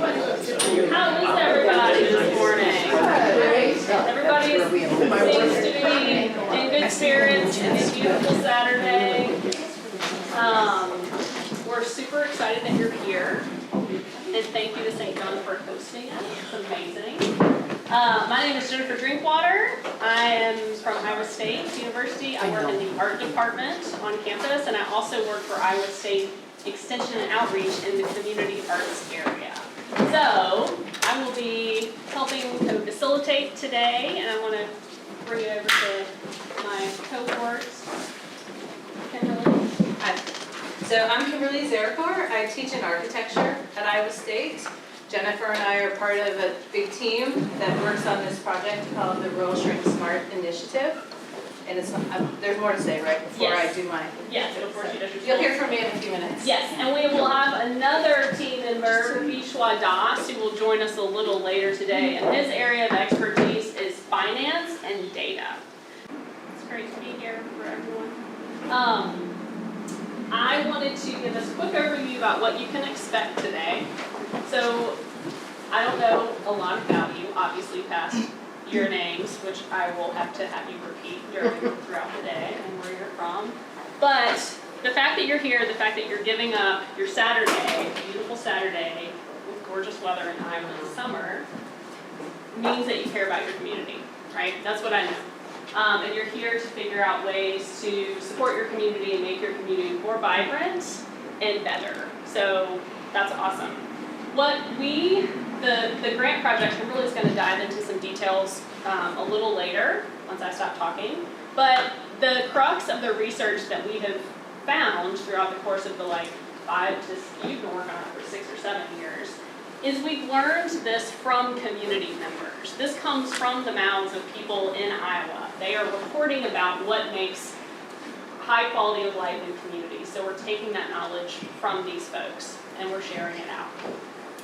How is everybody this morning? Everybody seems to be in good spirits and a beautiful Saturday. We're super excited that you're here. And thank you to St. John for hosting us. It's amazing. My name is Jennifer Drinkwater. I am from Iowa State University. I work in the art department on campus, and I also work for Iowa State Extension and Outreach in the community arts area. So I will be helping to facilitate today, and I want to bring it over to my cohorts. Kimberly. Hi. So I'm Kimberly Zarakor. I teach in architecture at Iowa State. Jennifer and I are part of a big team that works on this project called the Rural Shrink Smart Initiative. And it's there's more to say, right, before Yes. I do mine. Yes, before she does your You'll hear from me in a few minutes. Yes, and we will have another team member, Vishwa Das, who will join us a little later today. And his area of expertise is finance and data. It's great to be here for everyone. I wanted to give us a quick overview about what you can expect today. So, I don't know a lot about you, obviously past your names, which I will have to have you repeat throughout the day and where you're from. But the fact that you're here, the fact that you're giving up your Saturday, beautiful Saturday, with gorgeous weather in Iowa in the summer, means that you care about your community, right? That's what I know. And you're here to figure out ways to support your community and make your community more vibrant and better. So that's awesome. The grant project, Kimberly is going to dive into some details a little later once I stop talking. But the crux of the research that we have found throughout the course of the you've been working on it for 6 or 7 years, is we've learned this from community members. This comes from the mouths of people in Iowa. They are reporting about what makes high quality of life in communities. So we're taking that knowledge from these folks and we're sharing it out.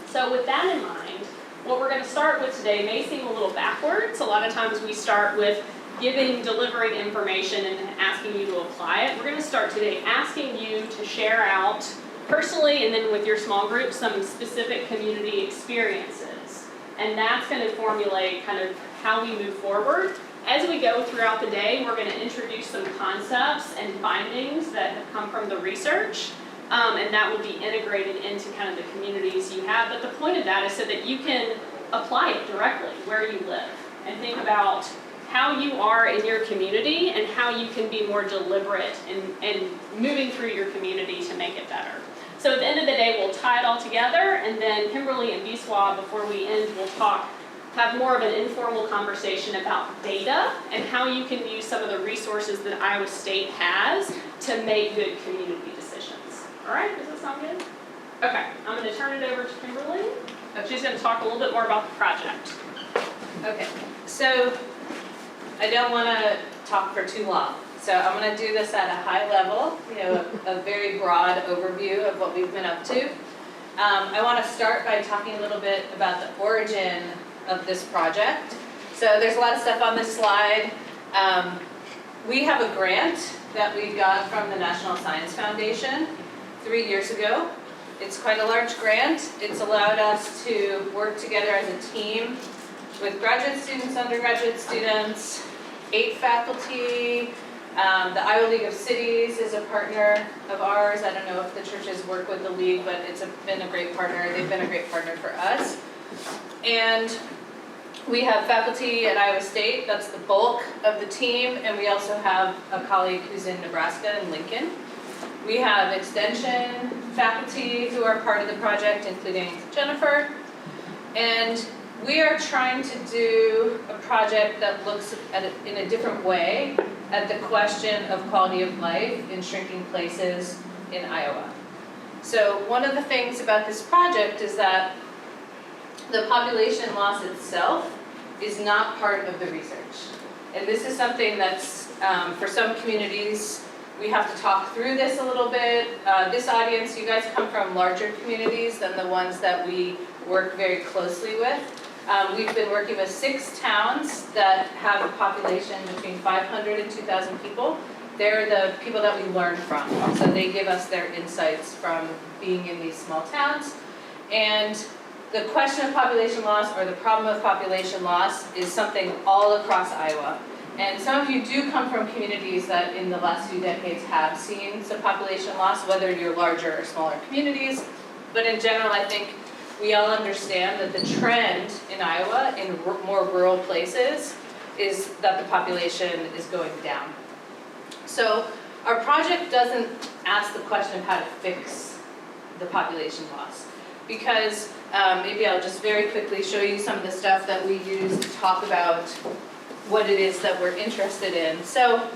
So with that in mind, what we're going to start with today may seem a little backwards. A lot of times we start with delivering information and then asking you to apply it. We're going to start today asking you to share out personally and then with your small group some specific community experiences. And that's going to formulate kind of how we move forward. As we go throughout the day, we're going to introduce some concepts and findings that have come from the research. And that will be integrated into kind of the communities you have. But the point of that is so that you can apply it directly where you live and think about how you are in your community and how you can be more deliberate in moving through your community to make it better. So at the end of the day, we'll tie it all together, and then Kimberly and Vishwa, before we end, will have more of an informal conversation about data and how you can use some of the resources that Iowa State has to make good community decisions. All right, does that sound good? Okay, I'm going to turn it over to Kimberly. She's going to talk a little bit more about the project. Okay, so I don't want to talk for too long. So I'm going to do this at a high level, a very broad overview of what we've been up to. I want to start by talking a little bit about the origin of this project. So there's a lot of stuff on this slide. We have a grant that we got from the National Science Foundation 3 years ago. It's quite a large grant. It's allowed us to work together as a team with graduate students, undergraduate students, 8 faculty. The Iowa League of Cities is a partner of ours. I don't know if the churches work with the league, but it's been a great partner. They've been a great partner for us. And we have faculty at Iowa State. That's the bulk of the team. And we also have a colleague who's in Nebraska and Lincoln. We have extension faculty who are part of the project, including Jennifer. And we are trying to do a project that looks at it in a different way at the question of quality of life in shrinking places in Iowa. So one of the things about this project is that the population loss itself is not part of the research. And this is something that's, for some communities, we have to talk through this a little bit. This audience, you guys come from larger communities than the ones that we work very closely with. We've been working with 6 towns that have a population between 500 and 2,000 people. They're the people that we learn from. So they give us their insights from being in these small towns. And the question of population loss or the problem of population loss is something all across Iowa. And some of you do come from communities that in the last few decades have seen some population loss, whether you're larger or smaller communities. But in general, I think we all understand that the trend in Iowa, in more rural places, is that the population is going down. So our project doesn't ask the question of how to fix the population loss, because maybe I'll just very quickly show you some of the stuff that we use to talk about what it is that we're interested in. So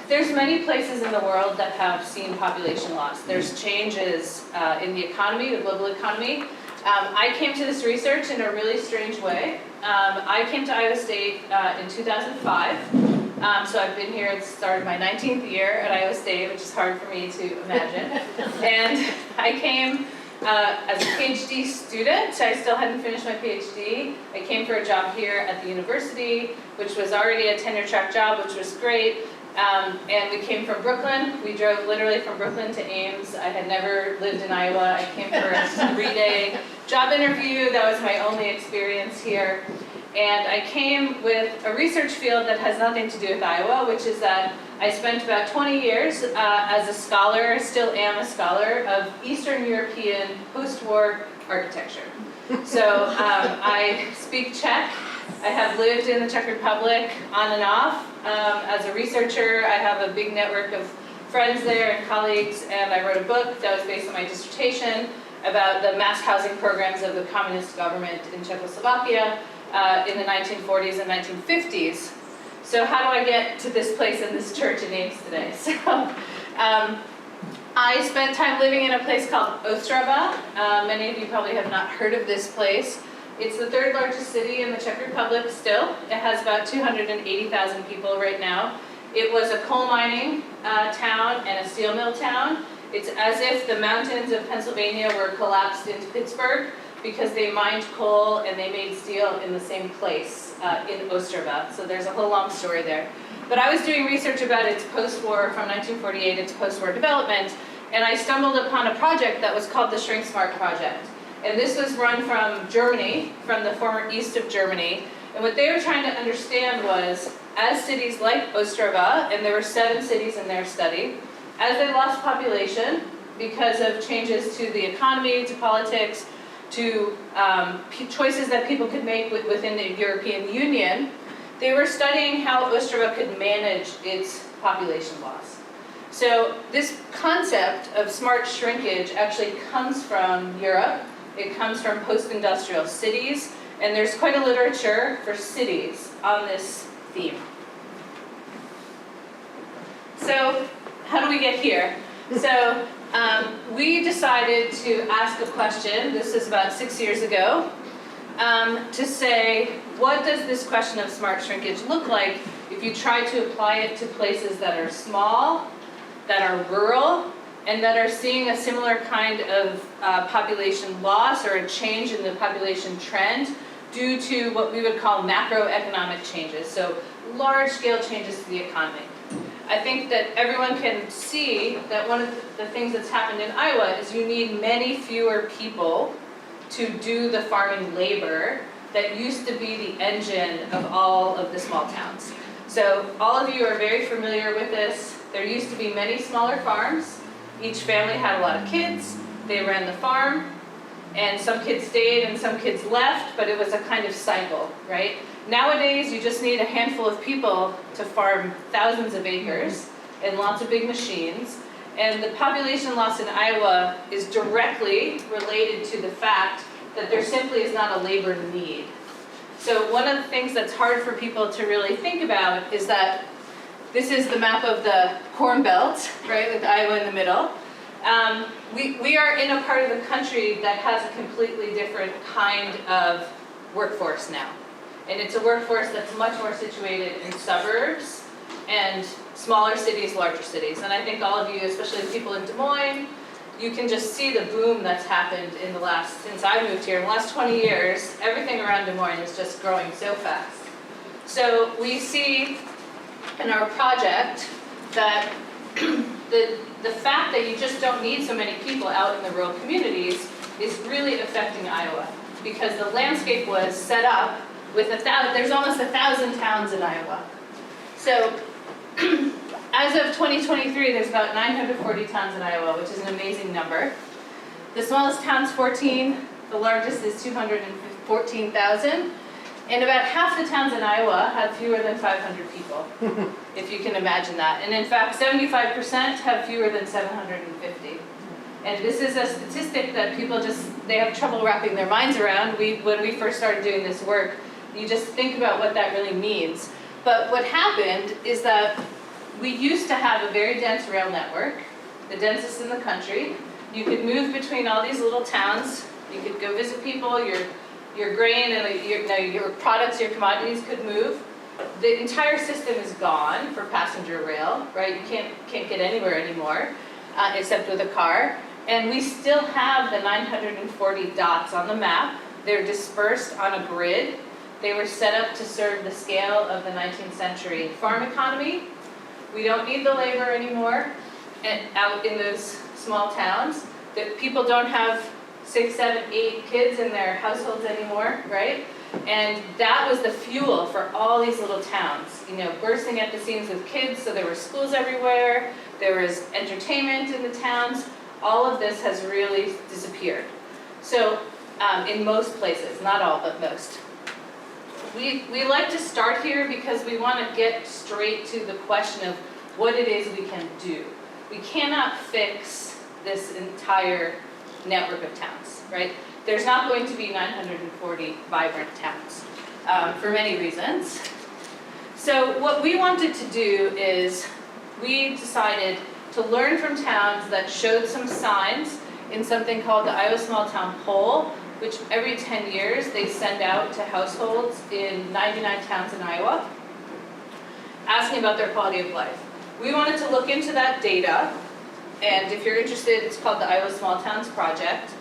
there's many places in the world that have seen population loss. There's changes in the economy, the global economy. I came to this research in a really strange way. I came to Iowa State in 2005. So I've been here, it's started my 19th year at Iowa State, which is hard for me to imagine. And I came as a PhD student. I still hadn't finished my PhD. I came for a job here at the university, which was already a tenure track job, which was great. And we came from Brooklyn. We drove literally from Brooklyn to Ames. I had never lived in Iowa. I came for a 3-day job interview. That was my only experience here. And I came with a research field that has nothing to do with Iowa, which is that I spent about 20 years as a scholar, still am a scholar, of Eastern European post-war architecture. So I speak Czech. I have lived in the Czech Republic on and off. As a researcher, I have a big network of friends there and colleagues, and I wrote a book that was based on my dissertation about the mass housing programs of the communist government in Czechoslovakia in the 1940s and 1950s. So how do I get to this place in this church in Ames today? So I spent time living in a place called Ostrava. Many of you probably have not heard of this place. It's the 3rd largest city in the Czech Republic still. It has about 280,000 people right now. It was a coal mining town and a steel mill town. It's as if the mountains of Pennsylvania were collapsed into Pittsburgh because they mined coal and they made steel in the same place in Ostrava. So there's a whole long story there. But I was doing research about its post-war, from 1948, its post-war development, and I stumbled upon a project that was called the Shrink Smart Project. And this was run from Germany, from the former east of Germany. And what they were trying to understand was, as cities like Ostrava, and there were 7 cities in their study, as they lost population because of changes to the economy, to politics, to choices that people could make within the European Union, they were studying how Ostrava could manage its population loss. So this concept of smart shrinkage actually comes from Europe. It comes from post-industrial cities, and there's quite a literature for cities on this theme. So how do we get here? So we decided to ask a question, this is about 6 years ago, to say, what does this question of smart shrinkage look like if you try to apply it to places that are small, that are rural, and that are seeing a similar kind of population loss or a change in the population trend due to what we would call macroeconomic changes, so large-scale changes to the economy. I think that everyone can see that one of the things that's happened in Iowa is you need many fewer people to do the farming labor that used to be the engine of all of the small towns. So all of you are very familiar with this. There used to be many smaller farms. Each family had a lot of kids. They ran the farm, and some kids stayed and some kids left, but it was a kind of cycle, right? Nowadays, you just need a handful of people to farm thousands of acres and lots of big machines. And the population loss in Iowa is directly related to the fact that there simply is not a labor need. So one of the things that's hard for people to really think about is that this is the map of the Corn Belt, right, with Iowa in the middle. We are in a part of the country that has a completely different kind of workforce now. And it's a workforce that's much more situated in suburbs and smaller cities, larger cities. And I think all of you, especially the people in Des Moines, you can just see the boom that's happened in the last, since I moved here, in the last 20 years, everything around Des Moines is just growing so fast. So we see in our project that the fact that you just don't need so many people out in the rural communities is really affecting Iowa, because the landscape was set up with there's almost 1,000 towns in Iowa. So as of 2023, there's about 940 towns in Iowa, which is an amazing number. The smallest town's 14, the largest is 214,000, and about half the towns in Iowa have fewer than 500 people, if you can imagine that. And in fact, 75% have fewer than 750. And this is a statistic that people they have trouble wrapping their minds around. When we first started doing this work, you just think about what that really means. But what happened is that we used to have a very dense rail network, the densest in the country. You could move between all these little towns. You could go visit people, your grain and your products, your commodities could move. The entire system is gone for passenger rail, right? You can't get anywhere anymore, except with a car. And we still have the 940 dots on the map. They're dispersed on a grid. They were set up to serve the scale of the 19th century farm economy. We don't need the labor anymore out in those small towns. That people don't have 6, 7, 8 kids in their households anymore, right? And that was the fuel for all these little towns, bursting at the seams with kids. So there were schools everywhere. There was entertainment in the towns. All of this has really disappeared. So in most places, not all, but most. We like to start here because we want to get straight to the question of what it is we can do. We cannot fix this entire network of towns, right? There's not going to be 940 vibrant towns for many reasons. So what we wanted to do is we decided to learn from towns that showed some signs in something called the Iowa Small Town Poll, which every 10 years they send out to households in 99 towns in Iowa, asking about their quality of life. We wanted to look into that data, and if you're interested, it's called the Iowa Small Towns Project,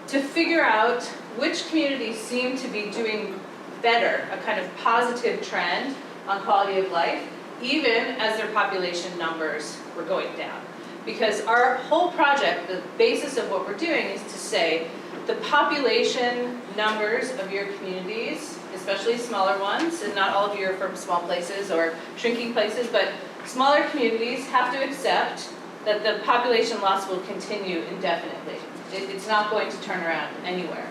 to figure out which communities seem to be doing better, a kind of positive trend on quality of life, even as their population numbers were going down. Because our whole project, the basis of what we're doing is to say the population numbers of your communities, especially smaller ones, and not all of you are from small places or shrinking places, but smaller communities have to accept that the population loss will continue indefinitely. It's not going to turn around anywhere.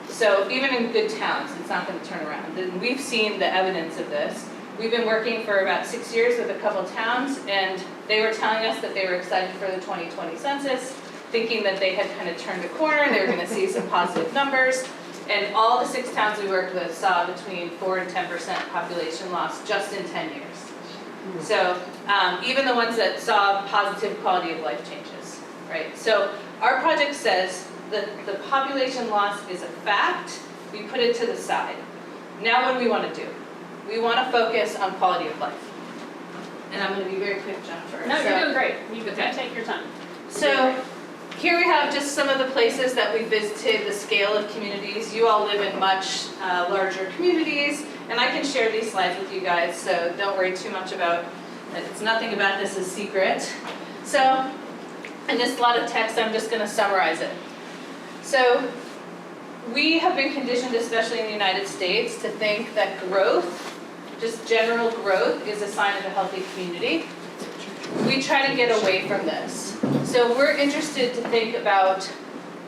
So even in good towns, it's not going to turn around. And we've seen the evidence of this. We've been working for about 6 years with a couple towns, and they were telling us that they were excited for the 2020 census, thinking that they had kind of turned a corner, they were going to see some positive numbers, and all the 6 towns we worked with saw between 4 and 10% population loss just in 10 years. So even the ones that saw positive quality of life changes, right? So our project says that the population loss is a fact, we put it to the side. Now what do we want to do? We want to focus on quality of life. And I'm going to be very quick, Jennifer. No, you're doing great. You can take your time. So here we have just some of the places that we visited, the scale of communities. You all live in much larger communities, and I can share these slides with you guys, so don't worry too much about it. It's nothing about this is secret. So, and just a lot of text, I'm just going to summarize it. So we have been conditioned, especially in the United States, to think that growth, just general growth, is a sign of a healthy community. We try to get away from this. So we're interested to think about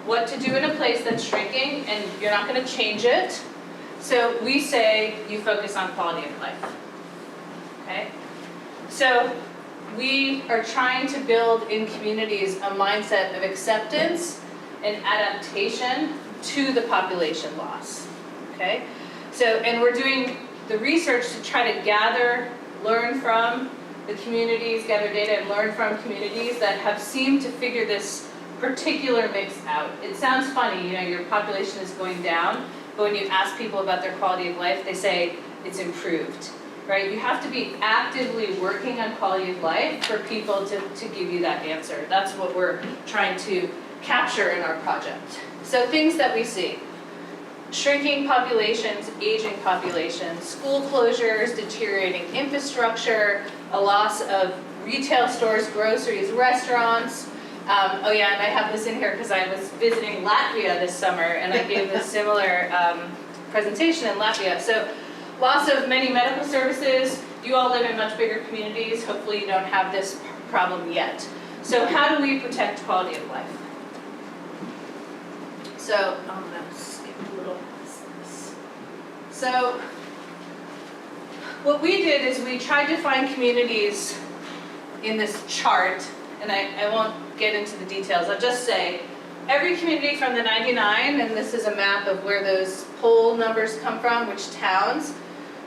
what to do in a place that's shrinking, and you're not going to change it. So we say you focus on quality of life. Okay? So we are trying to build in communities a mindset of acceptance and adaptation to the population loss. Okay? So, and we're doing the research to try to gather, learn from the communities, gather data and learn from communities that have seemed to figure this particular mix out. It sounds funny, your population is going down, but when you ask people about their quality of life, they say it's improved, right? You have to be actively working on quality of life for people to give you that answer. That's what we're trying to capture in our project. So things that we see: shrinking populations, aging populations, school closures, deteriorating infrastructure, a loss of retail stores, groceries, restaurants, Oh yeah, and I have this in here because I was visiting Latvia this summer and I gave a similar presentation in Latvia. So loss of many medical services. You all live in much bigger communities. Hopefully you don't have this problem yet. So how do we protect quality of life? So I'm going to skip a little. So what we did is we tried to find communities in this chart, and I won't get into the details. I'll just say every community from the 99, and this is a map of where those poll numbers come from, which towns.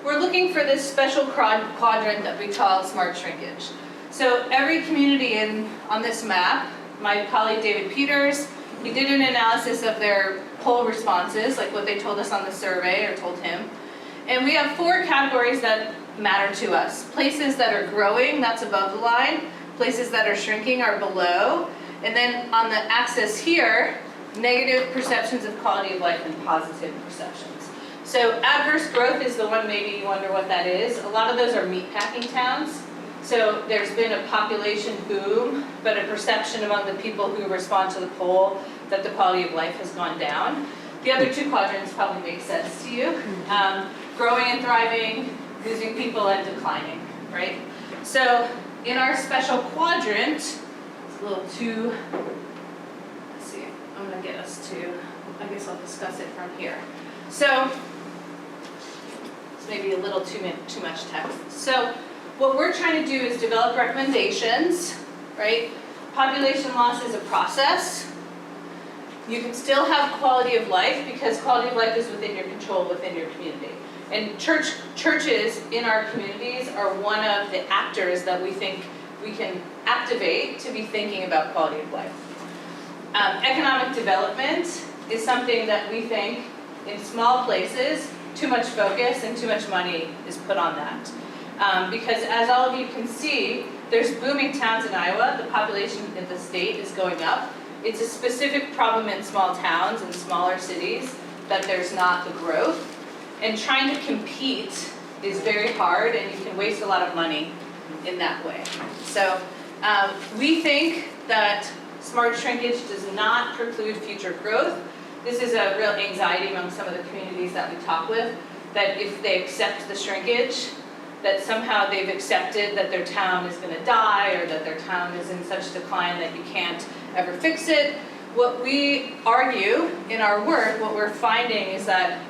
We're looking for this special quadrant that we call smart shrinkage. So every community on this map, my colleague David Peters, he did an analysis of their poll responses, like what they told us on the survey or told him. And we have 4 categories that matter to us. Places that are growing, that's above the line. Places that are shrinking are below. And then on the axis here, negative perceptions of quality of life and positive perceptions. So adverse growth is the one maybe you wonder what that is. A lot of those are meatpacking towns. So there's been a population boom, but a perception among the people who respond to the poll that the quality of life has gone down. The other 2 quadrants probably make sense to you. Growing and thriving, losing people and declining, right? So in our special quadrant, it's a little too, let's see, I'm gonna get us to, I guess I'll discuss it from here. So it's maybe a little too much text. So what we're trying to do is develop recommendations, right? Population loss is a process. You can still have quality of life because quality of life is within your control, within your community. And churches in our communities are one of the actors that we think we can activate to be thinking about quality of life. Economic development is something that we think in small places, too much focus and too much money is put on that. Because as all of you can see, there's booming towns in Iowa, the population in the state is going up. It's a specific problem in small towns and smaller cities that there's not the growth. And trying to compete is very hard and you can waste a lot of money in that way. So we think that smart shrinkage does not preclude future growth. This is a real anxiety among some of the communities that we talk with, that if they accept the shrinkage, that somehow they've accepted that their town is going to die or that their town is in such decline that you can't ever fix it. What we argue in our work, what we're finding is that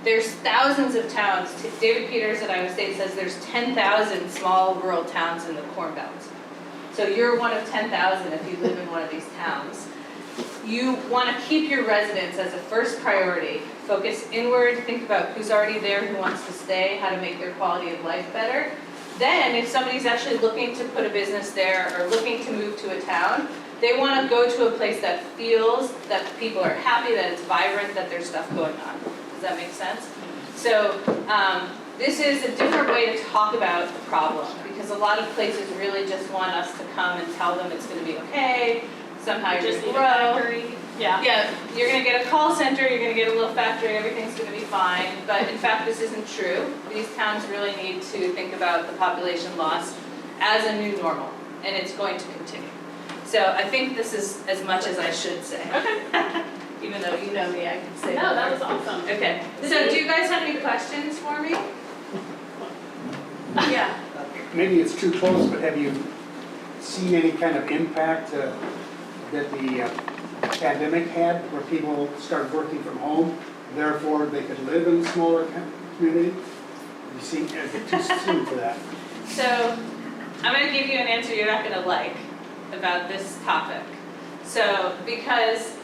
there's thousands of towns. David Peters at Iowa State says there's 10,000 small rural towns in the Corn Belt. So you're one of 10,000 if you live in one of these towns. You want to keep your residents as a first priority. Focus inward, think about who's already there, who wants to stay, how to make their quality of life better. Then if somebody's actually looking to put a business there or looking to move to a town, they want to go to a place that feels that people are happy, that it's vibrant, that there's stuff going on. Does that make sense? So this is a different way to talk about the problem because a lot of places really just want us to come and tell them it's going to be okay, somehow you're Just going need to a grow. factory. Yeah. Yeah, you're going to get a call center, you're going to get a little factory, everything's going to be fine. But in fact, this isn't true. These towns really need to think about the population loss as a new normal, and it's going to continue. So I think this is as much as I should say. Okay. Even though you know me, I can say No, that more. was awesome. Okay, so do you guys have any questions for me? Yeah. Maybe it's too close, but have you seen any kind of impact that the pandemic had where people started working from home, therefore they could live in a smaller community? You see, is it too soon for that? So I'm going to give you an answer you're not going to like about this topic. So because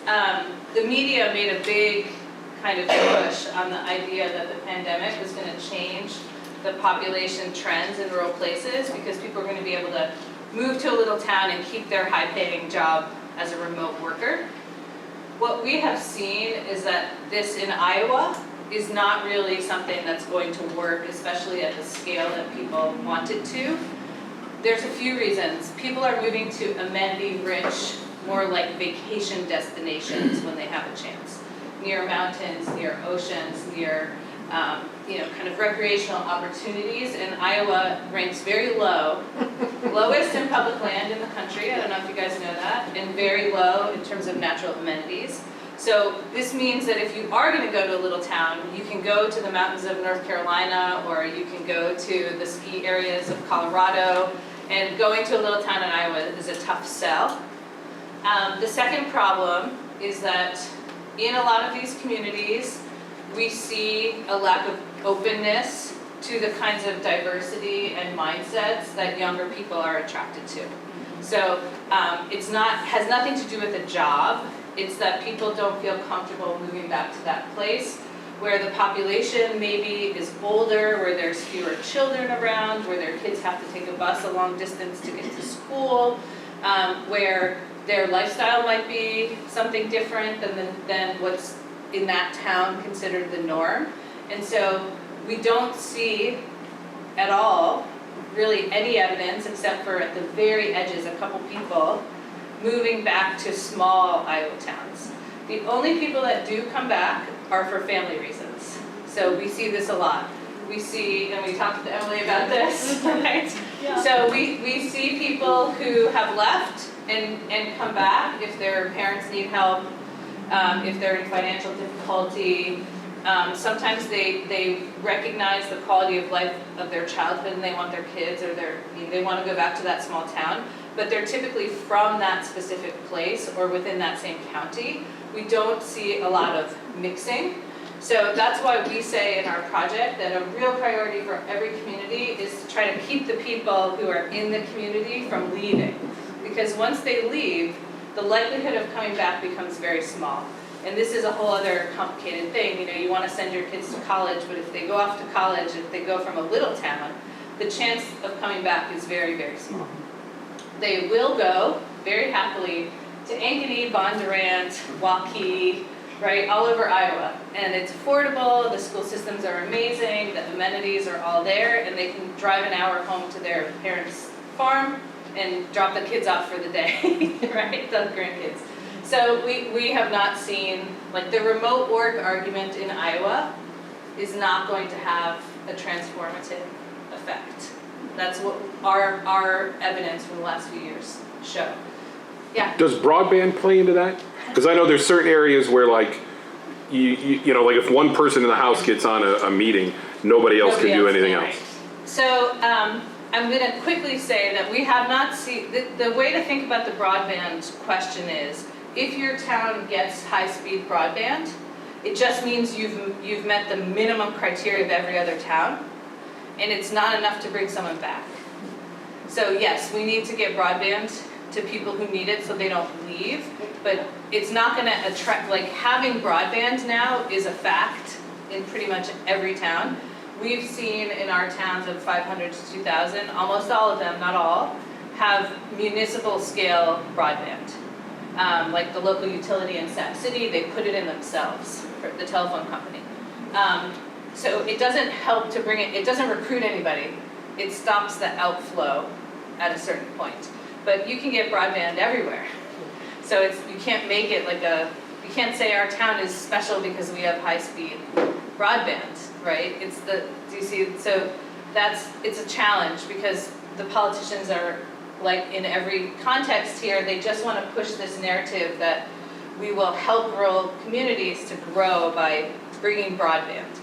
the media made a big kind of push on the idea that the pandemic was going to change the population trends in rural places because people are going to be able to move to a little town and keep their high-paying job as a remote worker. What we have seen is that this in Iowa is not really something that's going to work, especially at the scale that people want it to. There's a few reasons. People are moving to amenity-rich, more like vacation destinations when they have a chance. Near mountains, near oceans, near kind of recreational opportunities, and Iowa ranks very low, lowest in public land in the country, I don't know if you guys know that, and very low in terms of natural amenities. So this means that if you are going to go to a little town, you can go to the mountains of North Carolina, or you can go to the ski areas of Colorado, and going to a little town in Iowa is a tough sell. The second problem is that in a lot of these communities, we see a lack of openness to the kinds of diversity and mindsets that younger people are attracted to. So has nothing to do with a job. It's that people don't feel comfortable moving back to that place where the population maybe is older, where there's fewer children around, where their kids have to take a bus a long distance to get to school, where their lifestyle might be something different than what's in that town considered the norm. And so we don't see at all really any evidence, except for at the very edges, a couple people moving back to small Iowa towns. The only people that do come back are for family reasons. So we see this a lot. We see, and we talked to Emily about this, right? Yeah. So we see people who have left and come back if their parents need help, if they're in financial difficulty. Sometimes they recognize the quality of life of their childhood and they want their kids or they want to go back to that small town, but they're typically from that specific place or within that same county. We don't see a lot of mixing. So that's why we say in our project that a real priority for every community is to try to keep the people who are in the community from leaving. Because once they leave, the likelihood of coming back becomes very small. And this is a whole other complicated thing. You know, you want to send your kids to college, but if they go off to college, if they go from a little town, the chance of coming back is very, very small. They will go very happily to Ankeny, Bondurant, Waukee, right, all over Iowa. And it's affordable, the school systems are amazing, the amenities are all there, and they can drive an hour home to their parents' farm and drop the kids off for the day, right, the grandkids. So we have not seen, like the remote work argument in Iowa is not going to have a transformative effect. That's what our evidence from the last few years show. Yeah? Does broadband play into that? Because I know there's certain areas where like, you know, like if one person in the house gets on a meeting, nobody else can do anything else. So I'm going to quickly say that we have not seen, the way to think about the broadband question is, if your town gets high-speed broadband, it just means you've met the minimum criteria of every other town, and it's not enough to bring someone back. So yes, we need to get broadband to people who need it so they don't leave, but it's not going to attract, like having broadband now is a fact in pretty much every town. We've seen in our towns of 500 to 2,000, almost all of them, not all, have municipal scale broadband. Like the local utility in Sac City, they put it in themselves, for the telephone company. So it doesn't help to bring it doesn't recruit anybody. It stops the outflow at a certain point. But you can get broadband everywhere. So you can't make it like you can't say our town is special because we have high speed broadband, right? Do you see, so it's a challenge because the politicians are, like in every context here, they just want to push this narrative that we will help rural communities to grow by bringing broadband.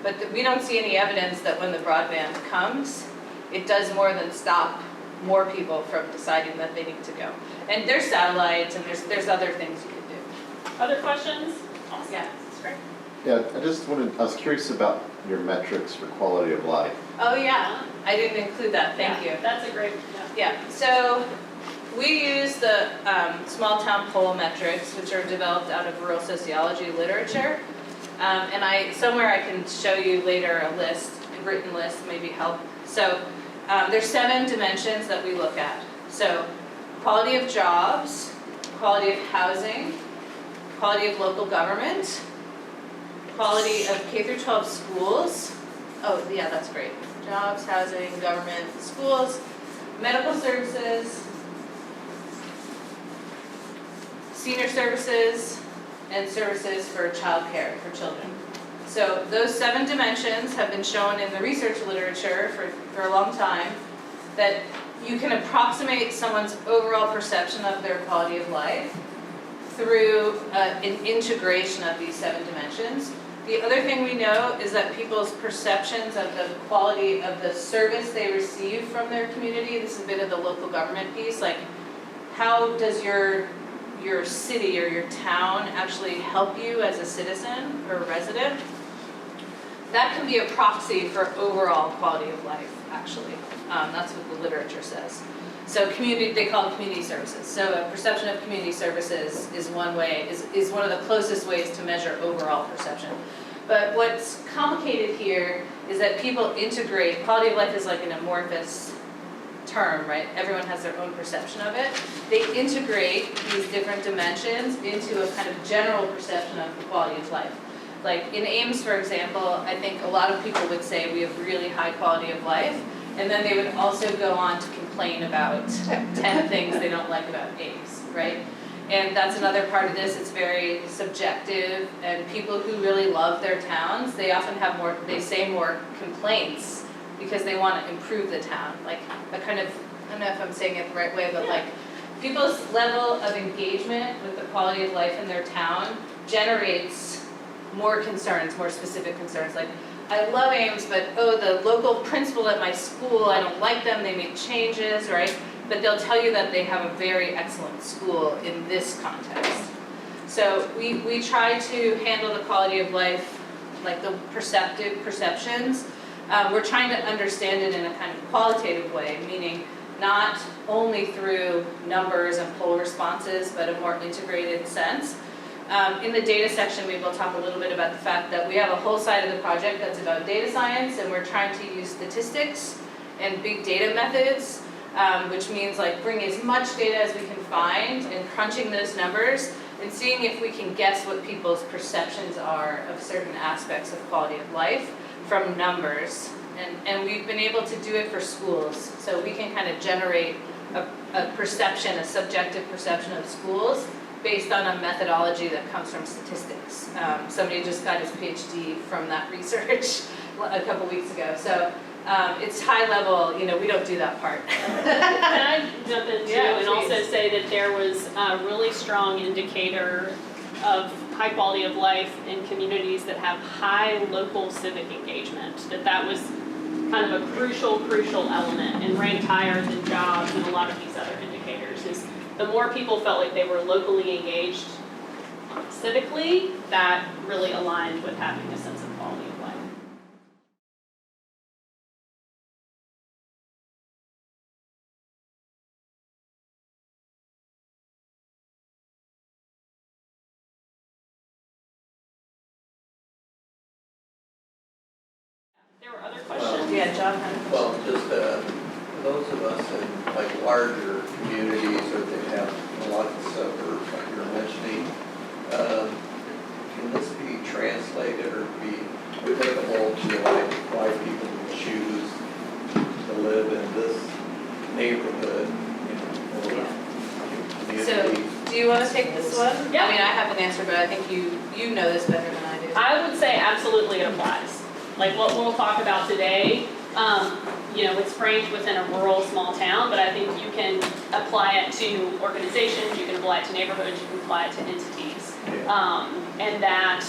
But we don't see any evidence that when the broadband comes, it does more than stop more people from deciding that they need to go. And there's satellites and there's other things you can do. Other questions? Awesome. Yeah. That's great. Yeah, I was curious about your metrics for quality of life. Oh yeah, I didn't include that, thank you. That's a great, Yeah, so we use the small town poll metrics, which are developed out of rural sociology literature. And somewhere I can show you later a written list, maybe help. So there's 7 dimensions that we look at. So quality of jobs, quality of housing, quality of local government, quality of K through 12 schools. Oh yeah, that's great. Jobs, housing, government, schools, medical services, senior services, and services for childcare for children. So those 7 dimensions have been shown in the research literature for a long time, that you can approximate someone's overall perception of their quality of life through an integration of these 7 dimensions. The other thing we know is that people's perceptions of the quality of the service they receive from their community, this is a bit of the local government piece, like how does your city or your town actually help you as a citizen or a resident? That can be a proxy for overall quality of life, actually. That's what the literature says. So they call it community services. So a perception of community services is one way, is one of the closest ways to measure overall perception. But what's complicated here is that people integrate, quality of life is like an amorphous term, right? Everyone has their own perception of it. They integrate these different dimensions into a kind of general perception of the quality of life. Like in Ames, for example, I think a lot of people would say we have really high quality of life, and then they would also go on to complain about 10 things they don't like about Ames, right? And that's another part of this, it's very subjective, and people who really love their towns, they often have more, they say more complaints because they want to improve the town. Like a kind of, I don't know if I'm saying it the right way, but like people's level of engagement with the quality of life in their town generates more concerns, more specific concerns. Like, I love Ames, but oh, the local principal at my school, I don't like them, they make changes, right? But they'll tell you that they have a very excellent school in this context. So we try to handle the quality of life, like the perceptions. We're trying to understand it in a kind of qualitative way, meaning not only through numbers and poll responses, but a more integrated sense. In the data section, we will talk a little bit about the fact that we have a whole side of the project that's about data science, and we're trying to use statistics and big data methods, which means like bring as much data as we can find and crunching those numbers and seeing if we can guess what people's perceptions are of certain aspects of quality of life from numbers. And we've been able to do it for schools, so we can kind of generate a perception, a subjective perception of schools based on a methodology that comes from statistics. Somebody just got his PhD from that research a couple weeks ago. So it's high level, we don't do that part. Can I jump in too and please. also say that there was a really strong indicator of high quality of life in communities that have high local civic engagement, that was kind of a crucial element and ranked higher than jobs and a lot of these other indicators. Is the more people felt like they were locally engaged civically, that really aligned with having a sense of quality of life. There were other questions? Yeah, John had a question. Well, just those of us in like larger communities or they have a lot of suburbs like you're mentioning, can this be translated or be applicable to like why people choose to live in this neighborhood, or community? So, do you want to take this one? Yeah. I mean, I have an answer, but I think you know this better than I do. I would say absolutely it applies. Like what we'll talk about today, it's framed within a rural small town, but I think you can apply it to organizations, you can apply it to neighborhoods, you can apply it to entities. And that,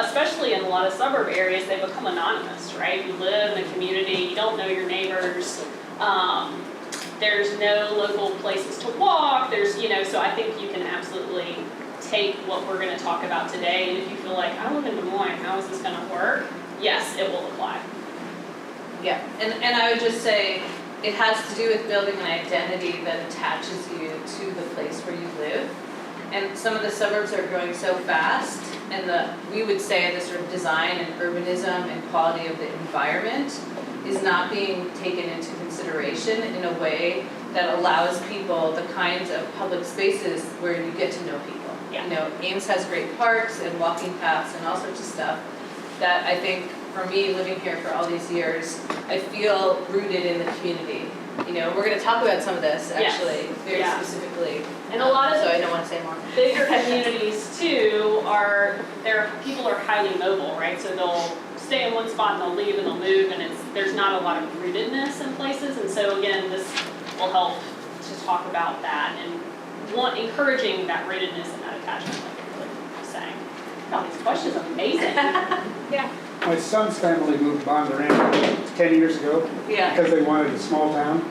especially in a lot of suburb areas, they become anonymous, right? You live in a community, you don't know your neighbors, there's no local places to walk, so I think you can absolutely take what we're gonna talk about today, and if you feel like, I live in Des Moines, how is this gonna work? Yes, it will apply. Yeah, and I would just say, it has to do with building an identity that attaches you to the place where you live. And some of the suburbs are growing so fast, and we would say the sort of design and urbanism and quality of the environment is not being taken into consideration in a way that allows people the kinds of public spaces where you get to know people. Yeah. Ames has great parks and walking paths and all sorts of stuff that I think, for me, living here for all these years, I feel rooted in the community. We're going to talk about some of this, actually, very specifically. And a lot of so I don't want to say more. bigger communities too they're people are highly mobile, right? So they'll stay in one spot and they'll leave and they'll move, and there's not a lot of rootedness in places. And so again, this will help to talk about that and encouraging that rootedness and that attachment, like you're really saying. God, these questions are amazing. Yeah. My son's family moved to Bondurant 10 years ago Yeah, because they wanted a small town.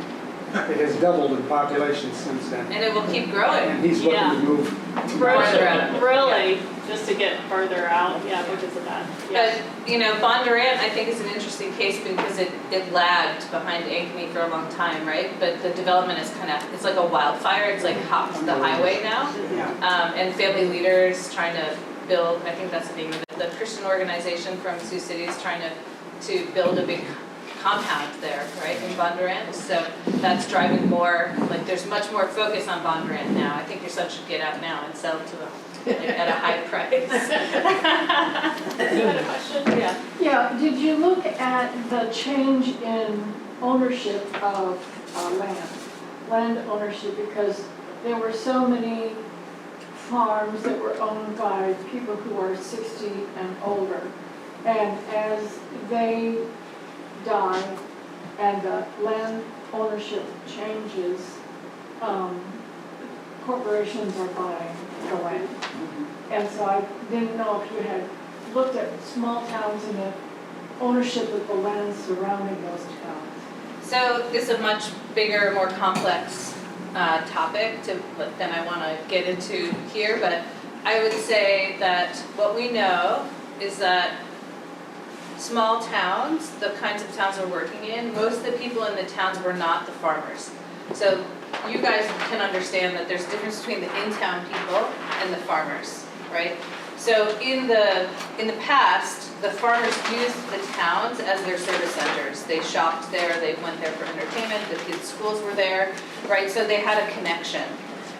It has doubled in population since then. and it will keep growing. And he's looking to move to Further out. Really, just to get further out, yeah, because of that. Yeah. But, Bondurant, I think is an interesting case because it lagged behind Ankeny for a long time, right? But the development is it's like a wildfire, it's like hopped the highway now. Yeah. And family leaders trying to build, I think that's the name of it, the Christian organization from Sioux City is trying to build a big compound there, right, in Bondurant. So that's driving more, like there's much more focus on Bondurant now. I think your son should get out now and sell to them at a high price. You had a question? Yeah. Yeah, did you look at the change in ownership of land ownership? Because there were so many farms that were owned by people who are 60 and older. And as they die and the land ownership changes, corporations are buying the land. And so I didn't know if you had looked at small towns and the ownership of the land surrounding those towns. So this is a much bigger, more complex topic than I want to get into here, but I would say that what we know is that small towns, the kinds of towns we're working in, most of the people in the towns were not the farmers. So you guys can understand that there's a difference between the in-town people and the farmers, right? So in the past, the farmers used the towns as their service centers. They shopped there, they went there for entertainment, the kids' schools were there, right? So they had a connection.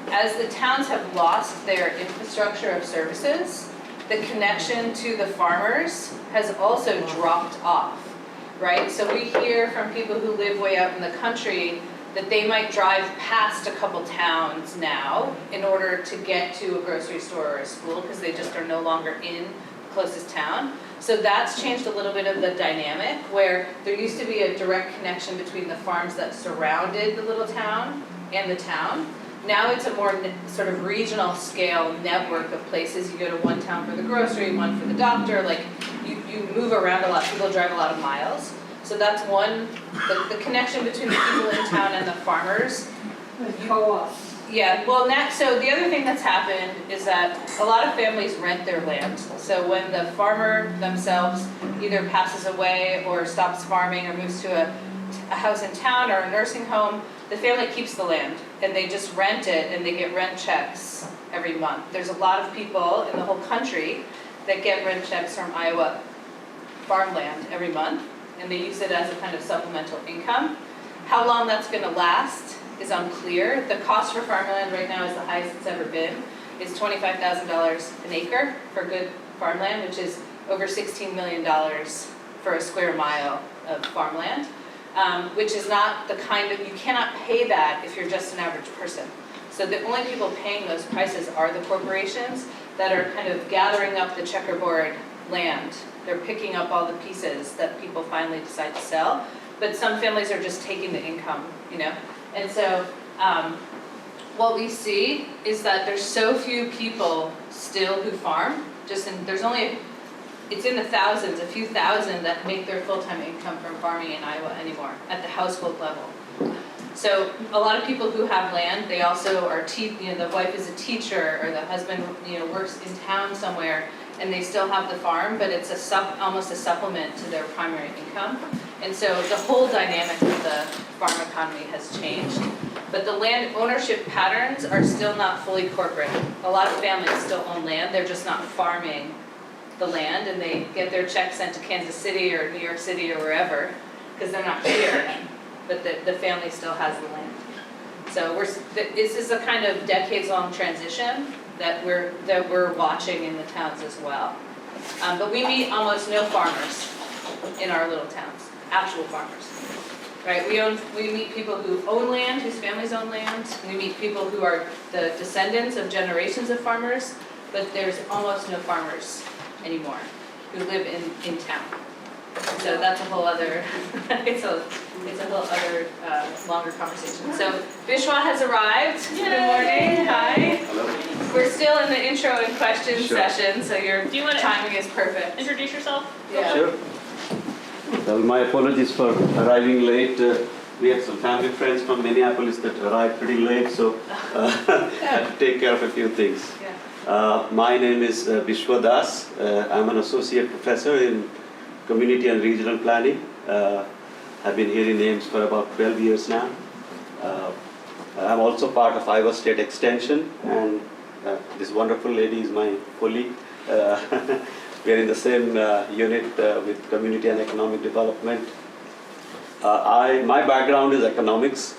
As the towns have lost their infrastructure of services, the connection to the farmers has also dropped off, right? So we hear from people who live way out in the country that they might drive past a couple towns now in order to get to a grocery store or a school because they just are no longer in the closest town. So that's changed a little bit of the dynamic where there used to be a direct connection between the farms that surrounded the little town and the town. Now it's a more sort of regional scale network of places. You go to one town for the grocery, one for the doctor, like you move around a lot, people drive a lot of miles. So that's one, the connection between the people in town and the farmers. Co-ops. Yeah, well, so the other thing that's happened is that a lot of families rent their land. So when the farmer themselves either passes away or stops farming or moves to a house in town or a nursing home, the family keeps the land and they just rent it and they get rent checks every month. There's a lot of people in the whole country that get rent checks from Iowa farmland every month, and they use it as a kind of supplemental income. How long that's going to last is unclear. The cost for farmland right now is the highest it's ever been. It's $25,000 an acre for good farmland, which is over $16 million for a square mile of farmland, which is not the kind of, you cannot pay that if you're just an average person. So the only people paying those prices are the corporations that are kind of gathering up the checkerboard land. They're picking up all the pieces that people finally decide to sell, but some families are just taking the income, And so what we see is that there's so few people still who farm, it's in the thousands, a few thousand that make their full-time income from farming in Iowa anymore at the household level. So a lot of people who have land, they also are, the wife is a teacher or the husband, works in town somewhere, and they still have the farm, but it's almost a supplement to their primary income. And so the whole dynamic of the farm economy has changed. But the land ownership patterns are still not fully corporate. A lot of families still own land, they're just not farming the land, and they get their checks sent to Kansas City or New York City or wherever, because they're not here, but the family still has the land. So this is a kind of decades-long transition that we're watching in the towns as well. But we meet almost no farmers in our little towns, actual farmers, right? We meet people who own land, whose families own land. We meet people who are the descendants of generations of farmers, but there's almost no farmers anymore, who live in town. So that's a whole other, it's a whole other longer conversation. So Vishwa has arrived. Good morning, hi. We're still in the intro and questions session, so your timing is perfect. Introduce yourself. Yeah. Sure. Well, my apologies for arriving late. We had some family friends from Minneapolis that arrived pretty late, so I had to take care of a few things. Yeah. My name is Vishwa Das. I'm an associate professor in community and regional planning. I've been here in Ames for about 12 years now. I'm also part of Iowa State Extension, and this wonderful lady is my colleague. We're in the same unit with community and economic development. My background is economics.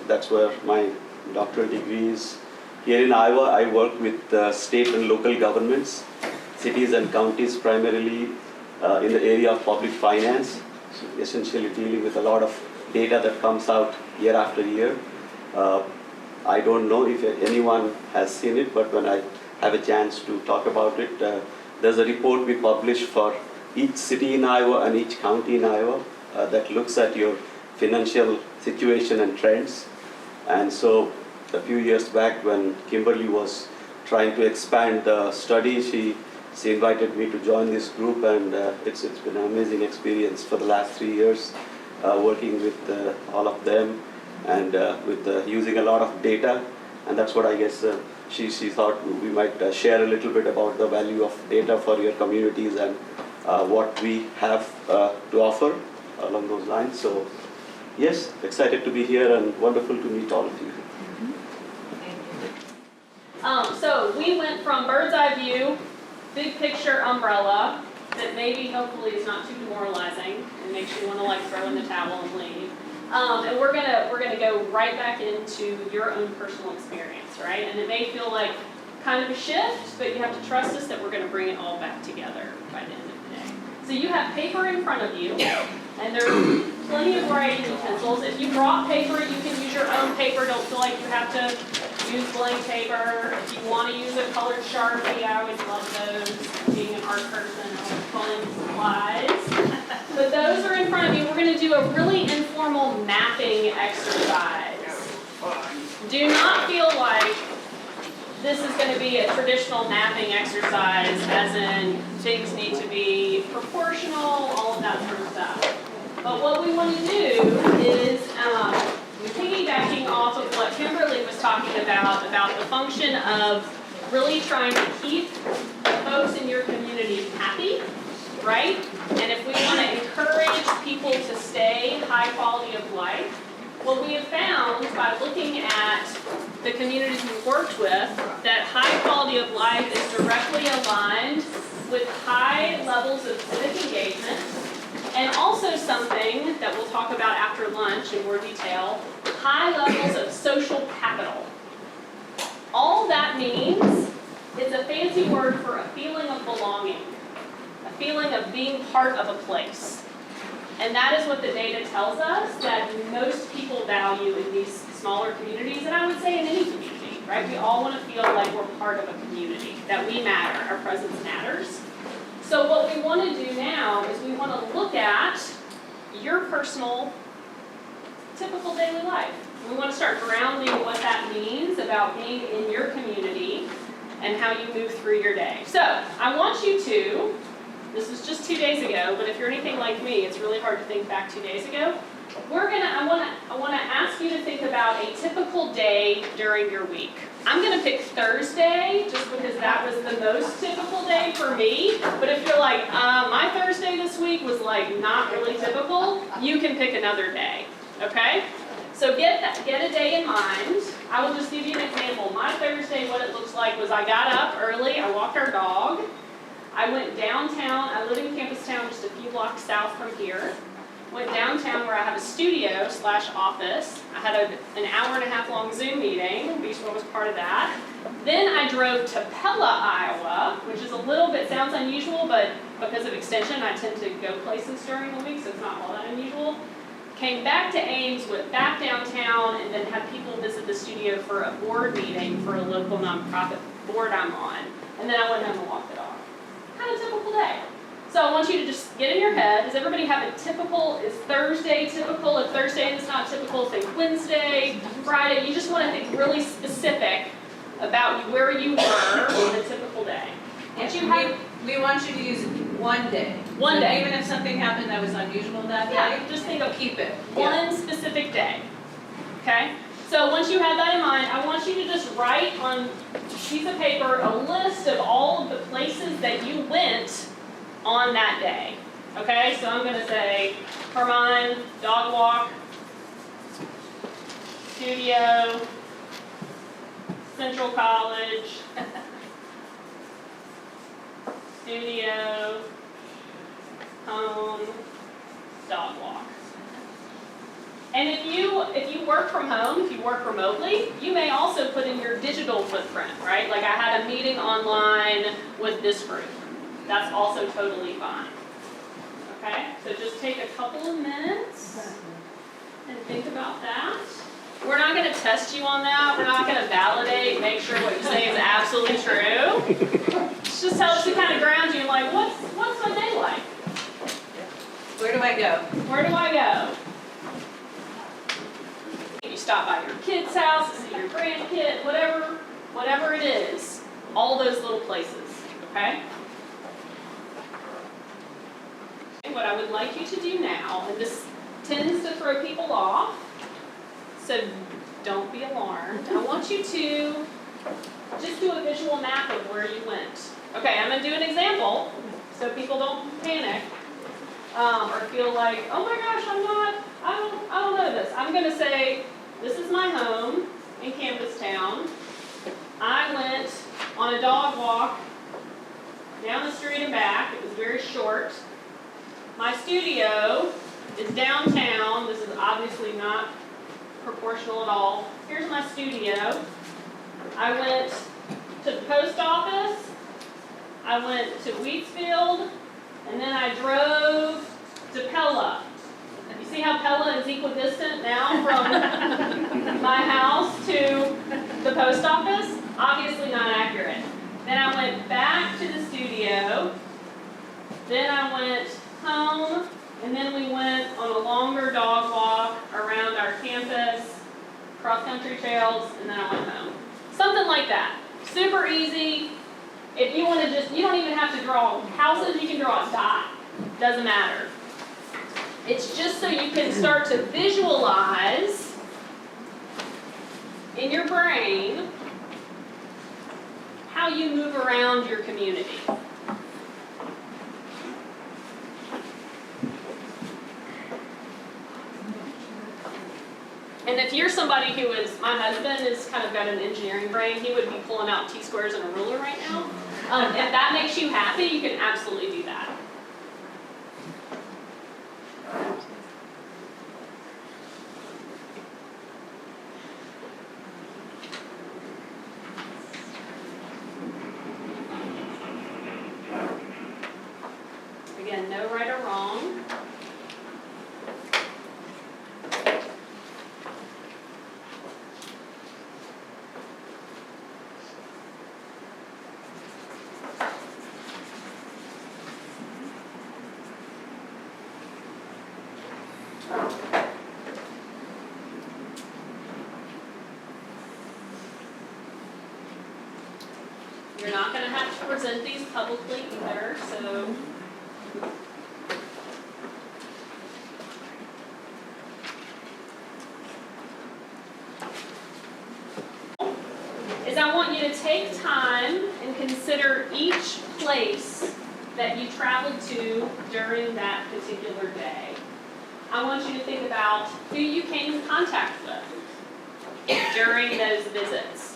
That's where my doctoral degree is. Here in Iowa, I work with state and local governments, cities and counties primarily in the area of public finance, so essentially dealing with a lot of data that comes out year after year. I don't know if anyone has seen it, but when I have a chance to talk about it, there's a report we publish for each city in Iowa and each county in Iowa that looks at your financial situation and trends. And so a few years back when Kimberly was trying to expand the study, she invited me to join this group, and it's been an amazing experience for the last 3 years working with all of them and with using a lot of data. And that's what I guess she thought we might share a little bit about the value of data for your communities and what we have to offer along those lines. So yes, excited to be here and wonderful to meet all of you. So we went from bird's eye view, big picture umbrella that maybe hopefully is not too demoralizing and makes you want to like throw in the towel and leave. And we're gonna go right back into your own personal experience, right? And it may feel like kind of a shift, but you have to trust us that we're gonna bring it all back together by the end of the day. So you have paper in front of you, and there are plenty of writing utensils. If you brought paper, you can use your own paper. Don't feel like you have to use blank paper. If you want to use a colored Sharpie, I always love those. Being an art person, I love calling supplies. But those are in front of you. We're going to do a really informal mapping exercise. Do not feel like this is going to be a traditional mapping exercise, as in things need to be proportional, all of that sort of stuff. But what we want to do is, piggybacking off of what Kimberly was talking about the function of really trying to keep the folks in your community happy, right? And if we want to encourage people to stay high quality of life, what we have found by looking at the communities we've worked with, that high quality of life is directly aligned with high levels of civic engagement, and also something that we'll talk about after lunch in more detail, high levels of social capital. All that means is a fancy word for a feeling of belonging, a feeling of being part of a place. And that is what the data tells us that most people value in these smaller communities, and I would say in any community, right? We all want to feel like we're part of a community, that we matter, our presence matters. So what we want to do now is we want to look at your personal, typical daily life. We want to start grounding what that means about being in your community and how you move through your day. So I want you to, this was just 2 days ago, but if you're anything like me, it's really hard to think back 2 days ago. I want to ask you to think about a typical day during your week. I'm going to pick Thursday just because that was the most typical day for me. But if you're like, my Thursday this week was like not really typical, you can pick another day, okay? So get a day in mind. I will just give you an example. My Thursday, what it looks like was I got up early, I walked our dog, I went downtown, I live in Campus Town just a few blocks south from here. Went downtown where I have a studio/office. I had an hour and a half long Zoom meeting. Vishwa was part of that. Then I drove to Pella, Iowa, which is a little bit, sounds unusual, but because of extension, I tend to go places during the week, so it's not all that unusual. Came back to Ames, went back downtown, and then had people visit the studio for a board meeting for a local nonprofit board I'm on. And then I went home and walked the dog. Kind of typical typical day. So I want you to just get in your head, does everybody have a typical, is Thursday typical? If Thursday is not typical, think Wednesday, Friday. You just want to think really specific about where you were on a typical day. Once you have, We want you to use one day. One So day. even if something happened that was unusual that yeah, day, just think of keep it. one specific day, okay? So once you have that in mind, I want you to just write on a piece of paper a list of all of the places that you went on that day, okay? So I'm gonna say Hermine, dog walk, studio, Central College, studio, home, dog walk. And if you work from home, if you work remotely, you may also put in your digital footprint, right? Like I had a meeting online with this group. That's also totally fine. Okay? So just take a couple of minutes and think about that. We're not going to test you on that. We're not going to validate, make sure what you say is absolutely true. It just helps to kind of ground you, like, what's my day like? Where do I go? Where do I go? You stop by your kid's house, to see your grandkid, whatever it is, all those little places, okay? And what I would like you to do now, and this tends to throw people off, so don't be alarmed. I want you to just do a visual map of where you went. Okay, I'm gonna do an example so people don't panic or feel like, oh my gosh, I don't know this. I'm gonna say, this is my home in Campustown. I went on a dog walk down the street and back. It was very short. My studio is downtown. This is obviously not proportional at all. Here's my studio. I went to the post office. I went to Wheatsfield, and then I drove to Pella. You see how Pella is equidistant now from my house to the post office? Obviously not accurate. Then I went back to the studio. Then I went home, and then we went on a longer dog walk around our campus, cross-country trails, and then I went home. Something like that. Super easy. If you want to just, you don't even have to draw houses, you can draw a dot. Doesn't matter. It's just so you can start to visualize in your brain how you move around your community. And if you're somebody who is, my husband is kind of got an engineering brain, he would be pulling out T-squares and a ruler right now. If that makes you happy, you can absolutely do that. Again, no right or wrong. You're not going to have to present these publicly either, so. Is I want you to take time and consider each place that you traveled to during that particular day. I want you to think about who you came in contact with during those visits.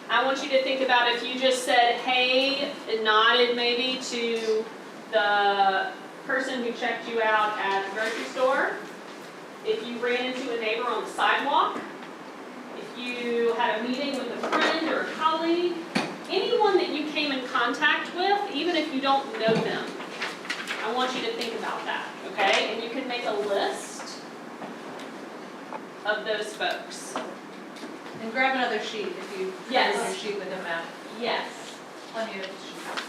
I want you to think about if you just said, hey, and nodded maybe to the person who checked you out at the grocery store. If you ran into a neighbor on the sidewalk. If you had a meeting with a friend or a colleague. Anyone that you came in contact with, even if you don't know them. I want you to think about that, okay? And you can make a list of those folks. And grab another sheet if you Yes. have another sheet with a map. Yes. Plenty of sheets.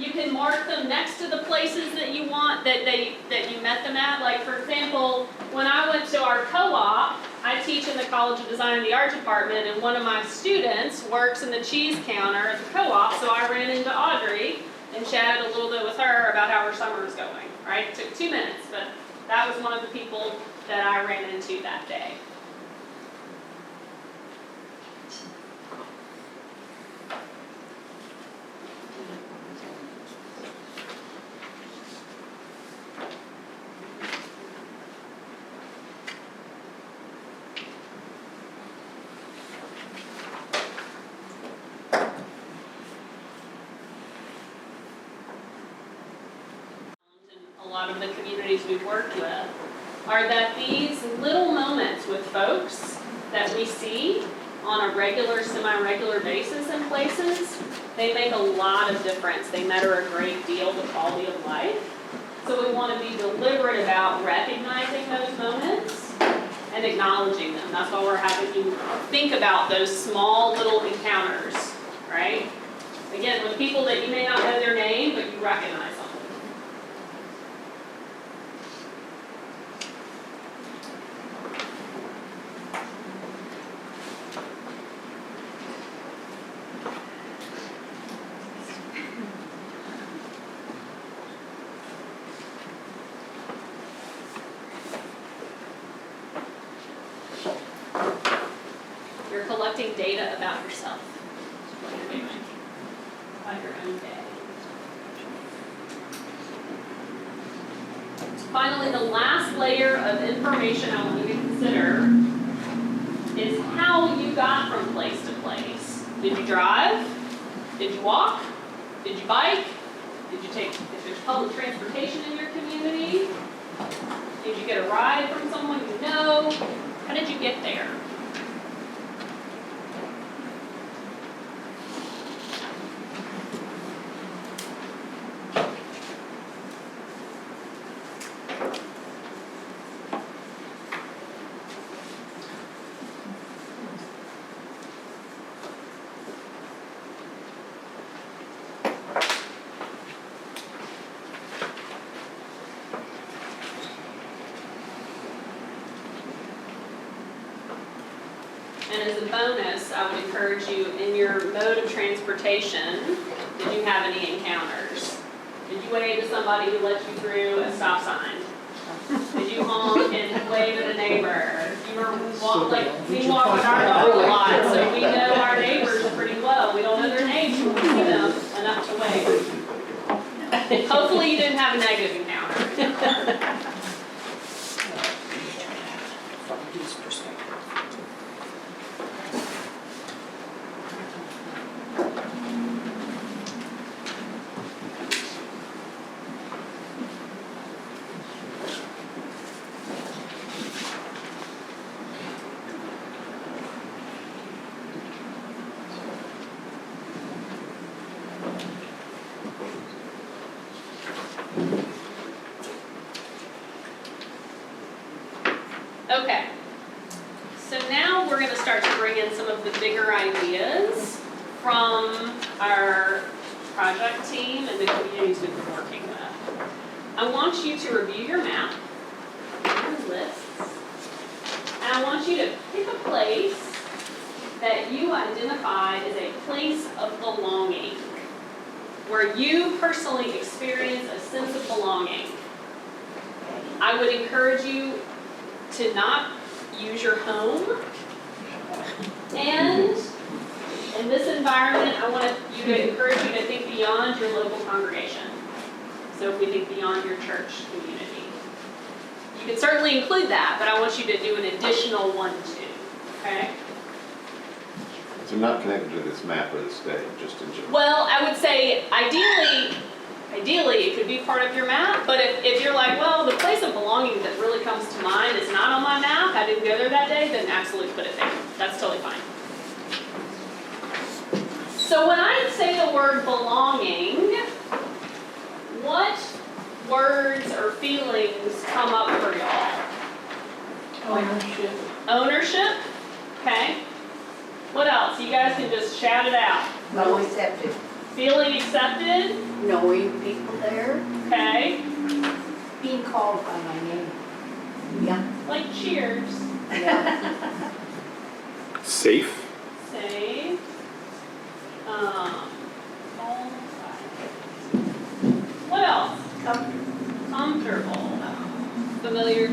You can mark them next to the places that you want, that you met them at. Like for example, when I went to our co-op, I teach in the College of Design and the Art Department, and one of my students works in the cheese counter at the co-op, so I ran into Audrey and chatted a little bit with her about how her summer is going, right? It took 2 minutes, but that was one of the people that I ran into that day. A lot of the communities we've worked with are that these little moments with folks that we see on a regular, semi-regular basis in places, they make a lot of difference. They matter a great deal to quality of life. So we want to be deliberate about recognizing those moments and acknowledging them. That's why we're having you think about those small little encounters, right? Again, with people that you may not know their name, but you recognize them. You're collecting data about yourself, what you're doing, about your own day. Finally, the last layer of information I want you to consider is how you got from place to place. Did you drive? Did you walk? Did you bike? Did you take, if there's public transportation in your community? Did you get a ride from someone you know? How did you get there? And as a bonus, I would encourage you, in your mode of transportation, did you have any encounters? Did you wave to somebody who let you through a stop sign? Did you honk and wave at a neighbor? You were we walk with our dog a lot, so we know our neighbors pretty well. We don't know their names, but we see them enough to wave. Hopefully you didn't have a negative encounter. Okay, so now we're going to start to bring in some of the bigger ideas from our project team and the communities we've been working with. I want you to review your map, your lists, and I want you to pick a place that you identify as a place of belonging, where you personally experience a sense of belonging. I would encourage you to not use your home. And in this environment, I want you to encourage you to think beyond your local congregation. So if we think beyond your church community. You can certainly include that, but I want you to do an additional one too, okay? So not connected to this map or this day, just in general. Well, I would say ideally it could be part of your map, but if you're like, well, the place of belonging that really comes to mind is not on my map, I didn't go there that day, then absolutely put it there. That's totally fine. So when I say the word belonging, what words or feelings come up for y'all? Ownership. Ownership? Okay. What else? You guys can just shout it out. Well accepted. Feeling accepted? knowing people there, Okay, being called by my name. Yeah. like cheers. Yeah. Safe? Say, all right. What else? Comfortable. Familiar.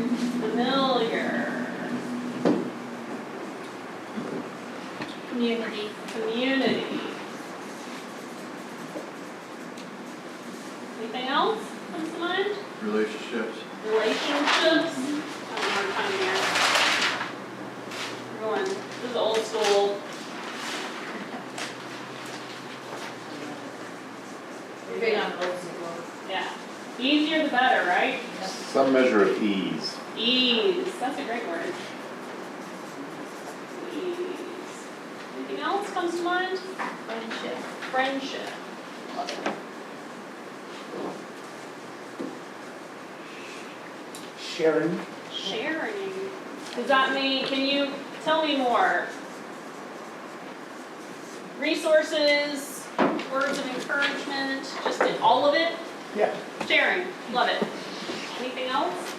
Community. Community. Anything else comes to mind? Relationships. Relationships. I have a hard time here. Everyone, this is old school. We're big on old school. Yeah. Easier the better, right? Some measure of ease. Ease. That's a great word. Ease. Anything else comes to mind? Friendship. Friendship. Love it. Sharing. Sharing. Does that mean, can you tell me more? Resources, words of encouragement, just all of it? Yeah. Sharing. Love it. Anything else?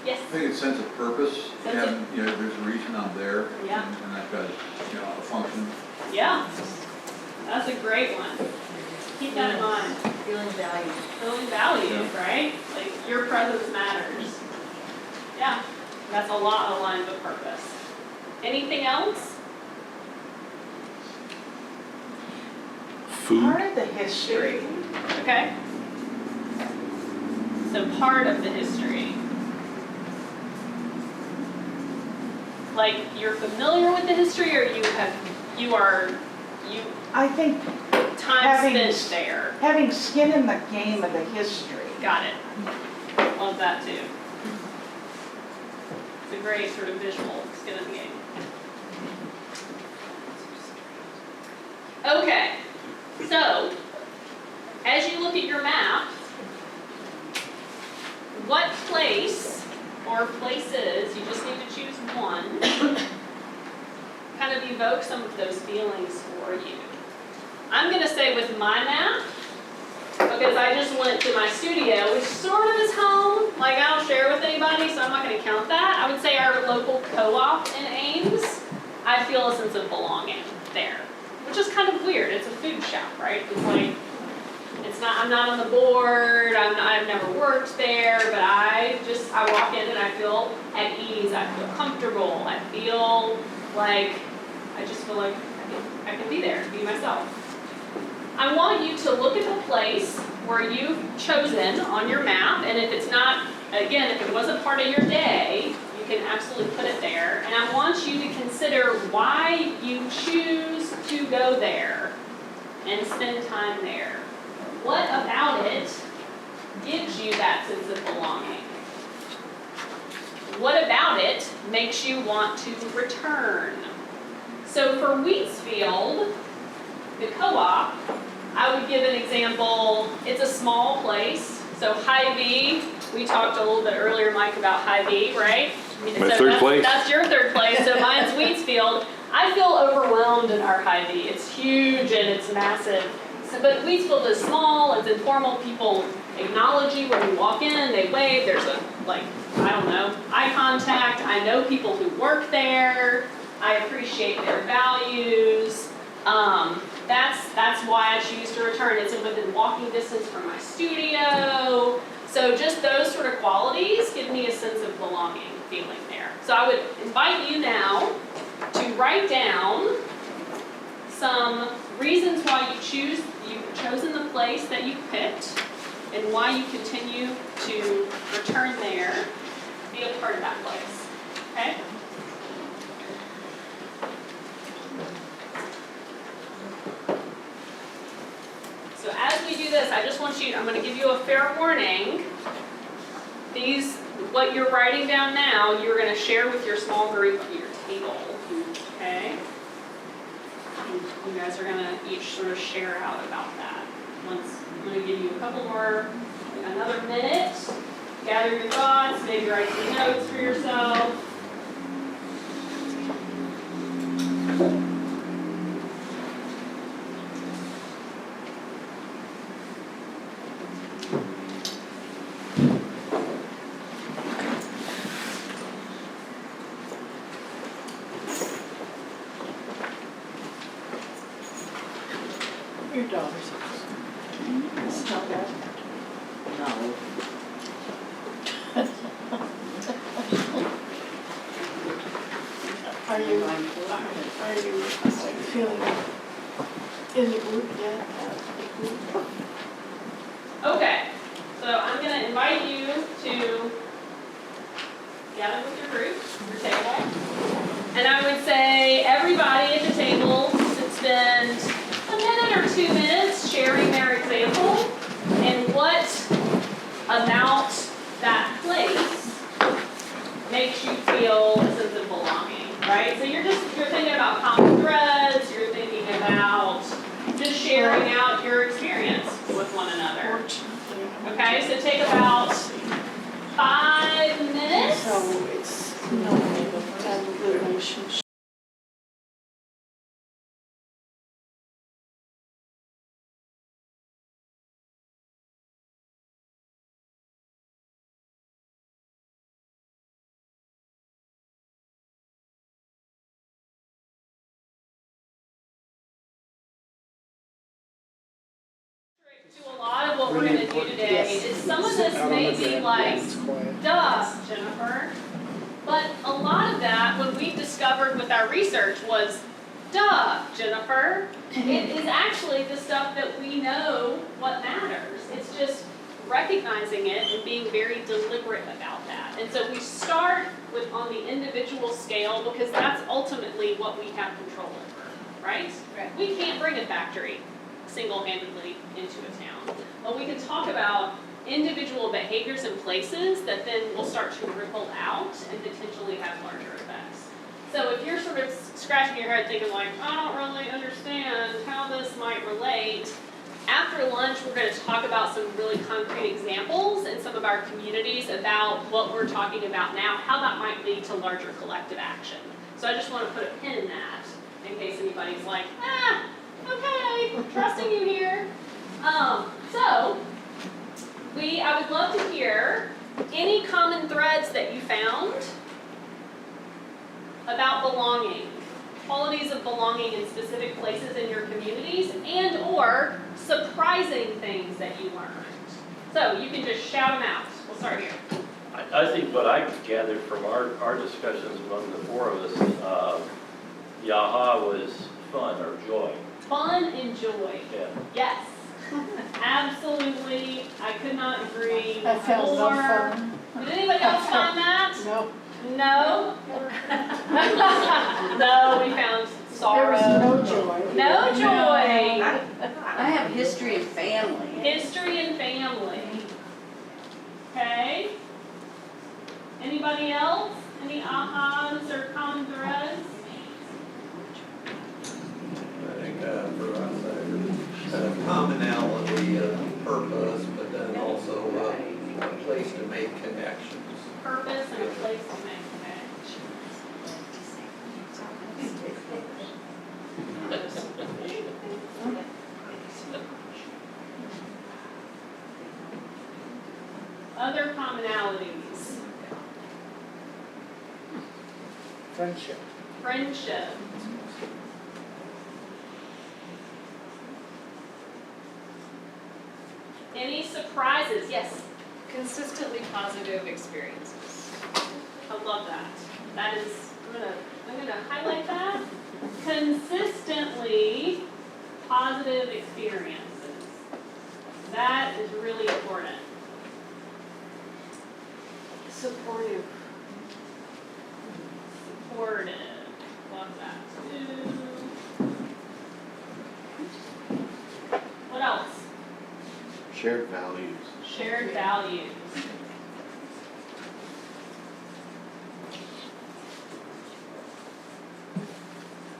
Yes? I think it's sense of purpose, Sense of- and, you know, there's a reason I'm there. Yeah. And I've got, you know, a function. Yeah. That's a great one. Keep that in mind. Feeling valued. Feeling valued, right? Like your presence matters. Yeah, that's a lot aligned with purpose. Anything else? Food? Part of the history, Okay. So part of the history. Like you're familiar with the history, or you I think time Having- spent there. having skin in the game of the history. Got it. Love that too. It's a great sort of visual skin in the game. Okay, so as you look at your map, what place or places, you just need to choose one, kind of evoke some of those feelings for you. I'm gonna say with my map, because I just went to my studio, which sort of is home, like I don't share with anybody, so I'm not gonna count that. I would say our local co-op in Ames, I feel a sense of belonging there, which is kind of weird. It's a food shop, right? It's like, I'm not on the board, I've never worked there, but I walk in and I feel at ease, I feel comfortable, I just feel like I can be there, be myself. I want you to look at the place where you've chosen on your map, and if it's not, again, if it wasn't part of your day, you can absolutely put it there. And I want you to consider why you choose to go there and spend time there. What about it gives you that sense of belonging? What about it makes you want to return? So for Wheatsfield, the co-op, I would give an example. It's a small place. So Hy-Vee, we talked a little bit earlier, Mike, about Hy-Vee, right? My third place. That's your third place, so mine's Wheatsfield. I feel overwhelmed in our Hy-Vee. It's huge and it's massive. So, but Wheatsfield is small, it's informal. People acknowledge you when you walk in, they wave, there's a, eye contact. I know people who work there. I appreciate their values. That's why I choose to return. It's within walking distance from my studio. So just those sort of qualities give me a sense of belonging, feeling there. So I would invite you now to write down some reasons why you've chosen the place that you picked and why you continue to return there, be a part of that place, okay? So as we do this, I just want you, I'm going to give you a fair warning. What you're writing down now, you're going to share with your small group at your table, okay? You guys are going to each sort of share out about that. I'm going to give you a couple more, another minute. Gather your thoughts, maybe write some notes for yourself. Your daughter's. It's not bad. No. Are you feeling in the group yet? Okay, so I'm gonna invite you to gather with your group, your table. And I would say everybody at the table should spend a minute or 2 minutes sharing their example and what about that place makes you feel a sense of belonging, right? So you're thinking about common threads, you're thinking about just sharing out your experience with one another. Okay, so take about 5 minutes. So it's not a relationship. To a lot of what we're gonna do today is some of this may be like, duh, Jennifer. But a lot of that, what we've discovered with our research was, duh, Jennifer. It is actually the stuff that we know what matters. It's just recognizing it and being very deliberate about that. And so we start with on the individual scale because that's ultimately what we have control over, right? Right. We can't bring a factory single-handedly into a town. But we can talk about individual behaviors and places that then will start to ripple out and potentially have larger effects. So if you're sort of scratching your head thinking like, I don't really understand how this might relate, after lunch we're going to talk about some really concrete examples in some of our communities about what we're talking about now, how that might lead to larger collective action. So I just want to put a pin in that in case anybody's like, okay, trusting you here. I would love to hear any common threads that you found about belonging, qualities of belonging in specific places in your communities, and or surprising things that you learned. So you can just shout them out. We'll start here. I think what I gathered from our discussions among the four of us, Yaha was fun or joy. Fun and joy. Yeah. Yes. Absolutely. I could not agree I felt no more. fun. Did anybody else find that? Nope. No? No, we found sorrow. There was no joy. No joy. I have history and family. History and family. Okay. Anybody else? Any ahas or common threads? I think for us, commonality of purpose, but then also a place to make connections. Purpose and a place to make connections. Other commonalities. Friendship. Friendship. Any surprises? Yes. Consistently positive experiences. I love that. That is, I'm gonna highlight that. Consistently positive experiences. That is really important. Supportive. Supportive. Love that too. What else? Shared values. Shared values.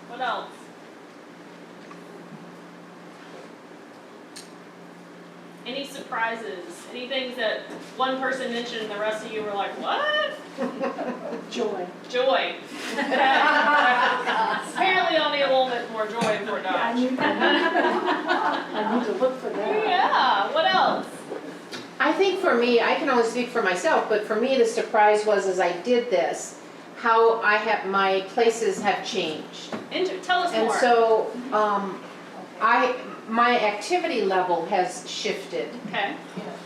What else? Any surprises? Any things that one person mentioned and the rest of you were like, what? Joy. Joy. Apparently I'll need a little bit more joy before I Dodge. need to look for that. Yeah, what else? I think for me, I can only speak for myself, but for me the surprise was as I did this, how my places have changed. Tell us more. And so, my activity level has shifted, Okay.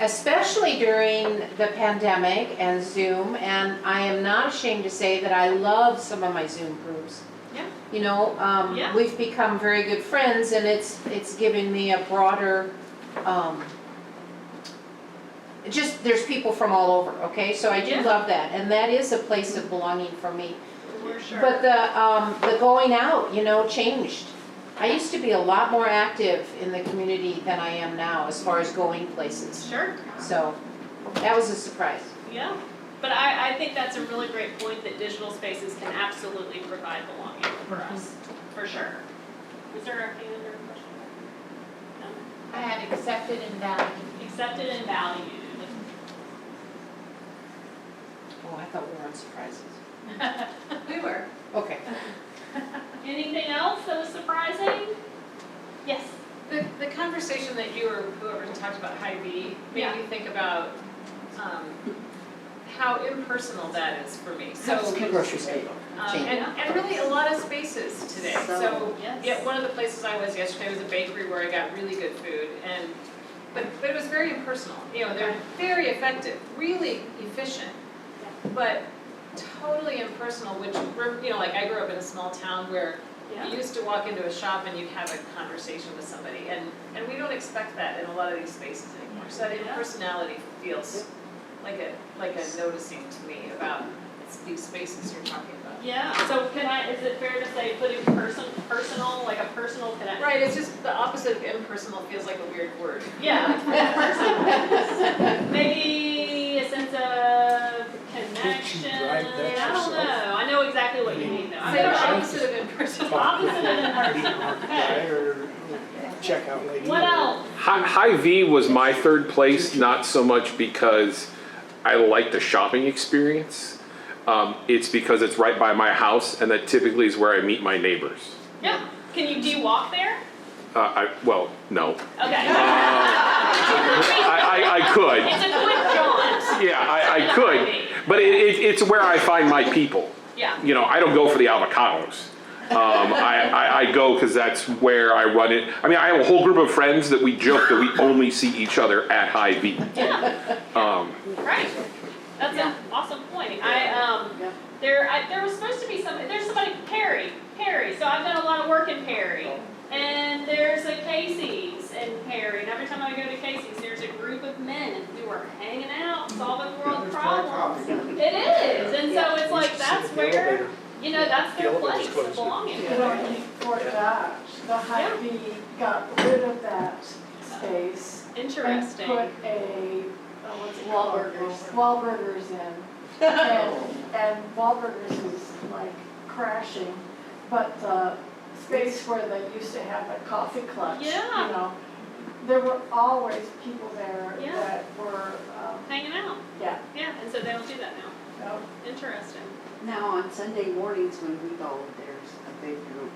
especially during the pandemic and Zoom, and I am not ashamed to say that I love some of my Zoom groups. Yeah. You know, Yeah. we've become very good friends, and it's given me a broader, just, there's people from all over, okay? So I do Yeah. love that, and that is a place of belonging for me. For sure. But the going out, you know, changed. I used to be a lot more active in the community than I am now as far as going places. Sure. So that was a surprise. Yeah. But I think that's a really great point that digital spaces can absolutely provide belonging for us, for sure. Is there a hand or a question? No? I had accepted and valued. Accepted and valued. Oh, I thought we were on surprises. We were. Okay. Anything else that was surprising? Yes. The conversation that you or whoever talked about Hy-Vee made Yeah. me think about how impersonal that is for me. So, Grocery store. and really a lot of spaces today. So, Yes. yeah, one of the places I was yesterday was a bakery where I got really good food, but it was very impersonal. You know, they're very effective, really efficient, but totally impersonal. Which you know, like I grew up in a small town where you used to walk into a shop and you'd have a conversation with somebody, and we don't expect that in a lot of these spaces anymore. So that impersonality feels like a noticing to me about these spaces you're talking about. Yeah. So is it fair to say putting personal, like a personal connection? Right, it's just the opposite of impersonal feels like a weird word. Yeah. Personal. Maybe a sense of connection. I don't know. I know exactly what you mean though. Say the opposite of impersonal. Opposite of impersonal. Okay. Checkout lady. What else? Hy-Vee was my third place, not so much because I like the shopping experience. It's because it's right by my house, and that typically is where I meet my neighbors. Yeah. Do you walk there? Well, no. Okay. I could. It's a quick jaunt. Yeah, I could. But it's where I find my people. Yeah. You know, I don't go for the avocados. I go because that's where I run it. I mean, I have a whole group of friends that we joke that we only see each other at Hy-Vee. Yeah. Right. That's an awesome point. There was supposed to be there's somebody, Perry. So I've done a lot of work in Perry. And there's a Casey's in Perry. And every time I go to Casey's, there's a group of men who are hanging out, solving world problems. It is. And so it's like, that's where, you know, that's their place of belonging. You know, for that, the Hy-Vee got rid of that space. Interesting. And put a, what's it called? Wahlburgers in. And Wahlburgers is like crashing, but the space where they used to have a coffee clutch, you know, there were always people there that were, hanging out. Yeah. Yeah, and so they don't do that now. No. Interesting. Now, on Sunday mornings when we go, there's a big group.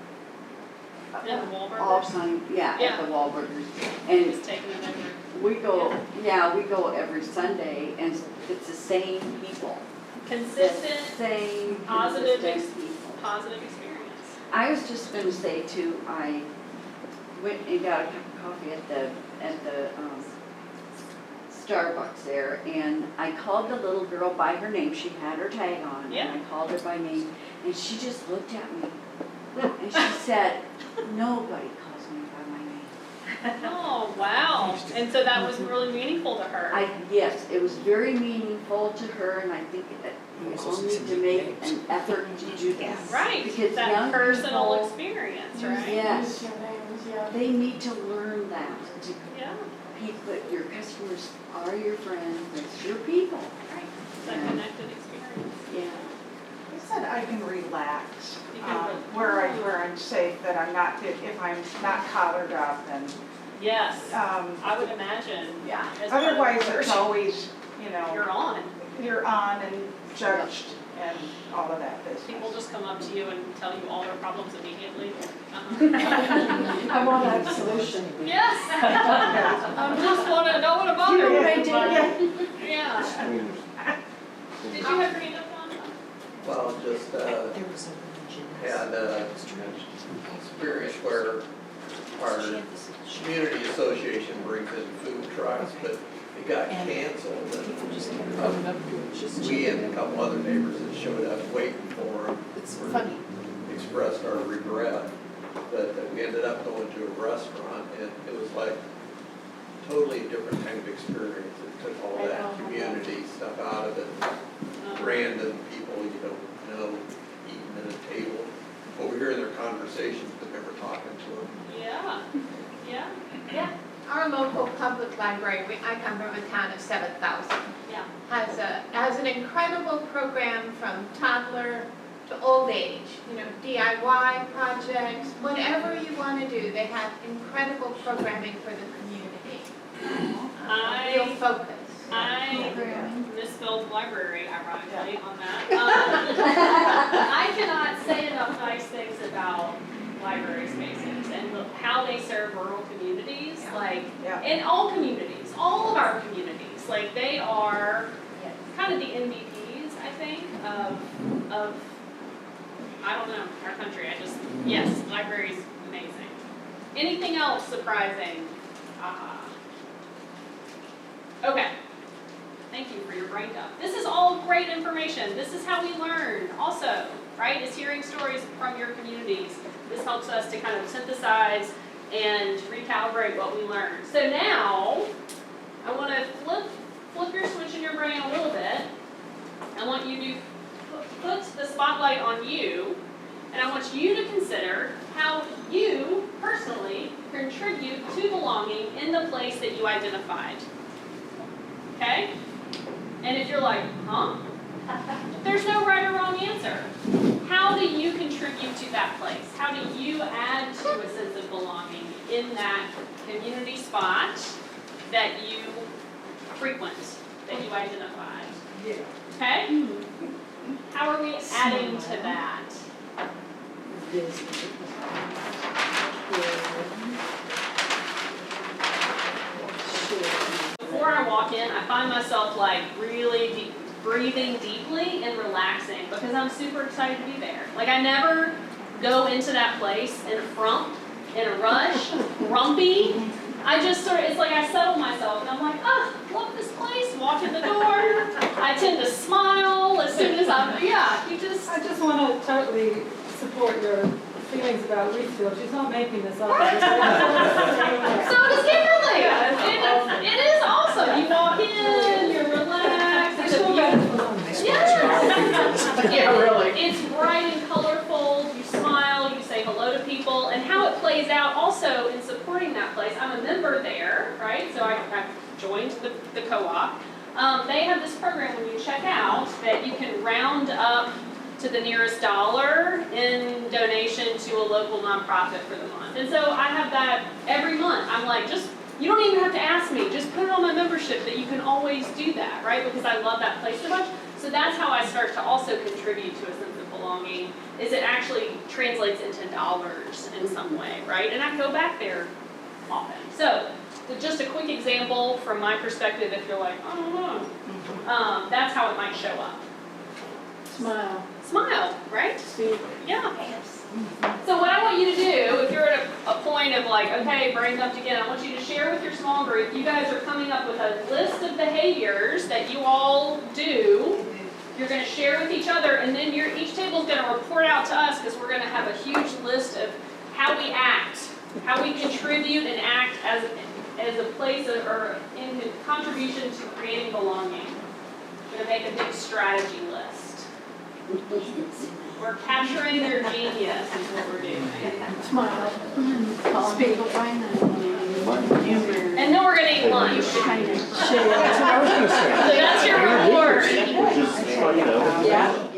And the Wahlburgers? All time, Yeah. at the Wahlburgers. And Just taking it over. we go, we go every Sunday, and it's the same people. Consistent, Same positive consistent people. positive experience. I was just gonna say too, I went and got a cup of coffee at the Starbucks there, and I called the little girl by her name. She had her tag on, and I called her by name, and she just looked at me, and she said, "Nobody calls me by my name." Oh, wow. And so that was really meaningful to her. Yes, it was very meaningful to her, and I think that we all need to make an effort to do that. Right, Because that young personal people, experience, right? yes, Use your names, yeah. they need to learn that. Yeah, But your customers are your friends, it's your people. right. That connected experience. Yeah. I said I can relax, You can where I'm safe, that I'm not, if I'm not collared up and, Yes, I would imagine. yeah. As part of Otherwise, the it's church, always, you know, You're on. you're on and judged and all of that business. People just come up to you and tell you all their problems immediately. I want that solution. Yes. I just want to know what about You know it. what I did? Yeah. Did you have your hand up, John? Well, just, had a experience where our our community association brings in food trucks, but it got canceled. And we and a couple other neighbors that showed up waiting for them. It's funny. Expressed our regret, but we ended up going to a restaurant, and it was like totally different kind of experience. It took all that community stuff out of it. Random people you don't know eating at a table, but we're hearing their conversations, but never talking to them. Yeah, yeah, Yeah, our local public library, I come from a town of 7,000, yeah. has an incredible program from toddler to old age, DIY projects, whatever you want to do, they have incredible programming for the community. Real focus. I misspelled library, ironically, on that. I cannot say enough nice things about library spaces and how they serve rural communities, in all communities, all of our communities. Like, they are kind of the MVPs, I think, of I don't know, our country. Yes, library's amazing. Anything else surprising? Okay. Thank you for your brain dump. This is all great information. This is how we learn also, right? Is hearing stories from your communities. This helps us to kind of synthesize and recalibrate what we learn. So now, I want to flip your switch in your brain a little bit. I want you to put the spotlight on you, and I want you to consider how you personally contribute to belonging in the place that you identified. Okay? And if you're like, huh? There's no right or wrong answer. How do you contribute to that place? How do you add to a sense of belonging in that community spot that you frequent, that you identified? Okay? How are we adding to that? Before I walk in, I find myself really breathing deeply and relaxing because I'm super excited to be there. I never go into that place in a frump, in a rush, grumpy. I just it's like I settle myself and I'm like, love this place, walk in the door. I tend to smile as soon as I just want to totally support your feelings about Wheatfield. She's not making this up. So does Kimberly. It is awesome. You walk in, you're relaxed. Yeah, really. It's bright and colorful. You smile, you say hello to people, and how it plays out also in supporting that place. I'm a member there, right? So I joined the co-op. They have this program when you check out that you can round up to the nearest dollar in donation to a local nonprofit for the month. And so I have that every month. I'm like, you don't even have to ask me, just put it on my membership that you can always do that, right? Because I love that place so much. So that's how I start to also contribute to a sense of belonging, is it actually translates into dollars in some way, right? And I go back there often. So just a quick example from my perspective, if you're like, I don't know, that's how it might show up. Smile, right? Yeah. So what I want you to do, if you're at a point of okay, brain dumped again, I want you to share with your small group. You guys are coming up with a list of behaviors that you all do. You're going to share with each other, and then each table is going to report out to us because we're going to have a huge list of how we act, how we contribute and act as a place or in contribution to creating belonging. We're going to make a big strategy list. We're capturing their genius is what we're doing. Smile. Speak. And then we're going to eat lunch. That's what I was going to say. So that's your reward. Which is, Yeah.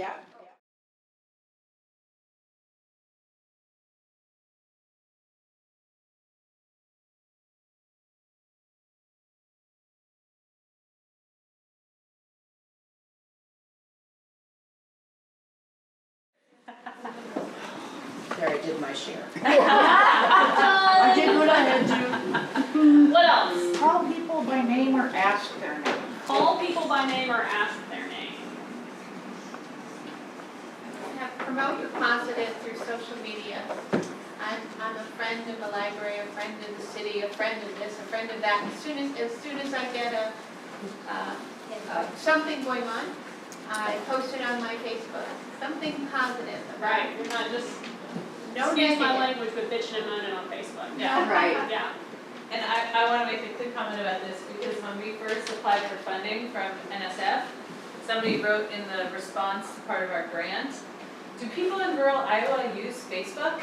There, I did my share. I did what I had to. What else? Call people by name or ask their name. Call people by name or ask their name. Promote your positive through social media. I'm a friend of the library, a friend of the city, a friend of this, a friend of that. As soon as I get something going on, I post it on my Facebook, something positive about Right, you're not just, no excuse my negative. language, but bitching and moaning on Facebook. Yeah, right. Yeah. And I want to make a quick comment about this, because when we first applied for funding from NSF, somebody wrote in the response part of our grant, do people in rural Iowa use Facebook?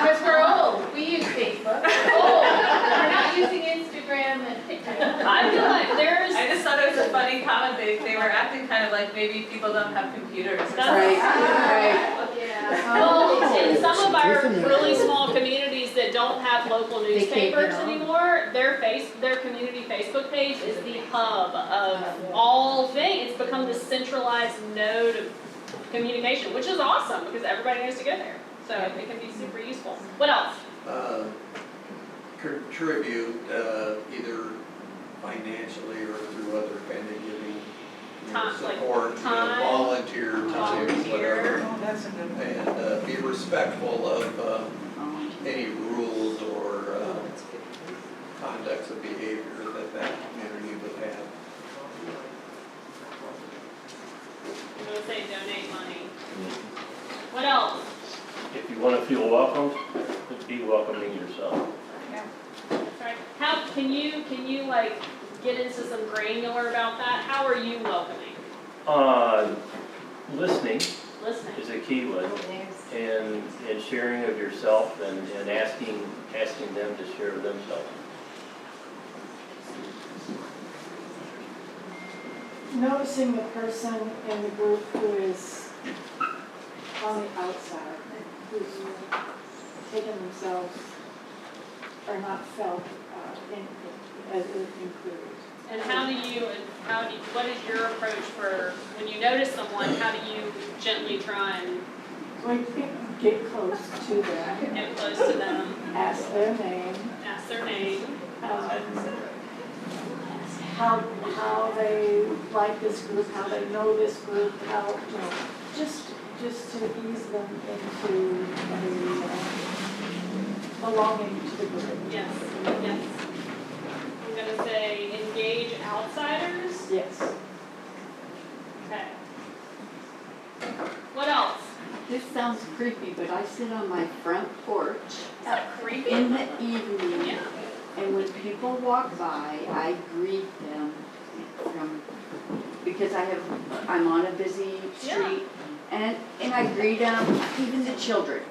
Because we're old, we use Facebook. We're not using Instagram and TikTok. I feel like there's, I just thought it was a funny comment, they were acting kind of like maybe people don't have computers or something. Right. well, in some of our really small communities that don't have local They can't get newspapers on. anymore, their community Facebook page is the hub of all things. It's become this centralized node of communication, which is awesome because everybody knows to go there. So it can be super useful. What else? Contribute, either financially or through other kind of giving, Time, like support, time, volunteer time, volunteer. whatever. Oh, that's a good one. And be respectful of any rules or conducts of behavior that community would have. I'm gonna say donate money. What else? If you want to feel welcomed, be welcoming yourself. That's right. How can you like get into some granular about that? How are you welcoming? Listening Listening. is a key one, and sharing of yourself and asking them to share of themselves. Noticing the person in the group who is on the outside, who's taken themselves or not felt as included. And what is your approach for, when you notice someone, how do you gently try and We get close to them, get close to them, ask their name, ask their name? how they like this group, how they know this group, how, just to ease them into belonging to the group. Yes, yes. I'm gonna say engage outsiders. Yes. Okay. What else? This sounds creepy, but I sit on my front porch Creepy? in the evening, Yeah. and when people walk by, I greet them because I'm on a busy street, and I greet them, even the children,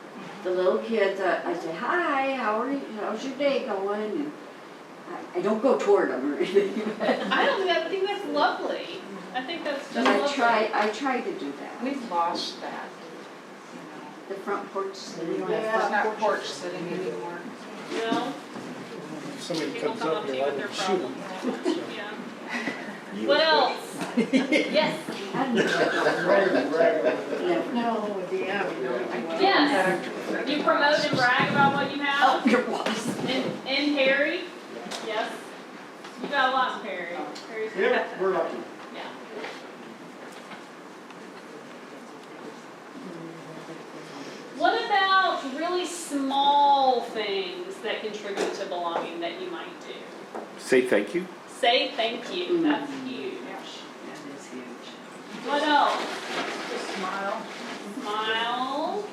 the little kids. I say, hi, how's your day going? And I don't go toward them or anything. I think that's lovely. I think that's just But lovely. I try to do that. We've lost that. The front porch sitting. It's not porch sitting anymore. You know? Somebody People comes come up, up to they you like with to their shoot them. problem. Yeah. What else? Yes. No, Yes. You promote and brag about what you have? Oh, your boss. And Perry? Yes. You got a lot, Perry. Perry's Yeah, we're lucky. Yeah. What about really small things that contribute to belonging that you might do? Say thank you. Say thank you. That's huge. That is huge. What else? Just smile. Smile.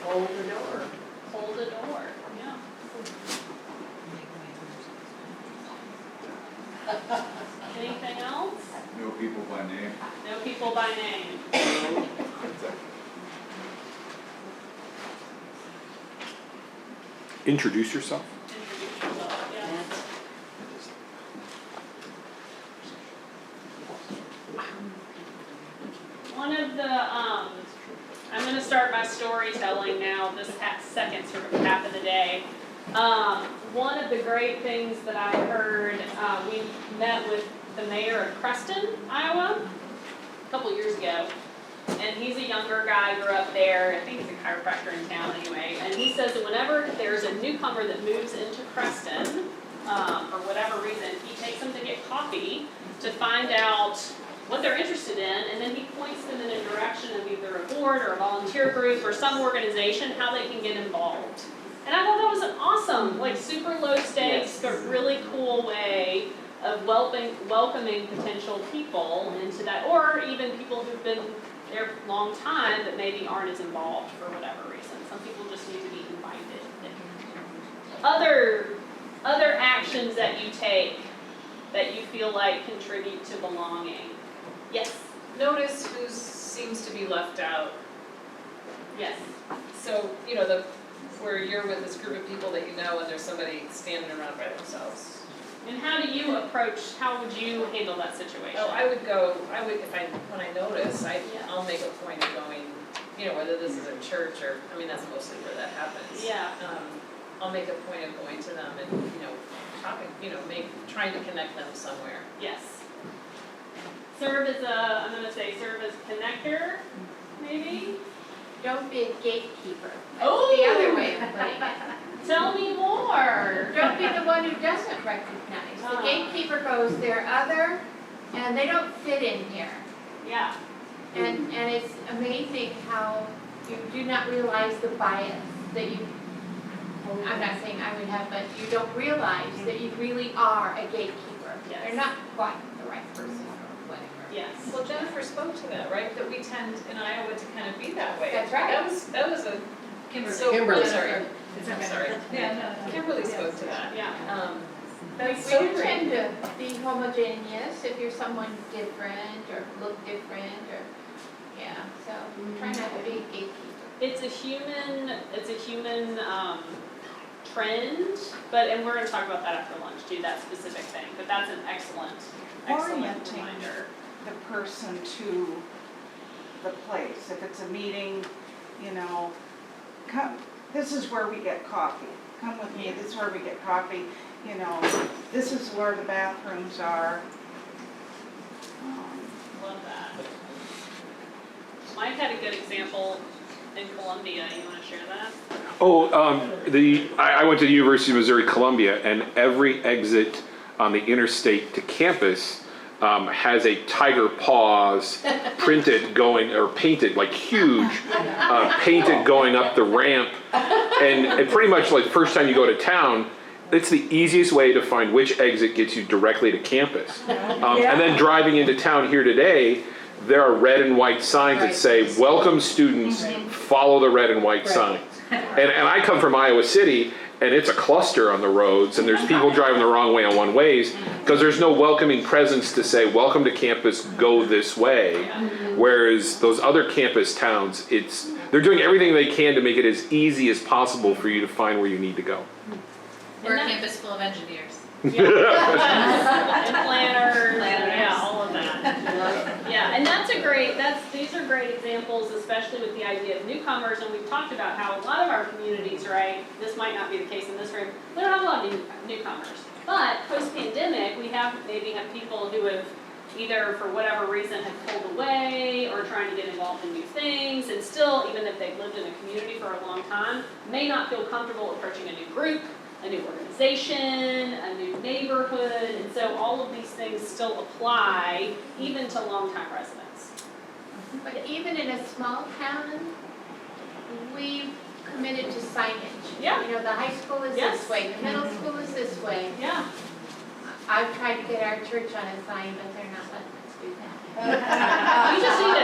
Hold the door. Hold a door. Yeah. Anything else? Know people by name. Know people by name. Introduce yourself. Introduce yourself. Yeah. One of the, I'm gonna start my storytelling now, this second sort of half of the day. One of the great things that I heard, we met with the mayor of Creston, Iowa, a couple years ago. And he's a younger guy, grew up there, I think he's a chiropractor in town anyway. And he says that whenever there's a newcomer that moves into Creston, for whatever reason, he takes them to get coffee to find out what they're interested in, and then he points them in a direction of either a board or a volunteer group or some organization, how they can get involved. And I thought that was an awesome, like super low stakes, but really cool way of welcoming potential people into that, or even people who've been there a long time but maybe aren't as involved for whatever reason. Some people just need to be invited. Other actions that you take that you feel like contribute to belonging. Yes? Notice who seems to be left out. Yes. So, where you're with this group of people that you know and there's somebody standing around by themselves. And how do you approach, how would you handle that situation? Oh, when I notice, I'll make a point of going, whether this is a church or, that's mostly where that happens. Yeah. I'll make a point of going to them and, talking, trying to connect them somewhere. Yes. Serve as connector, maybe? Don't be a gatekeeper. That's Oh! the other way of putting it. Tell me more. Don't be the one who doesn't recognize. The gatekeeper goes, they're other, and they don't fit in here. Yeah. And it's amazing how you do not realize the bias that you, I'm not saying I would have, but you don't realize that you really are a gatekeeper. Yes. They're not quite the right person or whatever. Yes. Well, Jennifer spoke to that, right? That we tend in Iowa to kind of be that way. That's right. That was a Kimberly. Sorry. Okay. I'm sorry. Yeah, Kimberly spoke to that. Yeah. That's We so do great. tend to be homogeneous if you're someone different or look different or, so try not to be a gatekeeper. It's a human trend, and we're gonna talk about that after lunch too, that specific thing, but that's an excellent Orienting reminder. the person to the place. If it's a meeting, come, this is where we get coffee. Come with me, this is where we get coffee. This is where the bathrooms are. Love that. Mike had a good example in Columbia. You want to share that? I went to the University of Missouri Columbia, and every exit on the interstate to campus has a tiger paws painted like huge, painted going up the ramp, and pretty much like first time you go to town, it's the easiest way to find which exit gets you directly to campus. And then driving into town here today, there are red and white signs that say, welcome students, follow the red and white signs. And I come from Iowa City, and it's a cluster on the roads, and there's people driving the wrong way on one ways, because there's no welcoming presence to say, welcome to campus, go this way. Whereas those other campus towns, they're doing everything they can to make it as easy as possible for you to find where you need to go. We're a campus full of engineers. And planners, and all of that. Yeah, and these are great examples, especially with the idea of newcomers, and we've talked about how a lot of our communities, right, this might not be the case in this room, we don't have a lot of newcomers. But post-pandemic, we maybe have people who have either for whatever reason have pulled away or trying to get involved in new things, and still, even if they've lived in a community for a long time, may not feel comfortable approaching a new group, a new organization, a new neighborhood, and so all of these things still apply even to longtime residents. But even in a small town, we've committed to signage. Yeah. The high school is Yes. this way, the middle school is this way. Yeah. I've tried to get our church on a sign, but they're not letting us do that. You just need a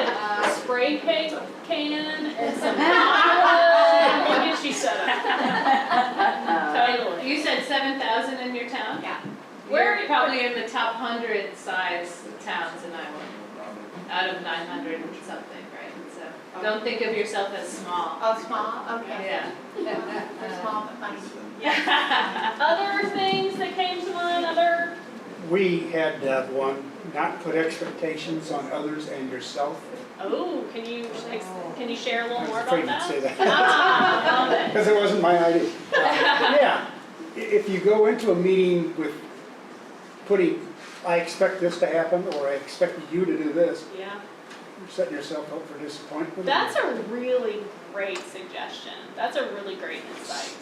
spray paint can and some plywood, we'll get you set up. Totally. You said 7,000 in your town? Yeah. We're probably in the top 100 size towns in Iowa, out of 900 and something, right? So don't think of yourself as small. Oh, small, okay. Yeah. We're small but funny. Other things that came to mind, We had one, not put expectations on others and yourself. Oh, can you share a little more about that? I was afraid you'd say that. Because it wasn't my idea. Yeah, if you go into a meeting with putting, I expect this to happen, or I expect you to do this, Yeah. you're setting yourself up for disappointment. That's a really great suggestion. That's a really great insight.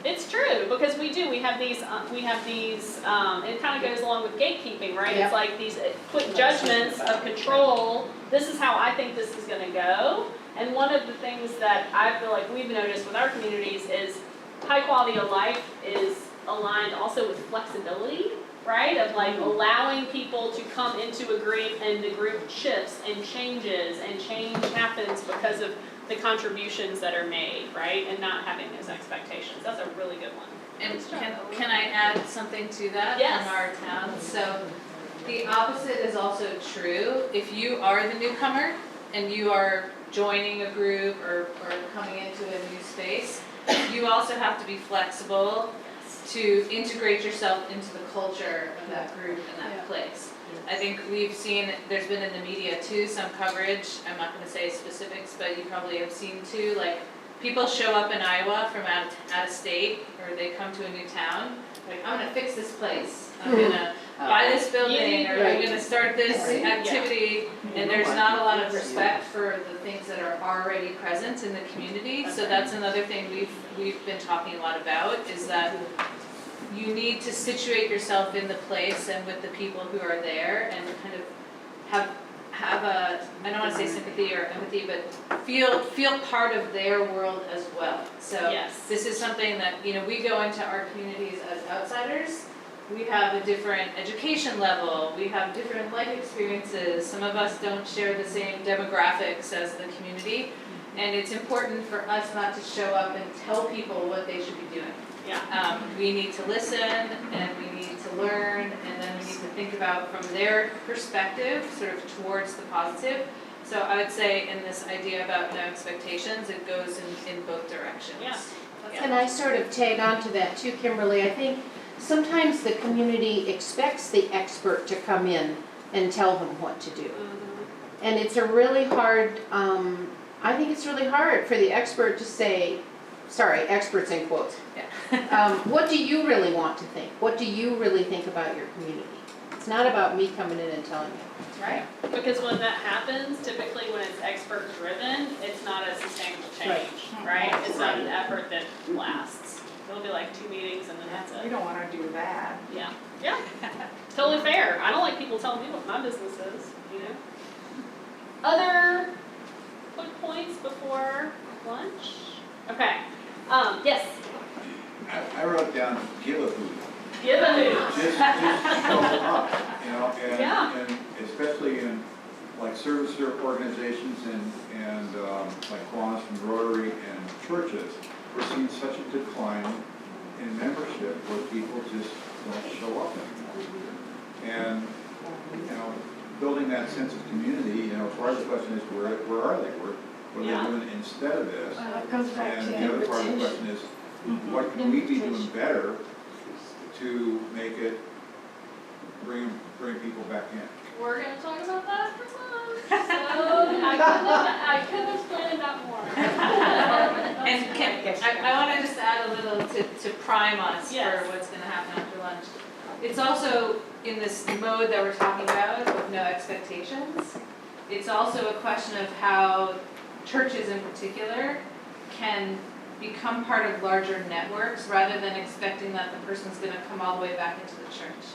It's true, because we have these, it kind of goes along with gatekeeping, right? Yep. It's like these quick judgments of control, this is how I think this is gonna go. And one of the things that I feel like we've noticed with our communities is high quality of life is aligned also with flexibility, right? Of like allowing people to come into a group and the group shifts and changes and change happens because of the contributions that are made, right? And not having those expectations. That's a really good one. And can I add something to that Yes. from our town? So the opposite is also true. If you are the newcomer and you are joining a group or coming into a new space, you also have to be flexible to integrate yourself into the culture of that group and that place. I think we've seen, there's been in the media too, some coverage, I'm not gonna say specifics, but you probably have seen too, like, people show up in Iowa from out of state, or they come to a new town, like, I'm gonna fix this place, I'm gonna buy this building, or I'm gonna start this activity, and there's not a lot of respect for the things that are already present in the community, so that's another thing we've been talking a lot about, is that you need to situate yourself in the place and with the people who are there and kind of have a, I don't wanna say sympathy or empathy, but feel part of their world as well. So this is something that, you know, we go into our communities as outsiders. We have a different education level, we have different life experiences, some of us don't share the same demographics as the community, and it's important for us not to show up and tell people what they should be doing. We need to listen, and we need to learn, and then we need to think about from their perspective, sort of towards the positive. So I would say in this idea about no expectations, it goes in both directions. Can I sort of tag on to that too, Kimberly? I think sometimes the community expects the expert to come in and tell them what to do. And it's a really hard, I think it's really hard for the expert to say, sorry, experts in quotes. What do you really want to think? What do you really think about your community? It's not about me coming in and telling you. Right. Because when that happens, typically when it's expert driven, it's not a sustainable change, right? It's not an effort that lasts. It'll be like 2 meetings and then that's it. We don't wanna do that. Yeah. Totally fair. I don't like people telling me what my business is, you know? Other quick points before lunch? Okay. Yes. I wrote down give a hoot. Give a hoot. Just show up, you know, and especially in like service organizations and like Kiwanis and Rotary and churches, we're seeing such a decline in membership where people just don't show up anymore. And, you know, building that sense of community, you know, part of the question is where are they? What are they doing instead of this? It comes back to And the other part of the question is, what can we be doing better to make it, bring people back in? We're gonna talk about that for lunch. So I couldn't explain that more. And Kim, I wanna just add a little to prime us Yes. for what's gonna happen after lunch. It's also in this mode that we're talking about with no expectations. It's also a question of how churches in particular can become part of larger networks rather than expecting that the person's gonna come all the way back into the church.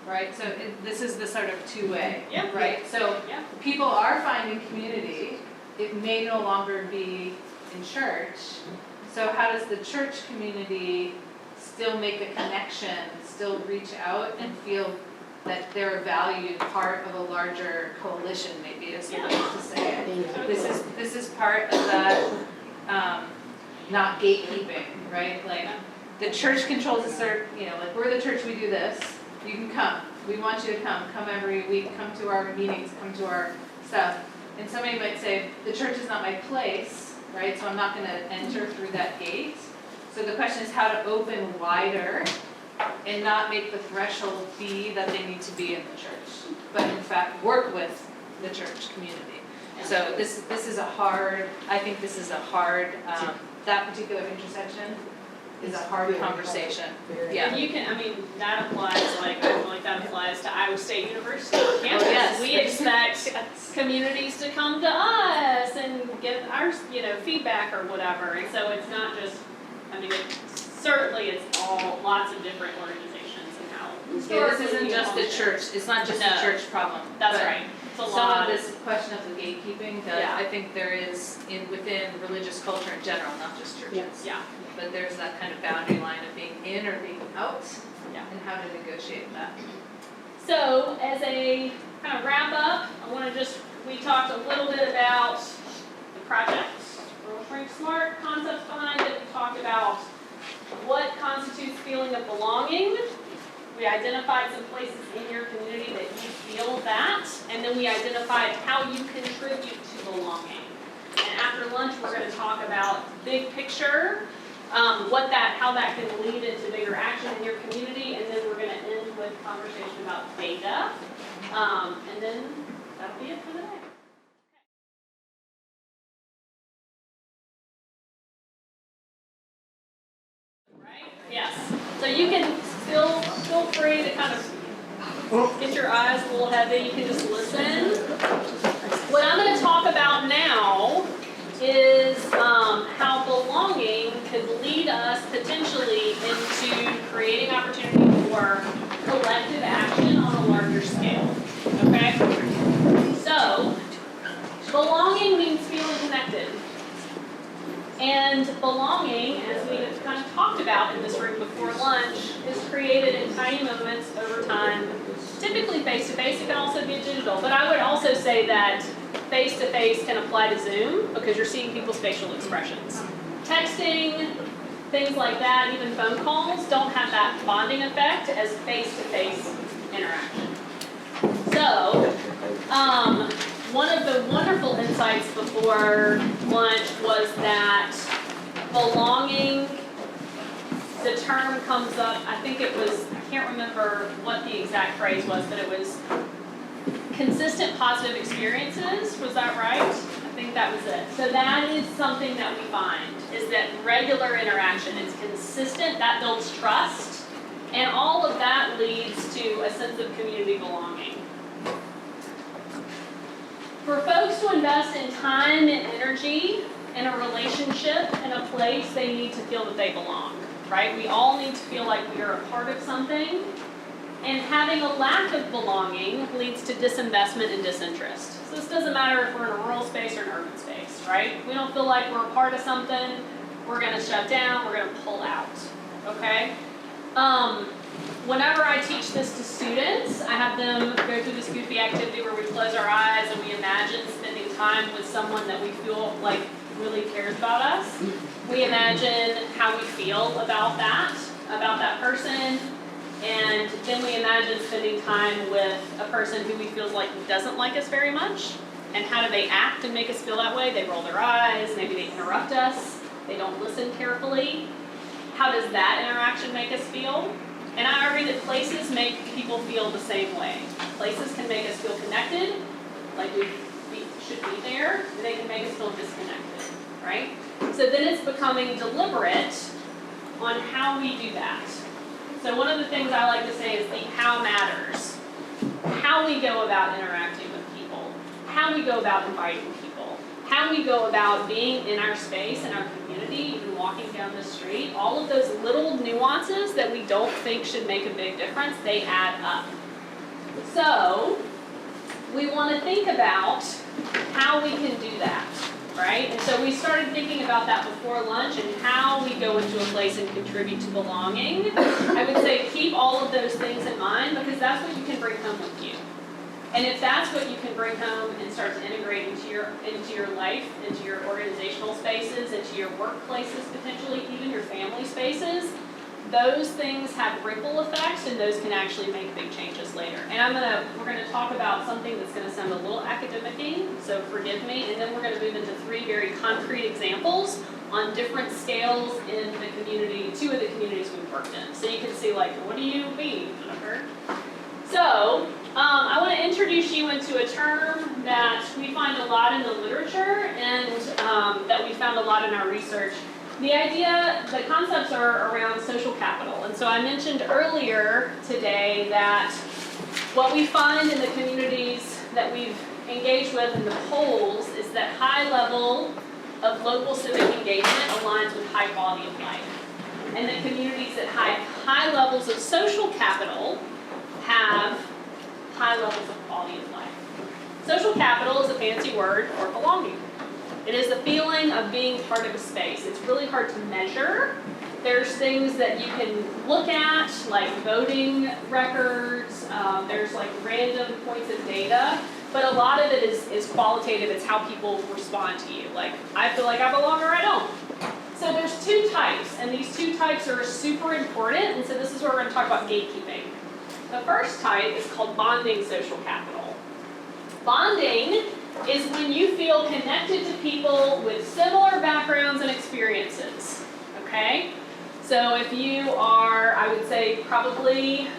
Right, so this is the sort of two-way, right? So people are finding community, it may no longer be in church. So how does the church community still make a connection, still reach out and feel that they're a valued part of a larger coalition, maybe is the way to say it. This is part of that, not gatekeeping, right? Like, the church controls a certain, you know, like, we're the church, we do this, you can come, we want you to come every week, come to our meetings, come to our stuff. And somebody might say, the church is not my place, right, so I'm not gonna enter through that gate. So the question is how to open wider and not make the threshold be that they need to be in the church, but in fact work with the church community. So this is a hard, I think this is a hard, that particular intersection is a hard conversation. And you can, I mean, that applies, like, I feel like that applies to Iowa State University campus. yes. We expect communities to come to us and get our, you know, feedback or whatever. And so it's not just, I mean, certainly it's all, lots of different organizations and how. Yeah, this isn't just a church, it's not just a No. church problem. That's but right, it's a Some lot. of this question of the gatekeeping that Yeah. I think there is within religious culture in general, not just churches. Yeah, But there's that kind of boundary line of being in or being out, yeah. and how to negotiate that. So as a kind of wrap up, we talked a little bit about the project, Rural Shrink Smart, concepts behind it. We talked about what constitutes feeling of belonging. We identified some places in your community that you feel that, and then we identified how you contribute to belonging. And after lunch, we're going to talk about big picture, how that can lead into bigger action in your community, and then we're going to end with a conversation about data, and then that'll be it for the day. Right? Yes. So you can feel free to kind of get your eyes a little heavy. You can just listen. What I'm going to talk about now is how belonging could lead us potentially into creating opportunity for collective action on a larger scale. Okay? So, belonging means feeling connected. And belonging, as we have kind of talked about in this room before lunch, is created in tiny moments over time, typically face-to-face. It can also be digital. But I would also say that face-to-face can apply to Zoom because you're seeing people's facial expressions. Texting, things like that, even phone calls, don't have that bonding effect as face-to-face interaction. So, one of the wonderful insights before lunch was that belonging, the term comes up, I think it was, I can't remember what the exact phrase was, but it was consistent positive experiences, was that right? I think that was it. So that is something that we find, is that regular interaction is consistent, that builds trust, and all of that leads to a sense of community belonging. For folks to invest in time and energy in a relationship, in a place, they need to feel that they belong, right? We all need to feel like we are a part of something. And having a lack of belonging leads to disinvestment and disinterest. So this doesn't matter if we're in a rural space or an urban space, right? If we don't feel like we're a part of something, we're going to shut down, we're going to pull out, okay? Whenever I teach this to students, I have them go through this goofy activity where we close our eyes and we imagine spending time with someone that we feel like really cares about us. We imagine how we feel about that person, and then we imagine spending time with a person who we feel like doesn't like us very much, and how do they act and make us feel that way? They roll their eyes, maybe they interrupt us, they don't listen carefully. How does that interaction make us feel? And I argue that places make people feel the same way. Places can make us feel connected, like we should be there, and they can make us feel disconnected, right? So then it's becoming deliberate on how we do that. So one of the things I like to say is the how matters. How we go about interacting with people, how we go about inviting people, how we go about being in our space, in our community, even walking down the street, all of those little nuances that we don't think should make a big difference, they add up. So, we want to think about how we can do that, right? And so we started thinking about that before lunch and how we go into a place and contribute to belonging. I would say keep all of those things in mind because that's what you can bring home with you. And if that's what you can bring home and start to integrate into your life, into your organizational spaces, into your workplaces potentially, even your family spaces, those things have ripple effects and those can actually make big changes later. And we're gonna talk about something that's gonna sound a little academic-y, so forgive me, and then we're gonna move into 3 very concrete examples on different scales in the community, 2 of the communities we've worked in. So you can see like, what do you mean, Jennifer? So, I want to introduce you into a term that we find a lot in the literature and that we found a lot in our research. The concepts are around social capital. And so I mentioned earlier today that what we find in the communities that we've engaged with in the polls is that high level of local civic engagement aligns with high quality of life. and that communities that have high levels of social capital have high levels of quality of life. Social capital is a fancy word for belonging. It is the feeling of being part of a space. It's really hard to measure. There's things that you can look at, like voting records, there's like random points of data, but a lot of it is qualitative. It's how people respond to you. Like, I feel like I belong or I don't. So there's two types, and these two types are super important, and so this is where we're going to talk about gatekeeping. The first type is called bonding social capital. Bonding is when you feel connected to people with similar backgrounds and experiences, okay? So if you are, I would say, probably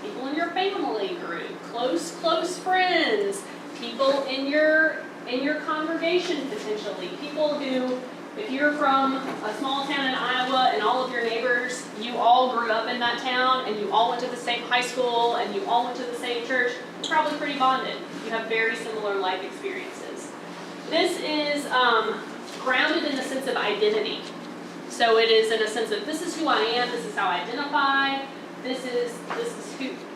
people in your family group, close friends, people in your congregation potentially, people who, if you're from a small town in Iowa and all of your neighbors, you all grew up in that town and you all went to the same high school and you all went to the same church, you're probably pretty bonded. You have very similar life experiences. This is grounded in the sense of identity. So it is in a sense of this is who I am, this is how I identify, this is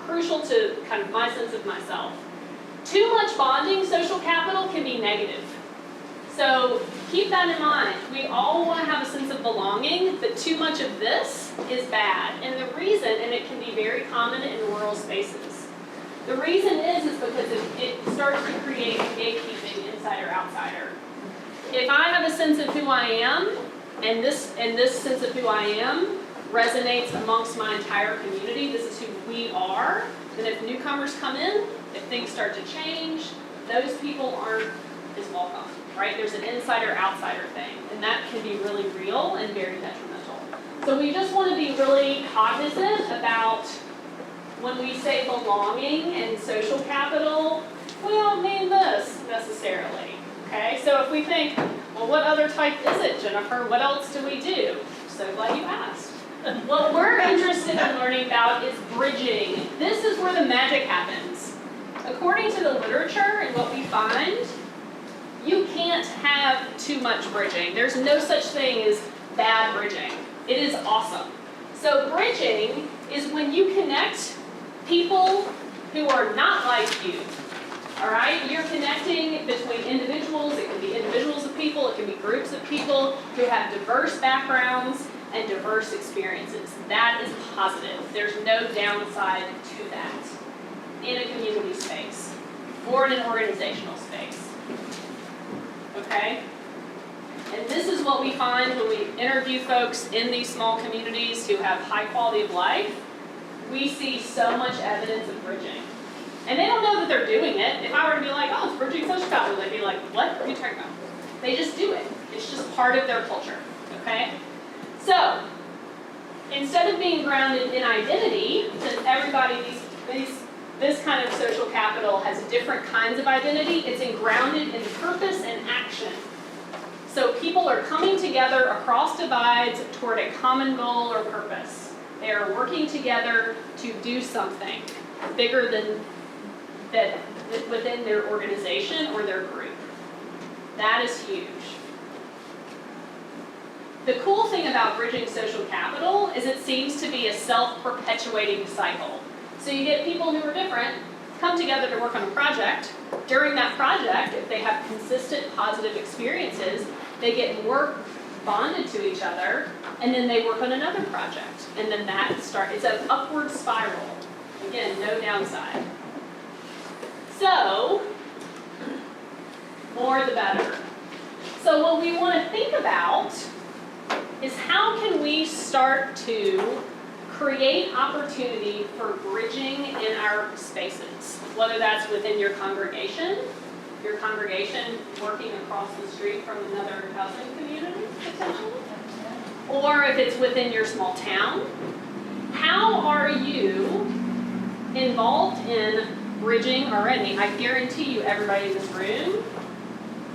crucial to kind of my sense of myself. Too much bonding social capital can be negative. So keep that in mind. We all want to have a sense of belonging, but too much of this is bad. And the reason, and it can be very common in rural spaces, the reason is because it starts to create gatekeeping, insider-outsider. If I have a sense of who I am, and this sense of who I am resonates amongst my entire community, this is who we are, then if newcomers come in, if things start to change, those people aren't as welcome, right? There's an insider-outsider thing, and that can be really real and very detrimental. So we just want to be really cognizant about when we say belonging and social capital, we don't mean this necessarily, okay? So if we think, well, what other type is it, Jennifer? What else do we do? So glad you asked. What we're interested in learning about is bridging. This is where the magic happens. According to the literature and what we find, you can't have too much bridging. There's no such thing as bad bridging. It is awesome. So bridging is when you connect people who are not like you. All right? You're connecting between individuals. It can be individuals of people. It can be groups of people who have diverse backgrounds and diverse experiences. That is positive. There's no downside to that in a community space or in an organizational space. Okay? And this is what we find when we interview folks in these small communities who have high quality of life. We see so much evidence of bridging. And they don't know that they're doing it. If I were to be like, oh, it's bridging social capital, they'd be like, what are you talking about? They just do it. It's just part of their culture, okay? So, instead of being grounded in identity, since everybody, this kind of social capital has different kinds of identity, it's grounded in purpose and action. So people are coming together across divides toward a common goal or purpose. They are working together to do something bigger than that within their organization or their group. That is huge. The cool thing about bridging social capital is it seems to be a self-perpetuating cycle. So you get people who are different come together to work on a project. During that project, if they have consistent positive experiences, they get more bonded to each other, and then they work on another project. And then it's an upward spiral. Again, no downside. So, more the better. So what we want to think about is how can we start to create opportunity for bridging in our spaces, whether that's within your congregation working across the street from another housing community, potentially, or if it's within your small town. How are you involved in bridging already? I guarantee you everybody in this room,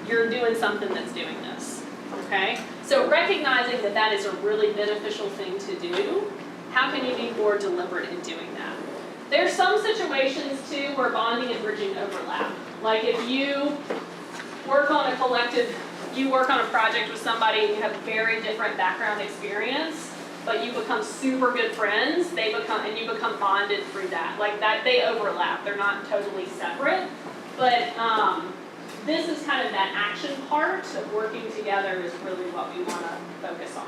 you're doing something that's doing this, okay? So recognizing that that is a really beneficial thing to do, how can you be more deliberate in doing that? There's some situations too where bonding and bridging overlap. Like if you work on a collective you work on a project with somebody and you have very different background experience, but you become super good friends, and you become bonded through that. Like that, they overlap, they're not totally separate, but this is kind of that action part of working together is really what we want to focus on.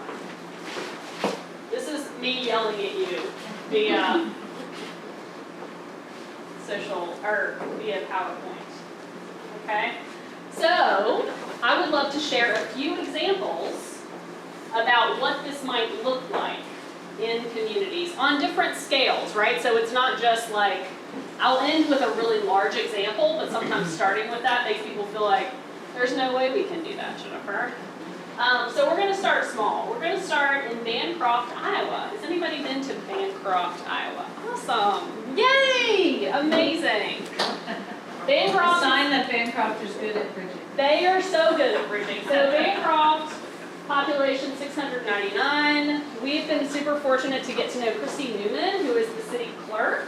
This is me yelling at you via via PowerPoint, okay? So, I would love to share a few examples about what this might look like in communities on different scales, right? So it's not just like, I'll end with a really large example, but sometimes starting with that makes people feel like, there's no way we can do that, Jennifer. So we're going to start small. We're going to start in Bancroft, Iowa. Has anybody been to Bancroft, Iowa? Awesome. Yay! Amazing. Bancroft. Sign that Bancroft is good at bridging. They are so good at bridging. So Bancroft, population 699. We've been super fortunate to get to know Christy Newman, who is the city clerk.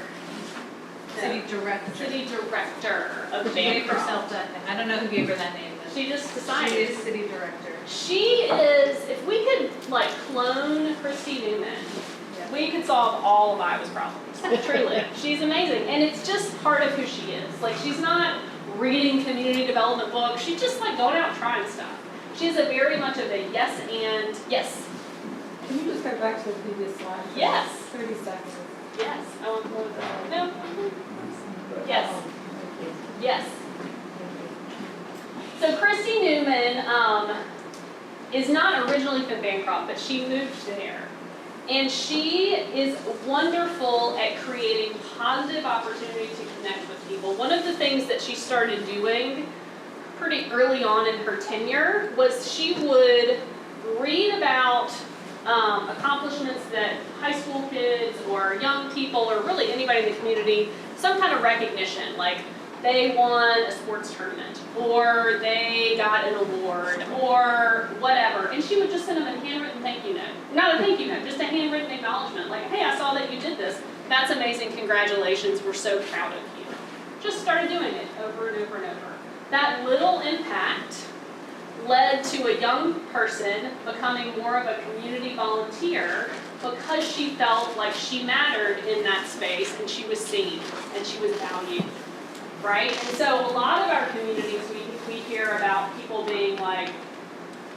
City director. City director of Bancroft. She gave herself that name. I don't know who gave her that name. She just decided. She is city director. She is, if we could like clone Christy Newman, we could solve all of Iowa's problems. Truly. She's amazing. And it's just part of who she is. Like she's not reading community development books. She's just like going out and trying stuff. She's a very much of a yes and yes. Can you just go back to the previous slide? Yes. 30 seconds. Yes. I want more of that. No. Yes. Yes. So Christy Newman is not originally from Bancroft, but she moved there. And she is wonderful at creating positive opportunity to connect with people. One of the things that she started doing pretty early on in her tenure was she would read about accomplishments that high school kids or young people or really anybody in the community, some kind of recognition, like they won a sports tournament or they got an award or whatever. And she would just send them a handwritten thank you note. Not a thank you note, just a handwritten acknowledgement. Like, hey, I saw that you did this. That's amazing, congratulations, we're so proud of you. Just started doing it over and over and over. That little impact led to a young person becoming more of a community volunteer because she felt like she mattered in that space and she was seen and she was valued, right? And so a lot of our communities, we hear about people being like,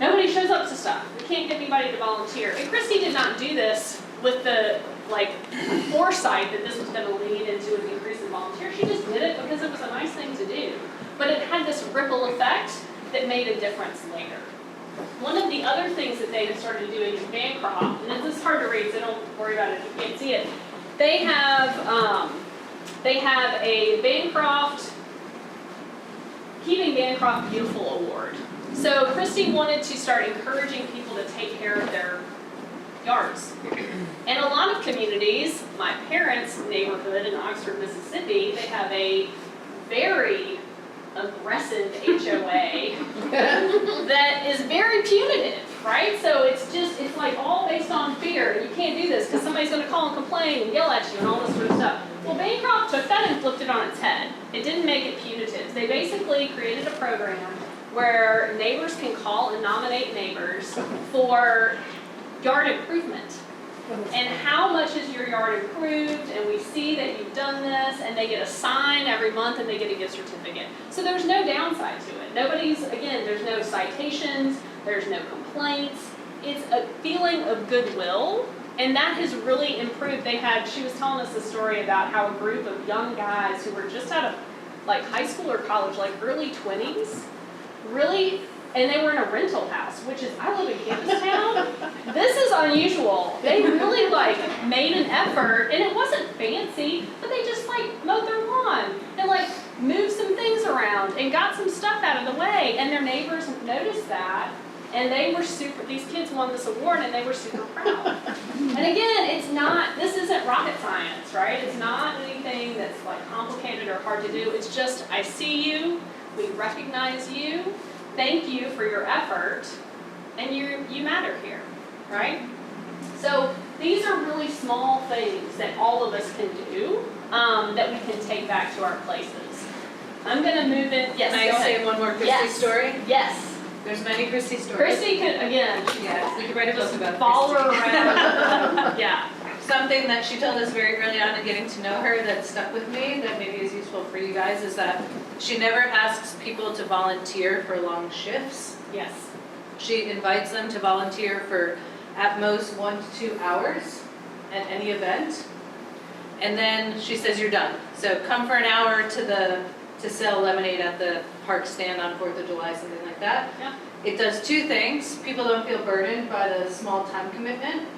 nobody shows up to stuff. We can't get anybody to volunteer. And Christy did not do this with the foresight that this was going to lead into an increase in volunteers. She just did it because it was a nice thing to do. But it had this ripple effect that made a difference later. One of the other things that they have started doing in Bancroft, and this is hard to read, so don't worry about it if you can't see it. They have a Bancroft, Keeping Bancroft Beautiful Award. So Christy wanted to start encouraging people to take care of their yards. And a lot of communities, my parents' neighborhood in Oxford, Mississippi, they have a very aggressive HOA that is very punitive, right? So it's like all based on fear. You can't do this because somebody's going to call and complain and yell at you and all this sort of stuff. Well, Bancroft took that and flipped it on its head. It didn't make it punitive. They basically created a program where neighbors can call and nominate neighbors for yard improvement. And how much is your yard improved, and we see that you've done this, and they get a sign every month and they get a gift certificate. So there's no downside to it. There's no citations, there's no complaints. It's a feeling of goodwill, and that has really improved. She was telling us a story about how a group of young guys who were just out of high school or college, early 20s, really. And they were in a rental house, which is, I live in campus town. This is unusual. They really made an effort, and it wasn't fancy, but they just mowed their lawn and moved some things around and got some stuff out of the way. And their neighbors noticed that, and they were these kids won this award and they were super proud. And again, this isn't rocket science, right? It's not anything that's complicated or hard to do. It's just, I see you, we recognize you, thank you for your effort, and you matter here, right? So these are really small things that all of us can do that we can take back to our places. I'm going to move in. Yes, Can I say one more Christy story? Yes. There's many Christy stories. Christy could, again, Yes, we could write a book about follow her Christy. around. Yeah. Something that she told us very early on in getting to know her that stuck with me, that maybe is useful for you guys, is that she never asks people to volunteer for long shifts. Yes. She invites them to volunteer for at most 1 to 2 hours at any event. And then she says, you're done. So come for an hour to sell lemonade at the park stand on 4th of July, something like that. Yeah. It does 2 things. People don't feel burdened by the small time commitment.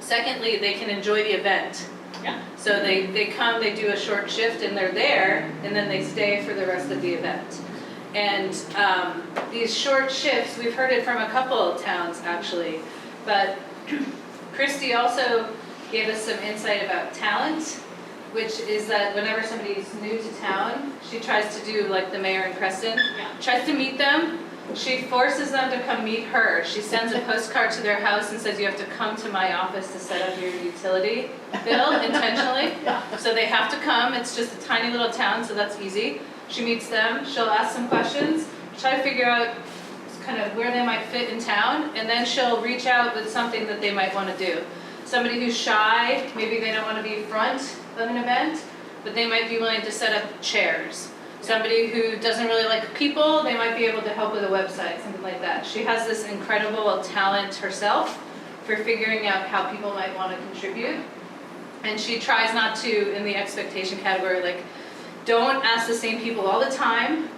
Secondly, they can enjoy the event. Yeah. So they come, they do a short shift and they're there, and then they stay for the rest of the event. And these short shifts, we've heard it from a couple of towns actually, but Christy also gave us some insight about talent, which is that whenever somebody's new to town, she tries to do like the mayor in Creston, tries to meet them. She forces them to come meet her. She sends a postcard to their house and says, you have to come to my office to set up your utility bill intentionally. So they have to come. It's just a tiny little town, so that's easy. She meets them. She'll ask some questions, try to figure out kind of where they might fit in town, and then she'll reach out with something that they might want to do. Somebody who's shy, maybe they don't want to be front of an event, but they might be willing to set up chairs. Somebody who doesn't really like people, they might be able to help with a website, something like that. She has this incredible talent herself for figuring out how people might want to contribute. And she tries not to, in the expectation category, like, don't ask the same people all the time.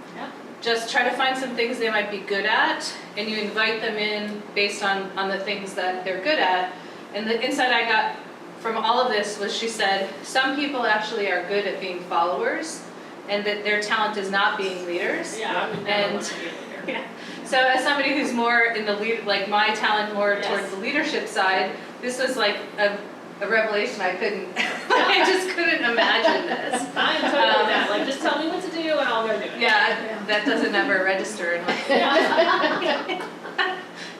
Just try to find some things they might be good at, and you invite them in based on the things that they're good at. And the insight I got from all of this was she said, some people actually are good at being followers, and that their talent is not being leaders. Yeah, I would never want to be a leader. Yeah. So as somebody who's more in the lead, like my talent more towards the leadership side, this was like a revelation I couldn't, I just couldn't imagine this. I am totally that, like, just tell me what to do and I'll go do it. Yeah, that doesn't ever register in my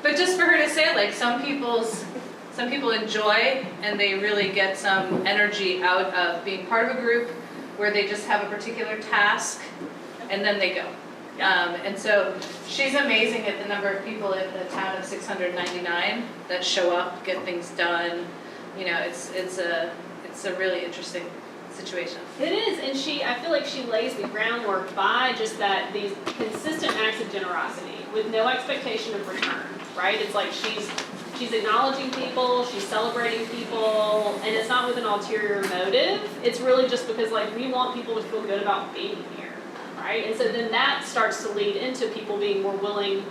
But just for her to say, like, some people enjoy and they really get some energy out of being part of a group where they just have a particular task and then they go. And so she's amazing at the number of people in the town of 699 that show up, get things done. You know, it's a really interesting situation. It is, and I feel like she lays the groundwork by just these consistent acts of generosity with no expectation of return, right? It's like she's acknowledging people, she's celebrating people, and it's not with an ulterior motive. It's really just because, like, we want people to feel good about being here, right? And so then that starts to lead into people being more willing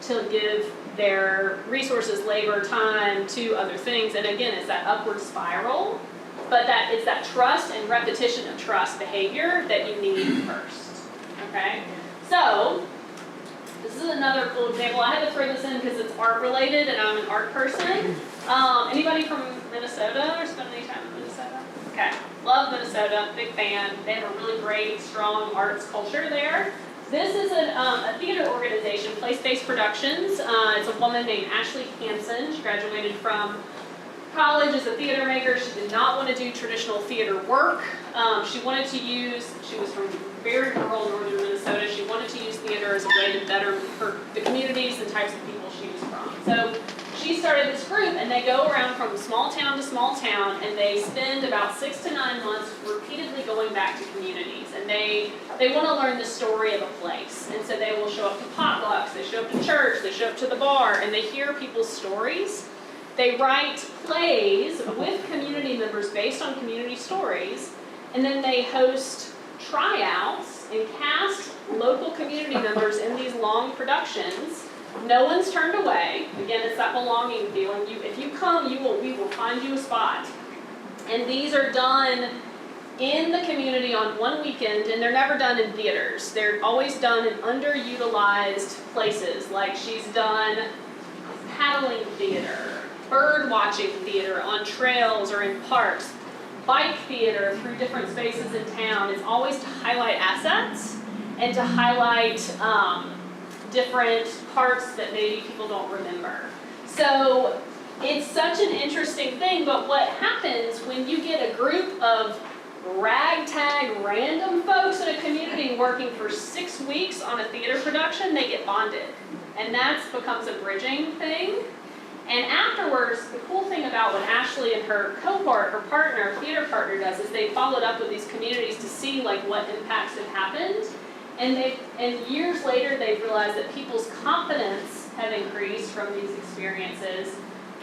to give their resources, labor, time to other things. And again, it's that upward spiral, but it's that trust and repetition of trust behavior that you need first, okay? So, this is another cool example. I had to throw this in because it's art related and I'm an art person. Anybody from Minnesota or spend any time in Minnesota? Okay, love Minnesota, big fan. They have a really great, strong arts culture there. This is a theater organization, Place-Based Productions. It's a woman named Ashley Hansen. She graduated from college as a theater maker. She did not want to do traditional theater work. She was from very rural northern Minnesota. She wanted to use theater as a way to better the communities and types of people she was from. So she started this group, and they go around from small town to small town, and they spend about 6 to 9 months repeatedly going back to communities. And they want to learn the story of a place. And so they will show up to potlucks, they show up to church, they show up to the bar, and they hear people's stories. They write plays with community members based on community stories, and then they host tryouts and cast local community members in these long productions. No one's turned away. Again, it's that belonging feeling. If you come, we will find you a spot. And these are done in the community on one weekend, and they're never done in theaters. They're always done in underutilized places, like she's done paddling theater, bird watching theater on trails or in parks, bike theater through different spaces in town. It's always to highlight assets and to highlight different parts that maybe people don't remember. So it's such an interesting thing, but what happens when you get a group of ragtag random folks in a community working for 6 weeks on a theater production, they get bonded. And that becomes a bridging thing. And afterwards, the cool thing about what Ashley and her cohort, her partner, theater partner does is they followed up with these communities to see like what impacts have happened. And years later, they've realized that people's confidence have increased from these experiences,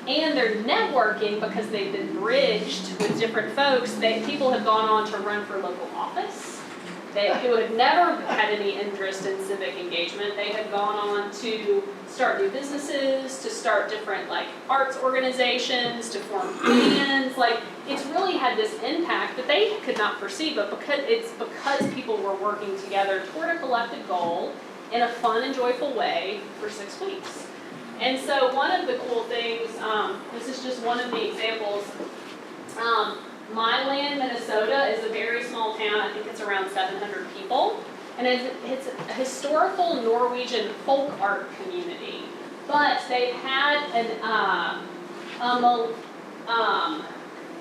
and their networking, because they've been bridged with different folks, people have gone on to run for local office. Who had never had any interest in civic engagement, they had gone on to start new businesses, to start different like arts organizations, to form bands. Like it's really had this impact that they could not foresee, but because people were working together toward a collective goal in a fun and joyful way for 6 weeks. And so one of the cool things, this is just one of the examples. Milan, Minnesota is a very small town. I think it's around 700 people. And it's a historical Norwegian folk art community. But they've had I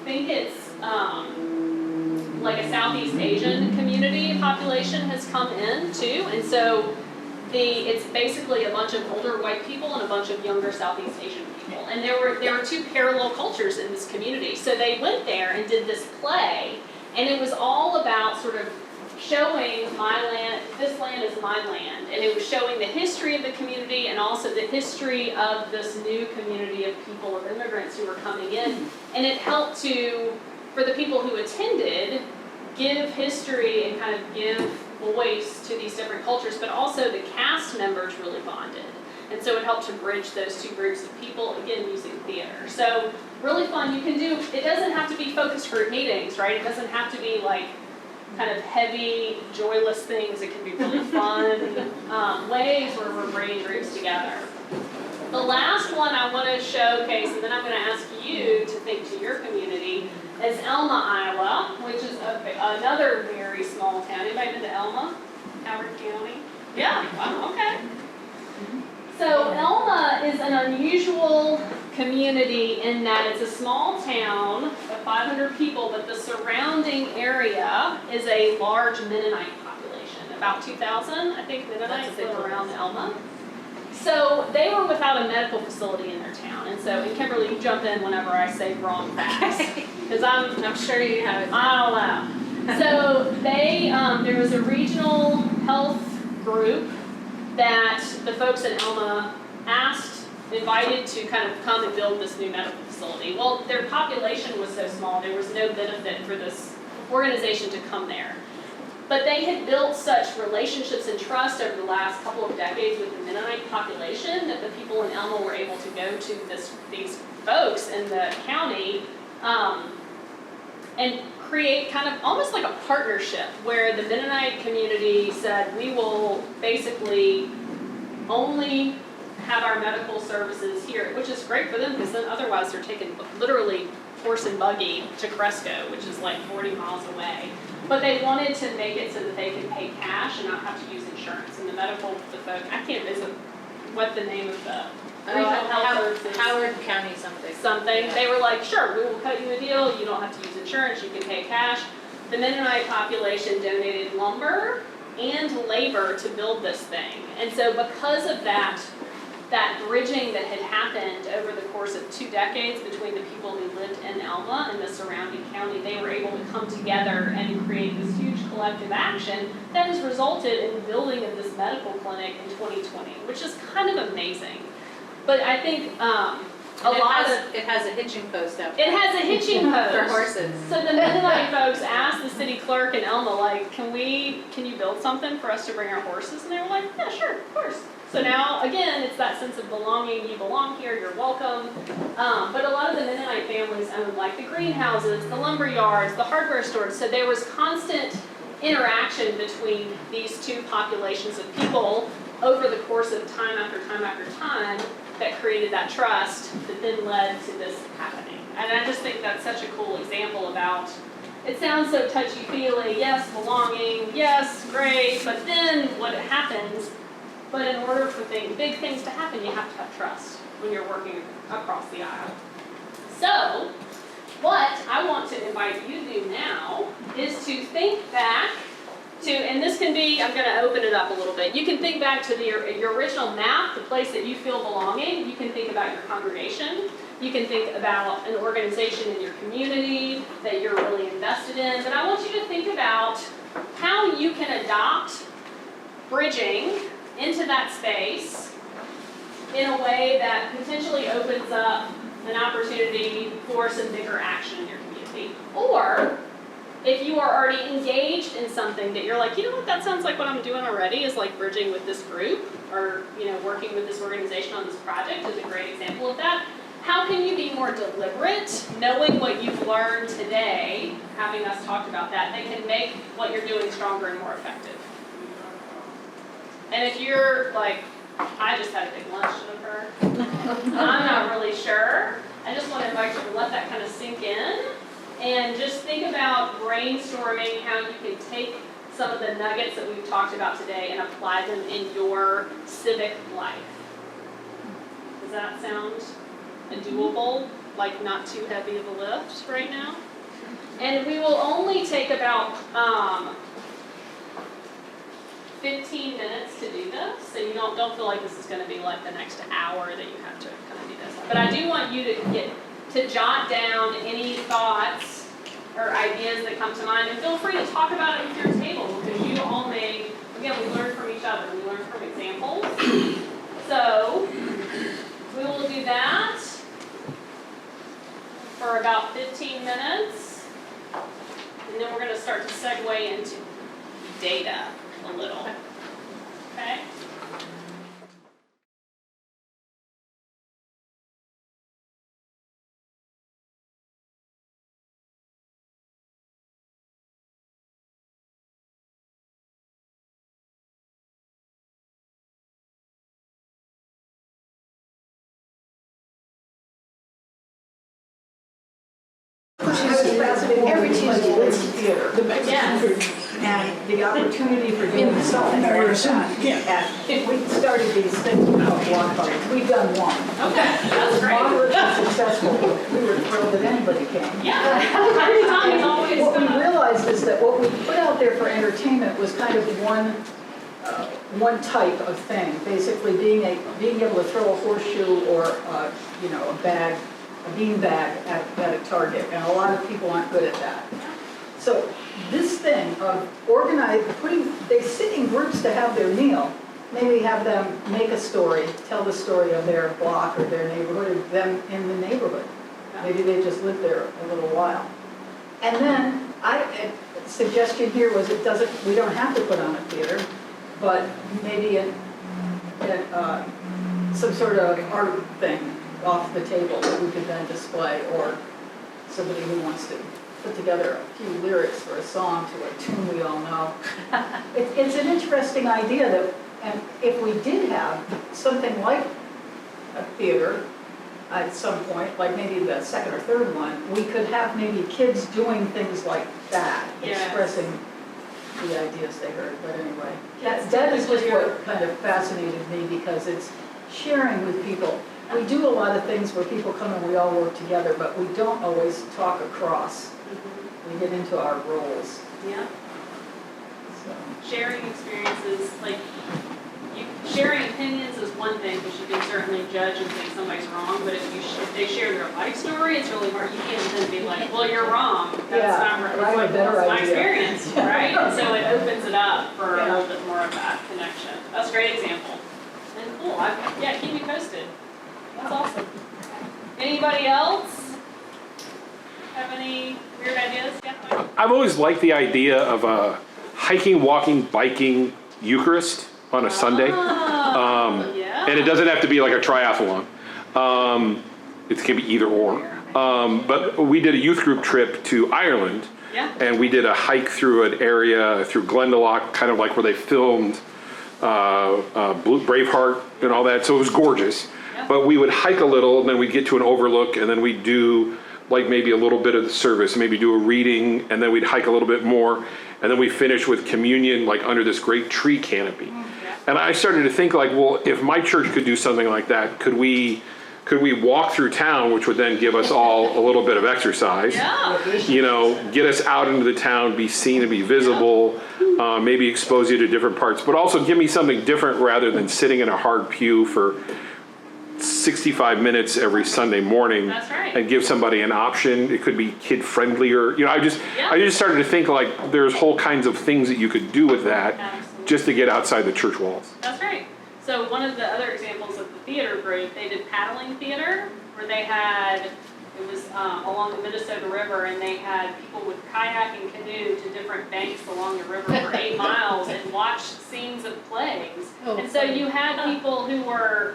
think it's like a Southeast Asian community population has come in too. And so it's basically a bunch of older white people and a bunch of younger Southeast Asian people. And there were two parallel cultures in this community. So they went there and did this play, and it was all about sort of showing my land, this land is my land. And it was showing the history of the community and also the history of this new community of people, of immigrants who were coming in. And it helped for the people who attended, give history and kind of give voice to these different cultures, but also the cast members really bonded. And so it helped to bridge those two groups of people, again, using theater. So really fun. You can do, it doesn't have to be focus group meetings, right? It doesn't have to be like kind of heavy, joyless things. It can be really fun ways where we're bringing groups together. The last one I want to showcase, and then I'm going to ask you to think to your community, is Elma, Iowa, which is another very small town. Anybody been to Elma? Howard County? Yeah, wow, okay. So Elma is an unusual community in that it's a small town of 500 people, but the surrounding area is a large Mennonite population. About 2,000, I think, Mennonites live around Elma. So they were without a medical facility in their town, and so, and Kimberly, you jump in whenever I say wrong facts, because I'm sure you have it. I don't know. So there was a regional health group that the folks in Elma invited to kind of come and build this new medical facility. Well, their population was so small, there was no benefit for this organization to come there. But they had built such relationships and trust over the last couple of decades with the Mennonite population that the people in Elma were able to go to these folks in the county and create kind of almost like a partnership where the Mennonite community said, we will basically only have our medical services here, which is great for them because then otherwise they're taking literally horse and buggy to Cresco, which is like 40 miles away. But they wanted to make it so that they could pay cash and not have to use insurance. And the folk, I can't visit what the name of the regional health services. Howard County something. Yeah. They were like, sure, we will cut you a deal. You don't have to use insurance. You can pay cash. The Mennonite population donated lumber and labor to build this thing. And so because of that bridging that had happened over the course of 2 decades between the people who lived in Elma and the surrounding county, they were able to come together and create this huge collective action that has resulted in the building of this medical clinic in 2020, which is kind of amazing. But I think it has a hitching post out there. It has a hitching post for horses. So the Mennonite folks asked the city clerk in Elma, like, can you build something for us to bring our horses? And they were like, yeah, sure, of course. So now, again, it's that sense of belonging. You belong here, you're welcome. But a lot of the Mennonite families owned like the greenhouses, the lumber yards, the hardware stores. So there was constant interaction between these two populations of people over the course of time after time after time that created that trust that then led to this happening. And I just think that's such a cool example about, it sounds so touchy-feely, yes, belonging, yes, great, but then what happens. But in order for big things to happen, you have to have trust when you're working across the aisle. So, what I want to invite you to do now is to think back to, and this can be, I'm going to open it up a little bit. You can think back to your original map, the place that you feel belonging. You can think about your congregation. You can think about an organization in your community that you're really invested in. But I want you to think about how you can adopt bridging into that space in a way that potentially opens up an opportunity for some bigger action in your community. Or if you are already engaged in something that you're like, you know what, that sounds like what I'm doing already is like bridging with this group, or working with this organization on this project is a great example of that. How can you be more deliberate, knowing what you've learned today, having us talked about that can make what you're doing stronger and more effective? And if you're like, I just had a big lunch with her, I'm not really sure, I just want to invite you to let that kind of sink in and just think about brainstorming how you can take some of the nuggets that we've talked about today and apply them in your civic life. Does that sound doable? Like not too heavy of a lift right now? And we will only take about 15 minutes to do this, so you don't feel like this is going to be like the next hour that you have to kind of do this. But I do want you to jot down any thoughts or ideas that come to mind, and feel free to talk about it with your table, because you all may, again, we learn from each other, we learn from examples. So we will do that for about 15 minutes, and then we're going to start to segue into data a little. Okay? Every Tuesday, it's theater. Yes. And the opportunity for doing something like that. And we started these things called block parties. We've done one. Okay, that's great. Moderately successful. We were thrilled that anybody came. Yeah. Tommy's always What we realized is that what we put out there for entertainment was kind of one type of thing. Basically being able to throw a horseshoe or a bean bag at a target, and a lot of people aren't good at that. So this thing of they sit in groups to have their meal, maybe have them make a story, tell the story of their block or their neighborhood, or them in the neighborhood. Maybe they just lived there a little while. And then a suggestion here was we don't have to put on a theater, but maybe some sort of art thing off the table that we could then display, or somebody who wants to put together a few lyrics for a song to a tune we all know. It's an interesting idea and if we did have something like a theater at some point, like maybe the second or third one, we could have maybe kids doing things like that, expressing the ideas they heard. But anyway, that is just what kind of fascinated me, because it's sharing with people. We do a lot of things where people come and we all work together, but we don't always talk across. We get into our roles. Yeah. So. Sharing experiences, sharing opinions is one thing, because you can certainly judge and think somebody's wrong, but if they share their life story, it's really hard. You can't then be like, well, you're wrong. That's not right. It's like, that's my experience, right? And so it opens it up for a little bit more of that connection. That's a great example. And cool. Keep me posted. That's awesome. Anybody else have any weird ideas? Yeah. I've always liked the idea of a hiking, walking, biking Eucharist on a Sunday. And it doesn't have to be like a triathlon. It can be either or. But we did a youth group trip to Ireland. Yeah. And we did a hike through an area, through Glendalough, kind of like where they filmed Braveheart and all that. So it was gorgeous. But we would hike a little, and then we'd get to an overlook, and then we'd do like maybe a little bit of the service, maybe do a reading, and then we'd hike a little bit more, and then we finish with communion like under this great tree canopy. And I started to think like, well, if my church could do something like that, could we could we walk through town, which would then give us all a little bit of exercise? Yeah. You know, get us out into the town, be seen and be visible, maybe expose you to different parts, but also give me something different rather than sitting in a hard pew for 65 minutes every Sunday morning. That's right. And give somebody an option. It could be kid friendly, or, you know, I just started to think like there's whole kinds of things that you could do with that. Absolutely. Just to get outside the church walls. That's right. So one of the other examples of the theater group, they did paddling theater, where they had, it was along the Minnesota River, and they had people with kayak and canoe to different banks along the river for 8 miles and watch scenes of plays. Oh, and so you had people who were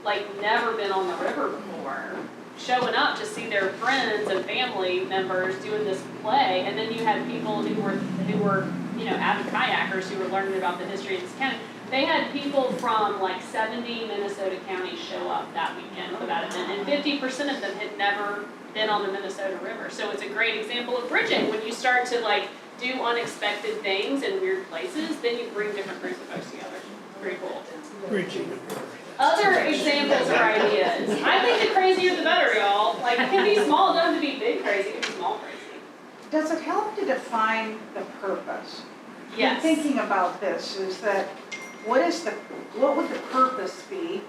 like never been on the river before, showing up to see their friends and family members doing this play, and then you had people who were you know, avid kayakers who were learning about the history of this county. They had people from like 70 Minnesota counties show up that weekend for that event, and 50% of them had never been on the Minnesota River. So it's a great example of bridging. When you start to like do unexpected things in weird places, then you bring different groups of folks together. Very cool. Bridging. Other examples or ideas. I think the crazier the better, y'all. Like, it can be small, it doesn't have to be big crazy, it can be small crazy. Does it help to define the purpose? Yes. I'm thinking about this, is that what would the purpose be?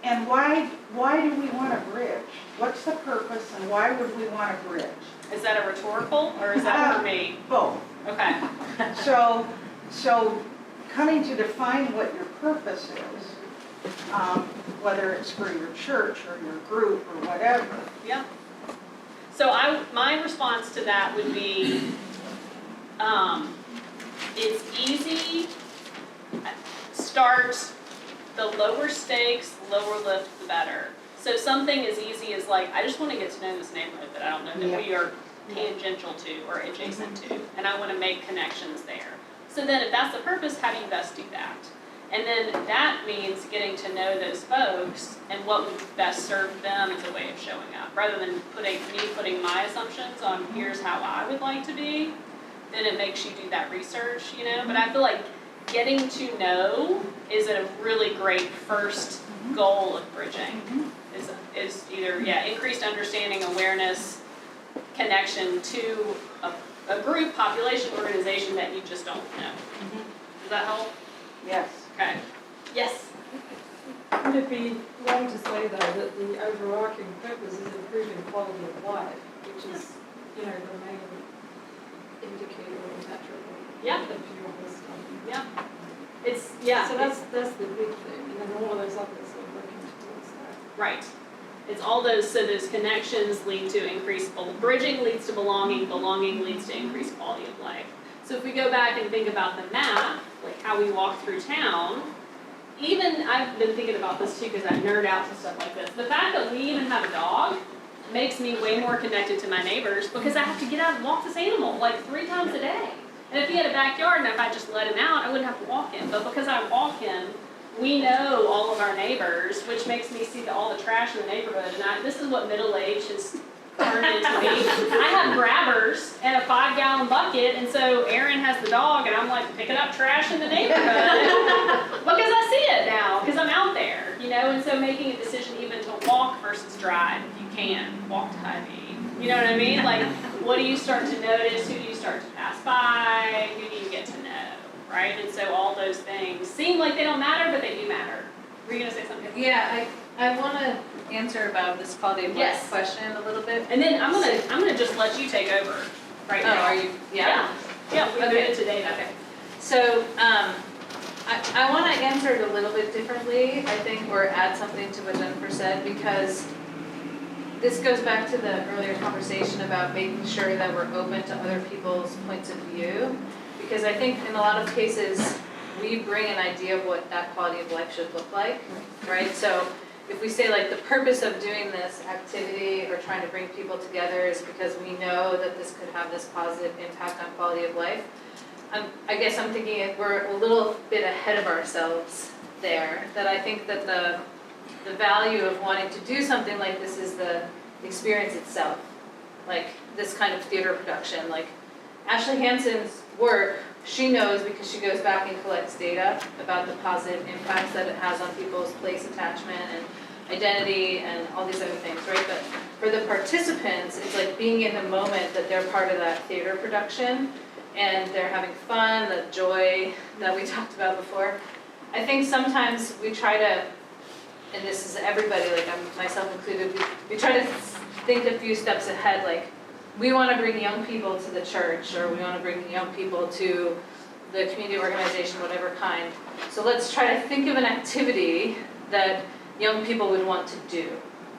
And why do we want to bridge? What's the purpose and why would we want to bridge? Is that a rhetorical or is that for me? Both. Okay. So coming to define what your purpose is, whether it's for your church or your group or whatever. Yeah. So my response to that would be, it's easy. Start the lower stakes, lower lift, the better. So something as easy as like, I just want to get to know this neighborhood that I don't know that we are tangential to or adjacent to, and I want to make connections there. So then if that's the purpose, how do you best do that? And then that means getting to know those folks and what would best serve them as a way of showing up. Rather than putting my assumptions on here's how I would like to be, then it makes you do that research, you know? But I feel like getting to know is a really great first goal of bridging. Is either, increased understanding, awareness, connection to a group, population, organization that you just don't know. Does that help? Yes. Okay. Yes? Would it be wrong to say, though, that the overarching purpose is improving quality of life, which is, you know, the main indicator or metric of the fuel system? Yeah. So that's the big thing, and then all of those others are working towards that. Right. It's all those connections lead to increased, bridging leads to belonging leads to increased quality of life. So if we go back and think about the map, like how we walk through town, even, I've been thinking about this too because I nerd out to stuff like this. The fact that we even have a dog makes me way more connected to my neighbors because I have to get out and walk this animal like 3 times a day. And if he had a backyard and if I just let him out, I wouldn't have to walk him. But because I walk him, we know all of our neighbors, which makes me see all the trash in the neighborhood. And this is what middle age has turned into me. I have grabbers and a 5-gallon bucket, and so Aaron has the dog, and I'm like picking up trash in the neighborhood because I see it now, because I'm out there, you know. And so making a decision even to walk versus drive, if you can, walk to Hy-Vee. You know what I mean? Like, what do you start to notice? Who do you start to pass by? Who do you get to know? Right? And so all those things seem like they don't matter, but they do matter. Were you going to say something? Yeah, I want to answer about this quality of life question a little bit. And then I'm gonna just let you take over right now. Oh, are you? Yeah. Yeah, we did it today. Okay. So I want to answer it a little bit differently, I think, or add something to what Jennifer said, because this goes back to the earlier conversation about making sure that we're open to other people's points of view. Because I think in a lot of cases, we bring an idea of what that quality of life should look like, right? So if we say like the purpose of doing this activity or trying to bring people together is because we know that this could have this positive impact on quality of life, I guess I'm thinking we're a little bit ahead of ourselves there. That I think that the value of wanting to do something like this is the experience itself, like this kind of theater production. Like Ashley Hansen's work, she knows because she goes back and collects data about the positive impacts that it has on people's place attachment identity and all these other things, right? But for the participants, it's like being in the moment that they're part of that theater production and they're having fun, the joy that we talked about before. I think sometimes we try to, and this is everybody, like myself included, we try to think a few steps ahead, like we want to bring young people to the church, or we want to bring young people to the community organization, whatever kind. So let's try to think of an activity that young people would want to do,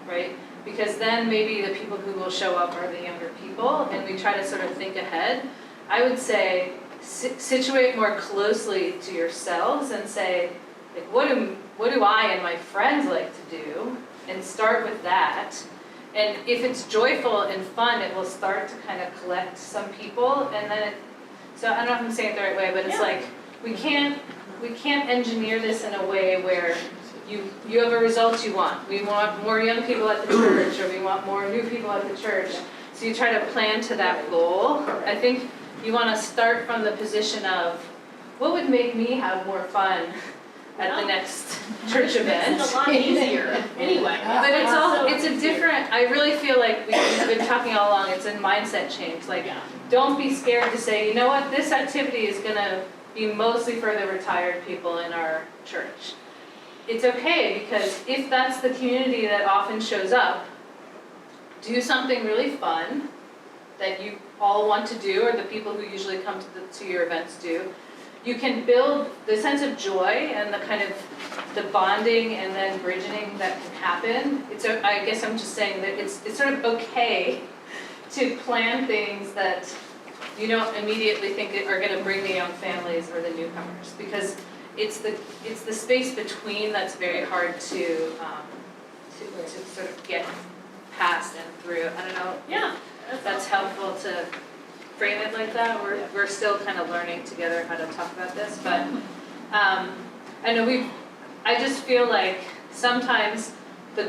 right? Because then maybe the people who will show up are the younger people, and we try to sort of think ahead. I would say situate more closely to yourselves and say, like, what do I and my friends like to do? And start with that. And if it's joyful and fun, it will start to kind of collect some people, and then so I don't know if I'm saying it the right way, but it's like we can't engineer this in a way where you have a result you want. We want more young people at the church, or we want more new people at the church. So you try to plan to that goal. I think you want to start from the position of what would make me have more fun at the next church event. It's a lot easier anyway. But it's a different, I really feel like we've been talking all along, it's a mindset change. Like, don't be scared to say, you know what, this activity is going to be mostly for the retired people in our church. It's okay, because if that's the community that often shows up, do something really fun that you all want to do, or the people who usually come to your events do. You can build the sense of joy and the kind of the bonding and then bridging that can happen. I guess I'm just saying that it's sort of okay to plan things that you don't immediately think are going to bring the young families or the newcomers, because it's the space between that's very hard to sort of get past and through. I don't know. Yeah, that's helpful to frame it like that. We're still kind of learning together how to talk about this, but I know I just feel like sometimes the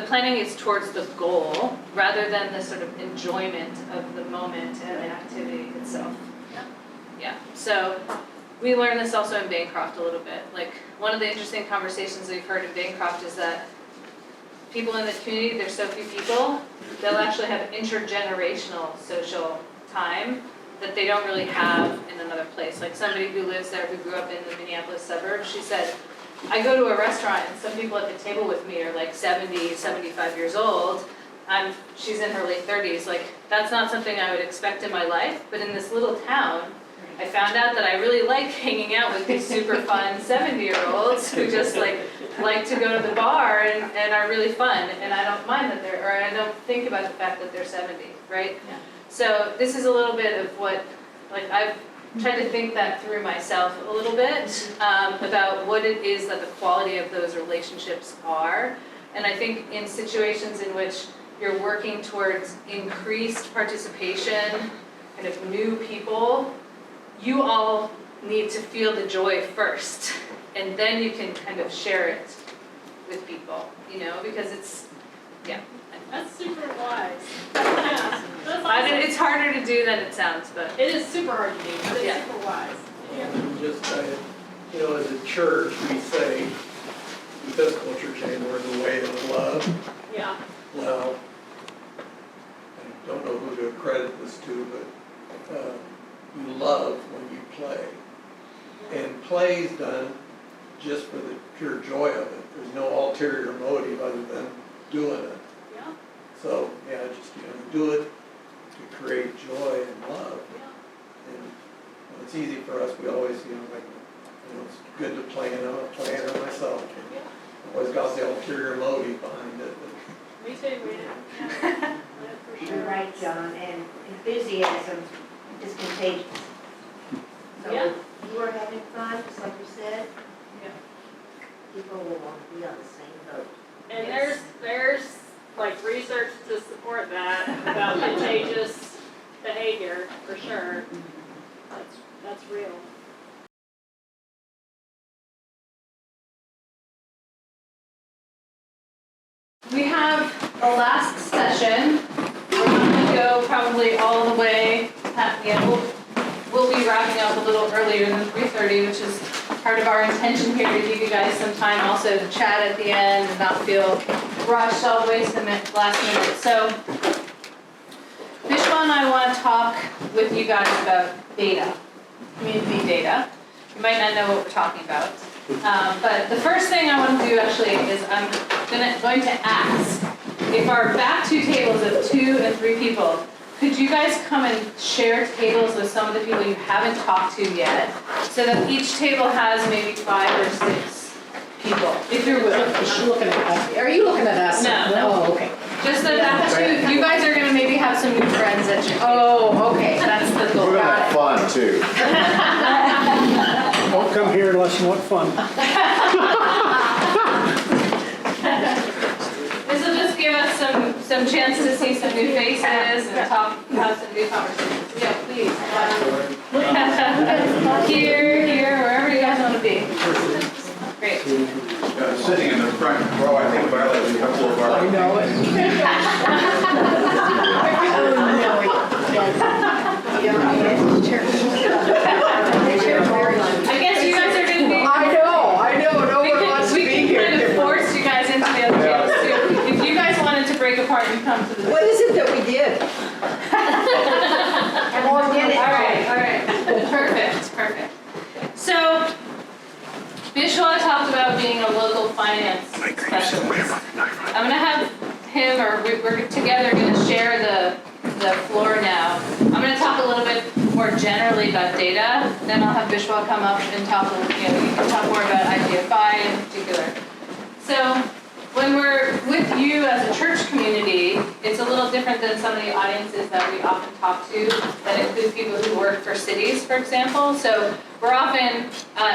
planning is towards the goal rather than the sort of enjoyment of the moment and the activity itself. Yeah. So we learned this also in Bancroft a little bit. Like, one of the interesting conversations we've heard in Bancroft is that people in the community, there's so few people, they'll actually have intergenerational social time that they don't really have in another place. Like, somebody who lives there, who grew up in the Minneapolis suburbs, she said, I go to a restaurant and some people at the table with me are like 70, 75 years old. She's in her late 30s. Like, that's not something I would expect in my life, but in this little town, I found out that I really like hanging out with these super fun 70-year-olds who just like to go to the bar and are really fun, and I don't mind that I don't think about the fact that they're 70, right? Yeah. So this is a little bit of what, like, I've tried to think that through myself a little bit, about what it is that the quality of those relationships are. And I think in situations in which you're working towards increased participation, kind of new people, you all need to feel the joy first, and then you can kind of share it with people, because That's super wise. Yeah, that's awesome. It's harder to do than it sounds, but It is super hard to do, but it's super wise. Just, as a church, we say, Episcopal Church anymore, the way of love. Yeah. Well, I don't know who to credit this to, but you love when you play. And play is done just for the pure joy of it. There's no ulterior motive other than doing it. Yeah. So, just, do it to create joy and love. Yeah. And it's easy for us, we always, it's good to plan on playing it myself. Yeah. Always got the ulterior motive behind it. Me too, man. Yeah, for sure. You're right, John, and enthusiasm is contagious. So Yeah. if you are having fun, just like you said, Yeah. people will want to be on the same boat. And there's like research to support that about contagious behavior, for sure. That's real. we have a last session. We're not going to go probably all the way. We'll be wrapping up a little earlier than 3:30, which is part of our intention here to give you guys some time also to chat at the end and not feel rushed all the way to the last minute. So Vishwa and I want to talk with you guys about data, community data. You might not know what we're talking about. But the first thing I want to do actually is I'm going to ask if our back two tables of 2 and 3 people, could you guys come and share tables with some of the people you haven't talked to yet, so that each table has maybe 5 or 6 people, if you're willing. Looking at us. Are you looking at us? No. Oh, okay. Just the back two, you guys are gonna maybe have some new friends at your table. Oh, okay. That's the goal. We're gonna have fun too. Don't come here unless you want fun. This will just give us some chance to see some new faces and have some new conversations. Yeah, please. Here, wherever you guys want to be. Great. Sitting in the front row, I think violates a couple of our. I know it. I guess you guys are going to be. I know. No one wants to be We here. can kind of force you guys into the other tables too. If you guys wanted to break apart and come to the. What is it that we did? All right. Perfect. So, Vishwa talked about being a local finance specialist. I'm going to have him, or we're together going to share the floor now. I'm going to talk a little bit more generally about data, then I'll have Vishwa come up and talk, you can talk more about IGFI in particular. So, when we're with you as a church community, it's a little different than some of the audiences that we often talk to that include people who work for cities, for example. So we're often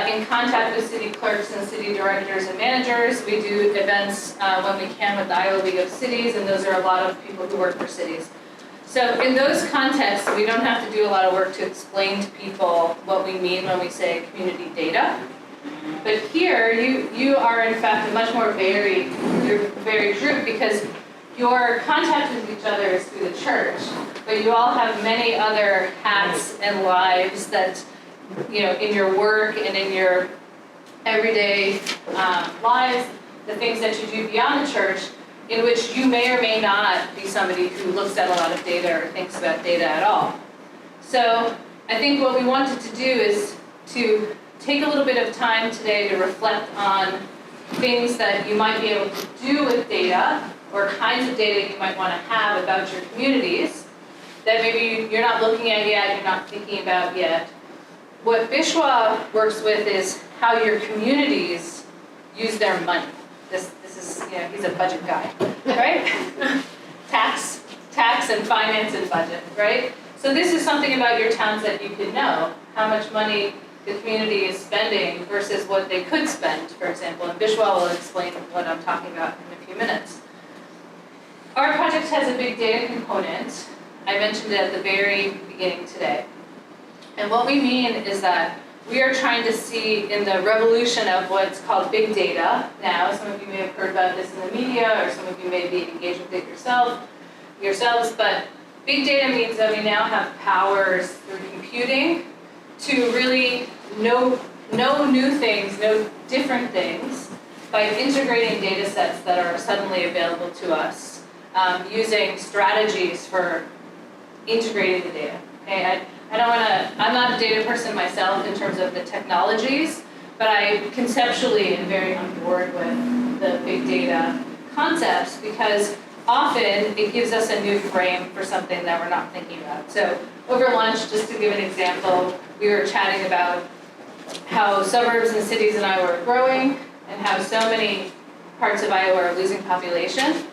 in contact with city clerks and city directors and managers. We do events when we can with the Iowa League of Cities, and those are a lot of people who work for cities. So in those contexts, we don't have to do a lot of work to explain to people what we mean when we say community data. But here, you are in fact a much more varied group, because your contact with each other is through the church, but you all have many other hats and lives that, in your work and in your everyday lives, the things that you do beyond the church, in which you may or may not be somebody who looks at a lot of data or thinks about data at all. So I think what we wanted to do is to take a little bit of time today to reflect on things that you might be able to do with data, or kinds of data you might want to have about your communities that maybe you're not looking at yet, you're not thinking about yet. What Vishwa works with is how your communities use their money. This is, he's a budget guy, right? tax and finance and budget, right? So this is something about your towns that you could know, how much money the community is spending versus what they could spend, for example. And Vishwa will explain what I'm talking about in a few minutes. Our project has a big data component. I mentioned it at the very beginning today. And what we mean is that we are trying to see in the revolution of what's called big data now. Some of you may have heard about this in the media, or some of you may be engaged with it yourselves, but big data means that we now have powers through computing to really know new things, know different things by integrating data sets that are suddenly available to us, using strategies for integrating the data. Okay, I'm not a data person myself in terms of the technologies, but I conceptually am very on board with the big data concepts, because often it gives us a new frame for something that we're not thinking about. So over lunch, just to give an example, we were chatting about how suburbs and cities in Iowa are growing and how so many parts of Iowa are losing population,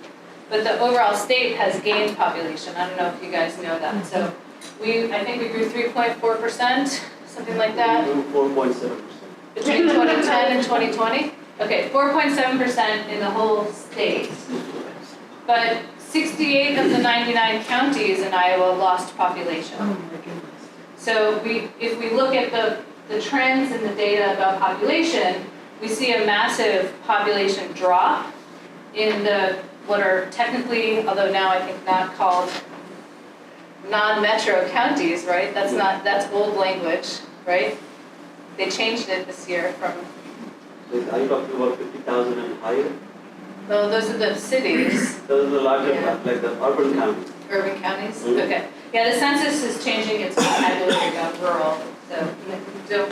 but the overall state has gained population. I don't know if you guys know that. So I think we grew 3.4%, something like that. 4.7%. Between 2010 and 2020? Okay, 4.7% in the whole state. But 68 of the 99 counties in Iowa lost population. Oh my goodness. So if we look at the trends in the data about population, we see a massive population drop in what are technically, although now I think not called non-metro counties, right? That's old language, right? They changed it this year from, Are you talking about 50,000 and higher? well, those are the cities, Those are the larger, Yeah. like the urban counties. urban counties, Mhm. okay. Yeah, the census is changing its vocabulary about rural, so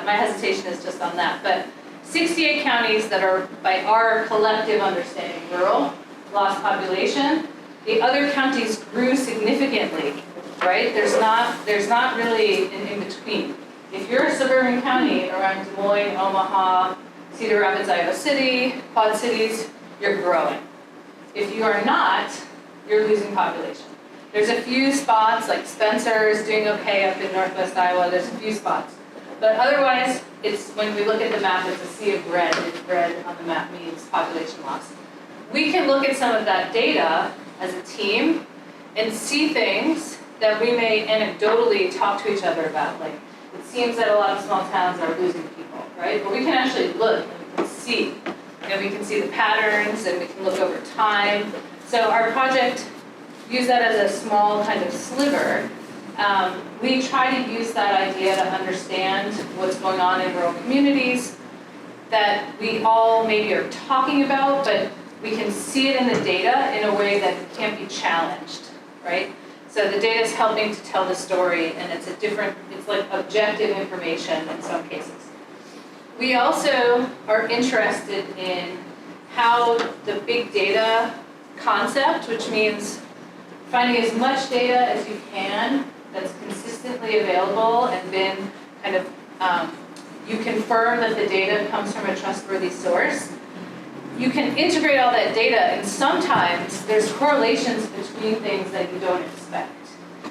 my hesitation is just on that. But 68 counties that are, by our collective understanding, rural, lost population. The other counties grew significantly, right? There's not really an in-between. If you're a suburban county around Des Moines, Omaha, Cedar Rapids, Iowa City, Quad Cities, you're growing. If you are not, you're losing population. There's a few spots, like Spencer is doing okay up in Northwest Iowa, there's a few spots. But otherwise, it's, when we look at the map, it's a sea of red, and red on the map means population loss. We can look at some of that data as a team and see things that we may anecdotally talk to each other about, like, it seems that a lot of small towns are losing people, right? But we can actually look and we can see. We can see the patterns and we can look over time. So our project used that as a small kind of sliver. We try to use that idea to understand what's going on in rural communities that we all maybe are talking about, but we can see it in the data in a way that can't be challenged, right? So the data is helping to tell the story, and it's like objective information in some cases. We also are interested in how the big data concept, which means finding as much data as you can that's consistently available and been kind of, you confirm that the data comes from a trustworthy source. You can integrate all that data, and sometimes there's correlations between things that you don't expect.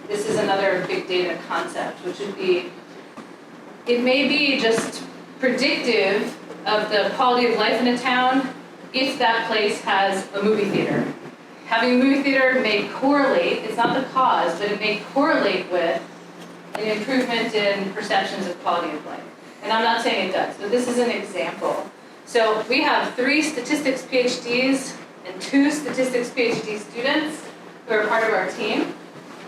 This is another big data concept, which would be, it may be just predictive of the quality of life in a town if that place has a movie theater. Having a movie theater may correlate, it's not the cause, but it may correlate with an improvement in perceptions of quality of life. And I'm not saying it does, but this is an example. So we have 3 statistics PhDs and 2 statistics PhD students who are part of our team.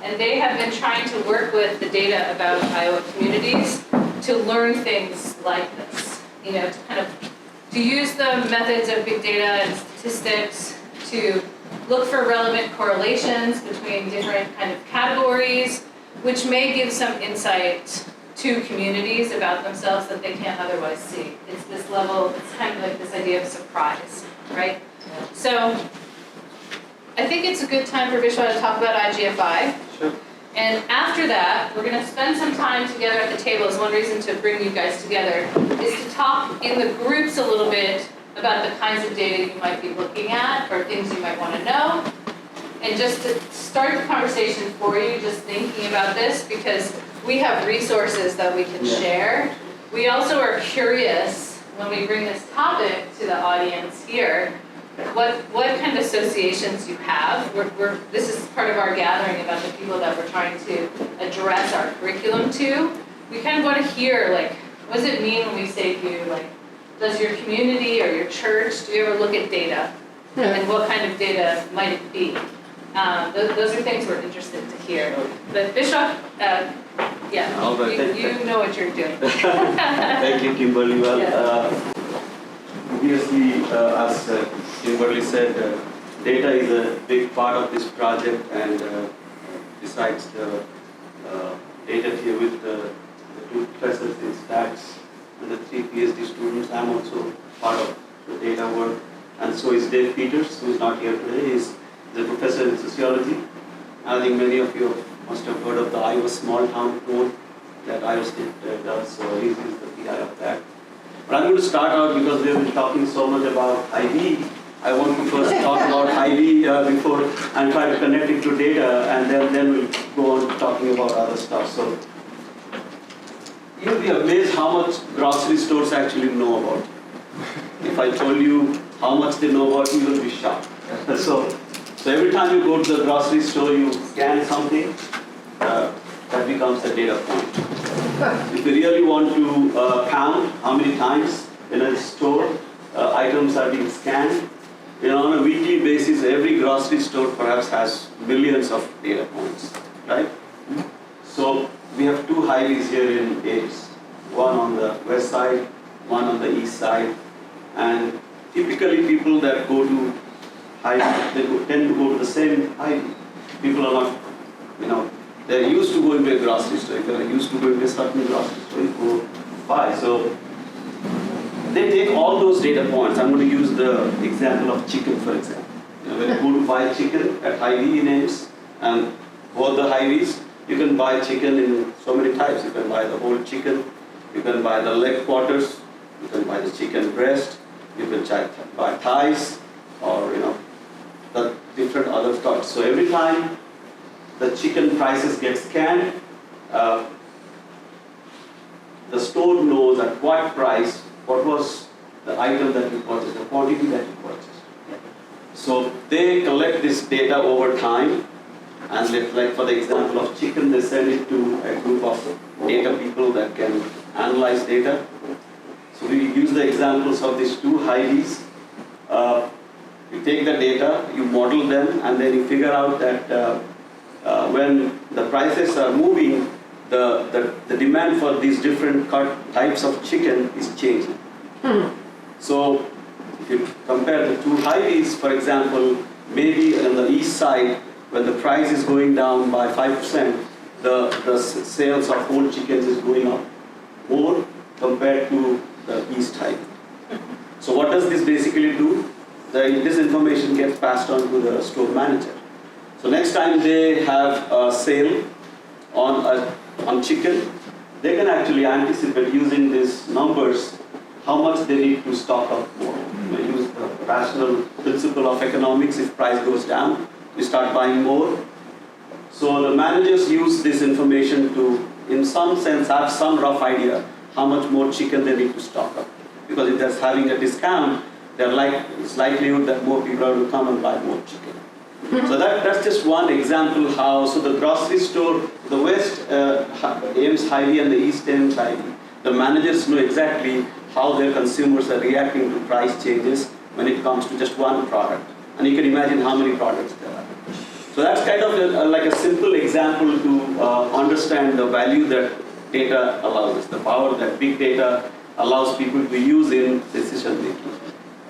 And they have been trying to work with the data about Iowa communities to learn things like this. To kind of, to use the methods of big data and statistics to look for relevant correlations between different kind of categories, which may give some insight to communities about themselves that they can't otherwise see. It's this level, it's kind of like this idea of surprise, right? So I think it's a good time for Vishwa to talk about IGFI. Sure. And after that, we're going to spend some time together at the table. Is one reason to bring you guys together is to talk in the groups a little bit about the kinds of data you might be looking at or things you might want to know. And just to start the conversation for you, just thinking about this, because we have resources that we can share. We also are curious when we bring this topic to the audience here, what kind of associations you have. This is part of our gathering about the people that we're trying to address our curriculum to. We kind of want to hear, like, what does it mean when we say to you, like, does your community or your church, do you ever look at data? And what kind of data might it be? Those are things we're interested to hear. But Bishop, All right, you know what you're doing. Thank you, Kimberly. Well, obviously, as Kimberly said, data is a big part of this project, and besides the data here with the 2 professors in stats and the 3 PhD students, I'm also part of the data work. And so is Dave Peters, who is not here today. He's the professor in sociology. I think many of you must have heard of the Iowa small town code that Iowa State does, so he's the PI of that. But I'm going to start out because we have been talking so much about IV. I want to first talk about IV before and try to connect it to data, and then we'll go on to talking about other stuff. So you'll be amazed how much grocery stores actually know about. If I told you how much they know about, you will be shocked. So every time you go to the grocery store, you scan something, that becomes a data point. If you really want to count how many times in a store items are being scanned, on a weekly basis, every grocery store perhaps has millions of data points, right? So we have 2 highways here in Ames. one on the west side, one on the east side. And typically people that go to Hy-Vee, they tend to go to the same Hy-Vee. People are not, they're used to going to a grocery store. If they're used to going to a certain grocery store, you go buy. So they take all those data points. I'm going to use the example of chicken, for example. When you go to buy chicken at Hy-Vee names, and both the Hy-Vees, you can buy chicken in so many types. You can buy the whole chicken, you can buy the leg quarters, you can buy the chicken breast, you can buy thighs, or the different other cuts. So every time the chicken prices get scanned, the store knows at what price, what was the item that you purchased, the quantity that you purchased. So they collect this data over time, and like for the example of chicken, they send it to a group of data people that can analyze data. So we use the examples of these two Hy-Vees. You take the data, you model them, and then you figure out that when the prices are moving, the demand for these different types of chicken is changing. So if you compare the two Hy-Vees, for example, maybe on the east side, when the price is going down by 5%, the sales of whole chickens is going up more compared to the east Hy-Vee. So what does this basically do? This information gets passed on to the store manager. So next time they have a sale on chicken, they can actually anticipate using these numbers how much they need to stock up more. They use the rational principle of economics. If price goes down, we start buying more. So the managers use this information to, in some sense, have some rough idea how much more chicken they need to stock up. Because if they're having a discount, it's likelihood that more people are going to come and buy more chicken. So that's just one example how, so the grocery store, the west aims Hy-Vee and the east aims Hy-Vee. The managers know exactly how their consumers are reacting to price changes when it comes to just one product. And you can imagine how many products there are. So that's kind of like a simple example to understand the value that data allows us, the power that big data allows people to use in decision making.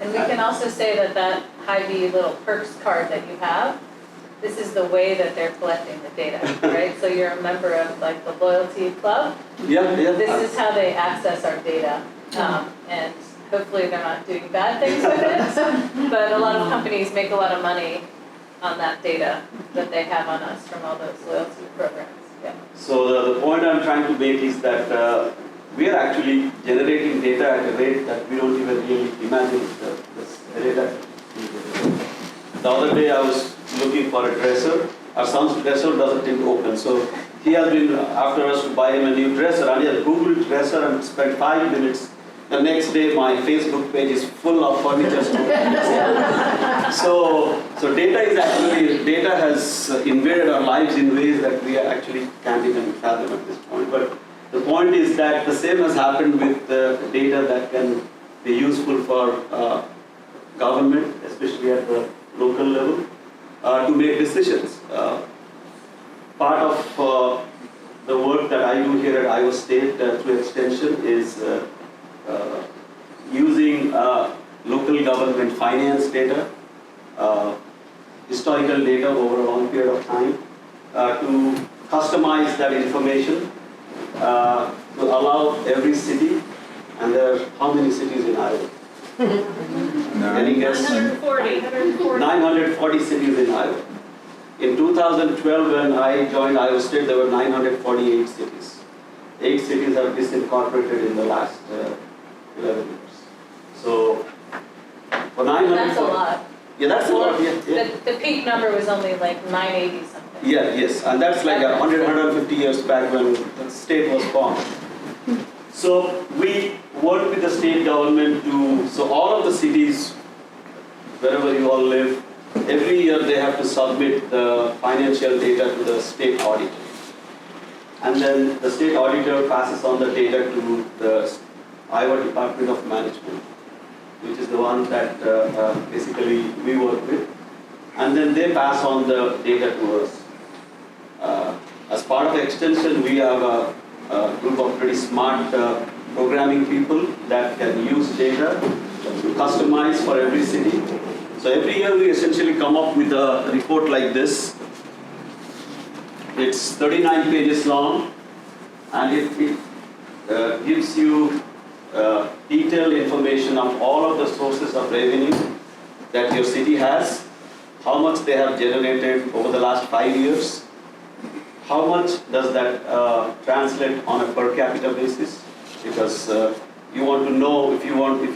And we can also say that Hy-Vee little perks card that you have, this is the way that they're collecting the data, right? So you're a member of like the loyalty club. Yeah. This is how they access our data. And hopefully they're not doing bad things with it. But a lot of companies make a lot of money on that data that they have on us from all those loyalty programs. Yeah. So the point I'm trying to make is that we are actually generating data at a rate that we don't even really imagine the data. The other day I was looking for a dresser. Our son's dresser doesn't even open. So he has been after us to buy him a new dresser, and he has Googled dresser and spent 5 minutes. The next day my Facebook page is full of furniture stores. So data has invaded our lives in ways that we actually can't even fathom at this point. But the point is that the same has happened with the data that can be useful for government, especially at the local level, to make decisions. Part of the work that I do here at Iowa State through extension is using local government finance data, historical data over a long period of time, to customize that information to allow every city, and there are how many cities in Iowa? Any guess? 940 cities in Iowa. In 2012, when I joined Iowa State, there were 948 cities. 8 cities have disincorporated in the last 11 years. So, for 940... That's a lot. Yeah, that's a lot. Yeah. The peak number was only like 980 something. Yeah, yes, and that's like 150 years back when the state was formed. So we work with the state government so all of the cities, wherever you all live, every year they have to submit the financial data to the state auditor. And then the state auditor passes on the data to the Iowa Department of Management, which is the one that basically we work with. And then they pass on the data to us. As part of the extension, we have a group of pretty smart programming people that can use data to customize for every city. So every year we essentially come up with a report like this. It's 39 pages long, and it gives you detailed information of all of the sources of revenue that your city has, how much they have generated over the last 5 years, how much does that translate on a per capita basis, because you want to know if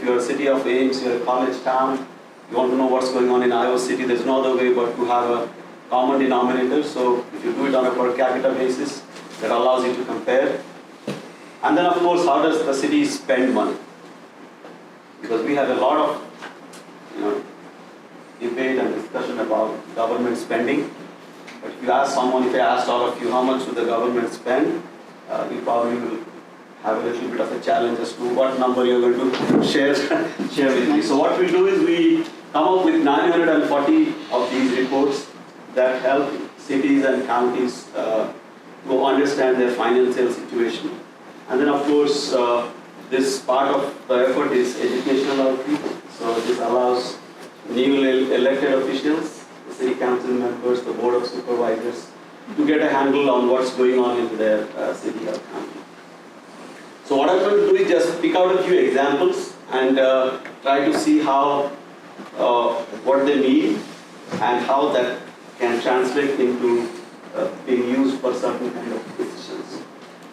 you're a city of Ames, you're a college town, you want to know what's going on in Iowa City, there's no other way but to have a common denominator. So if you do it on a per capita basis, that allows you to compare. And then of course, how does the city spend money? Because we have a lot of debate and discussion about government spending. But if you ask someone, if I asked all of you how much would the government spend, you probably will have a little bit of a challenge as to what number you're going to share with me. So what we do is we come up with 940 of these reports that help cities and counties to understand their financial situation. And then of course, this part of the effort is educational outreach. So this allows new elected officials, the city council members, the board of supervisors, to get a handle on what's going on in their city or county. So what I'm going to do is just pick out a few examples and try to see how, what they mean and how that can translate into being used for certain kind of decisions.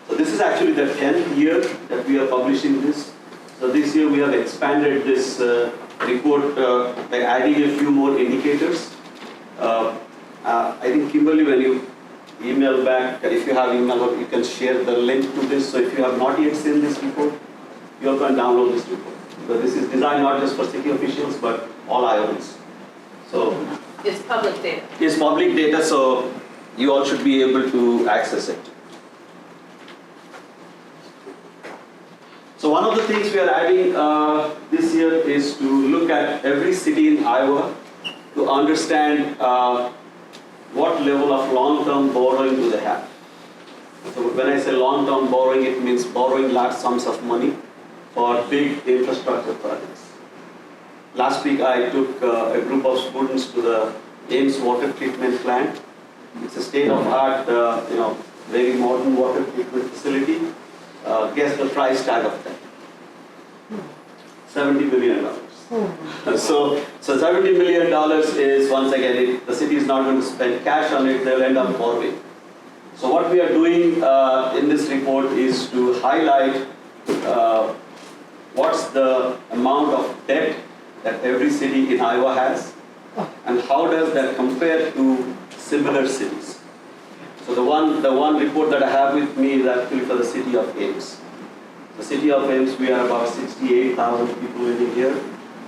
So this is actually the 10th year that we are publishing this. So this year we have expanded this report by adding a few more indicators. I think Kimberly, when you email back, if you have email, you can share the link to this. So if you have not yet seen this report, you all can download this report. So this is designed not just for city officials, but all Iowans. So It's public data. it's public data, so you all should be able to access it. So one of the things we are adding this year is to look at every city in Iowa to understand what level of long-term borrowing do they have. So when I say long-term borrowing, it means borrowing large sums of money for big infrastructure projects. Last week I took a group of students to the Ames water treatment plant. It's a state-of-art, very modern water treatment facility. Guess the price tag of that? $70 million. So $70 million is, once again, the city is not going to spend cash on it, they'll end up borrowing. So what we are doing in this report is to highlight what's the amount of debt that every city in Iowa has, and how does that compare to similar cities. So the one report that I have with me is actually for the city of Ames. The city of Ames, we are about 68,000 people living here.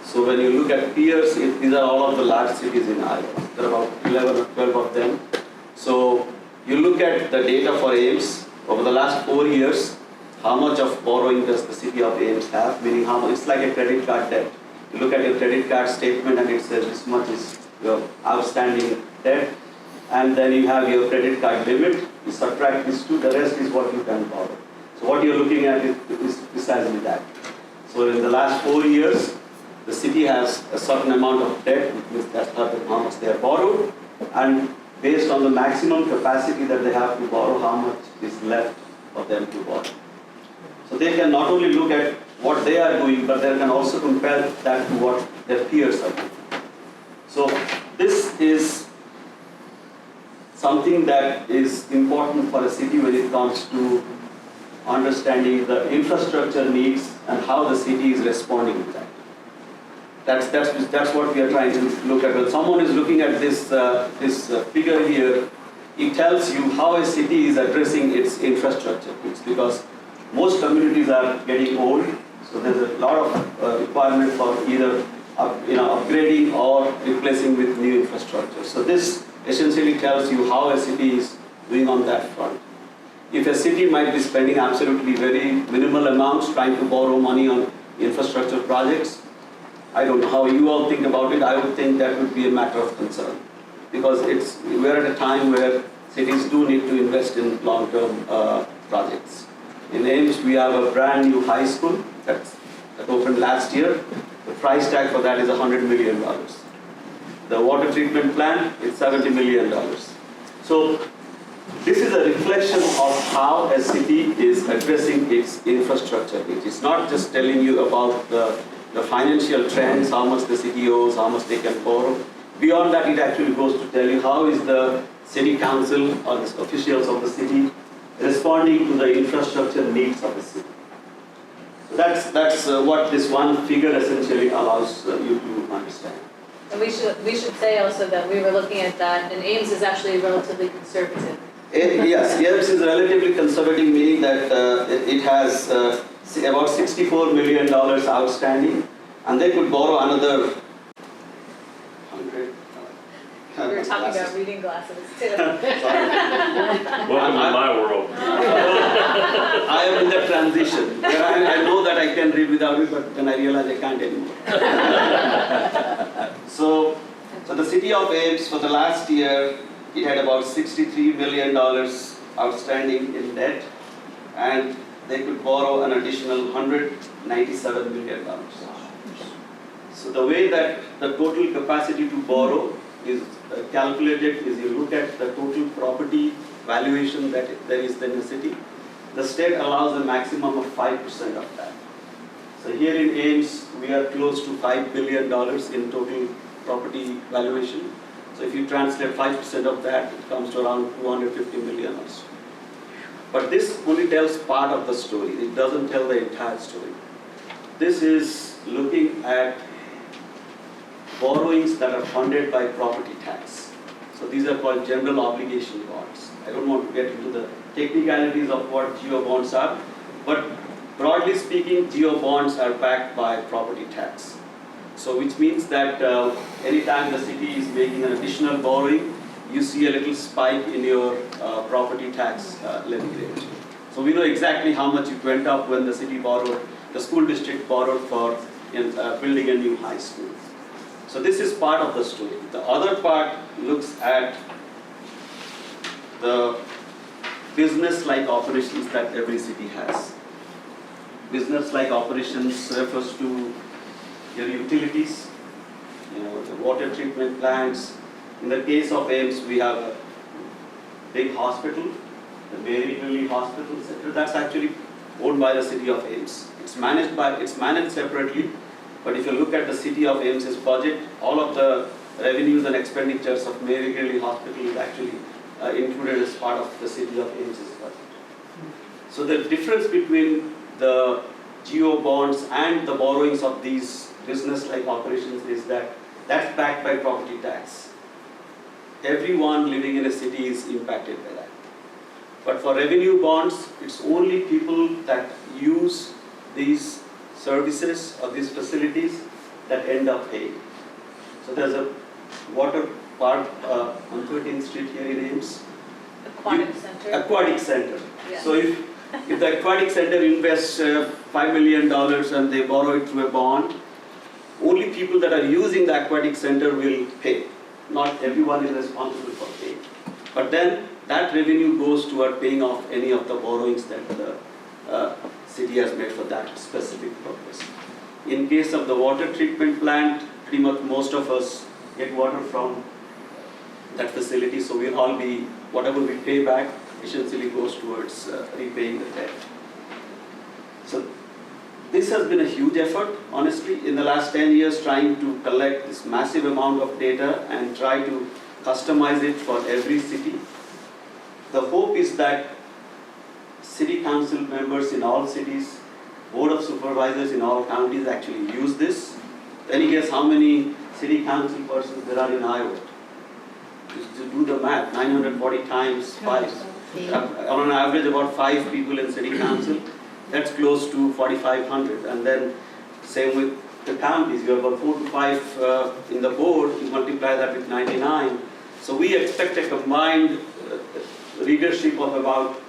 So when you look at peers, these are all of the large cities in Iowa. There are about 11 or 12 of them. So you look at the data for Ames over the last 4 years, how much of borrowing does the city of Ames have, meaning how much, it's like a credit card debt. You look at your credit card statement and it says this much is your outstanding debt, and then you have your credit card limit, you subtract these two, the rest is what you can borrow. So what you're looking at is precisely that. So in the last 4 years, the city has a certain amount of debt, which means that's how much they have borrowed, and based on the maximum capacity that they have to borrow, how much is left for them to borrow. So they can not only look at what they are doing, but they can also compare that to what their peers are doing. So this is something that is important for a city when it comes to understanding the infrastructure needs and how the city is responding to that. That's what we are trying to look at. When someone is looking at this figure here, it tells you how a city is addressing its infrastructure needs, because most communities are getting old, so there's a lot of requirement for either upgrading or replacing with new infrastructure. So this essentially tells you how a city is doing on that front. If a city might be spending absolutely very minimal amounts trying to borrow money on infrastructure projects, I don't know how you all think about it. I would think that would be a matter of concern, because we're at a time where cities do need to invest in long-term projects. In Ames, we have a brand new high school that opened last year. The price tag for that is $100 million. The water treatment plant is $70 million. So this is a reflection of how a city is addressing its infrastructure. It is not just telling you about the financial trends, how much the city owes, how much they can borrow. Beyond that, it actually goes to tell you how is the city council or the officials of the city responding to the infrastructure needs of the city. So that's what this one figure essentially allows you to understand. And we should say also that we were looking at that, and Ames is actually relatively conservative. Yes, Ames is relatively conservative, meaning that it has about $64 million outstanding, and they could borrow another 100. We were talking about reading glasses too. Welcome to my world. I am in the transition. I know that I can read without it, but then I realize I can't anymore. So the city of Ames for the last year, it had about $63 million outstanding in debt, and they could borrow an additional $197 million. So the way that the total capacity to borrow is calculated is you look at the total property valuation that there is in the city. The state allows a maximum of 5% of that. So here in Ames, we are close to $5 billion in total property valuation. So if you translate 5% of that, it comes to around $250 million or so. But this only tells part of the story. It doesn't tell the entire story. This is looking at borrowings that are funded by property tax. So these are called general obligation bonds. I don't want to get into the technicalities of what geo bonds are, but broadly speaking, geo bonds are backed by property tax. So which means that anytime the city is making an additional borrowing, you see a little spike in your property tax levy rate. So we know exactly how much it went up when the city borrowed, the school district borrowed for building a new high school. So this is part of the story. The other part looks at the business-like operations that every city has. Business-like operations refers to your utilities, the water treatment plants. In the case of Ames, we have a big hospital, the Mary Lily Hospital Center. That's actually owned by the city of Ames. It's managed separately. But if you look at the city of Ames's budget, all of the revenues and expenditures of Mary Lily Hospital is actually included as part of the city of Ames's budget. So the difference between the geo bonds and the borrowings of these business-like operations is that that's backed by property tax. Everyone living in a city is impacted by that. But for revenue bonds, it's only people that use these services or these facilities that end up paying. So there's a water park on 13th Street here in Ames. Aquatic center. Aquatic center. Yeah. So if the aquatic center invests $5 million and they borrow it through a bond, only people that are using the aquatic center will pay. Not everyone is responsible for paying. But then that revenue goes toward paying off any of the borrowings that the city has made for that specific purpose. In case of the water treatment plant, pretty much most of us get water from that facility, so we'll all be, whatever we pay back essentially goes towards repaying the debt. So this has been a huge effort, honestly, in the last 10 years, trying to collect this massive amount of data and try to customize it for every city. The hope is that city council members in all cities, board of supervisors in all counties actually use this. Any guess how many city council persons there are in Iowa? Just to do the math, 940 times 5. On an average, about 5 people in city council. That's close to 4,500. And then same with the counties, you have about 4 to 5 in the board, you multiply that with 99. So we expect a combined readership of about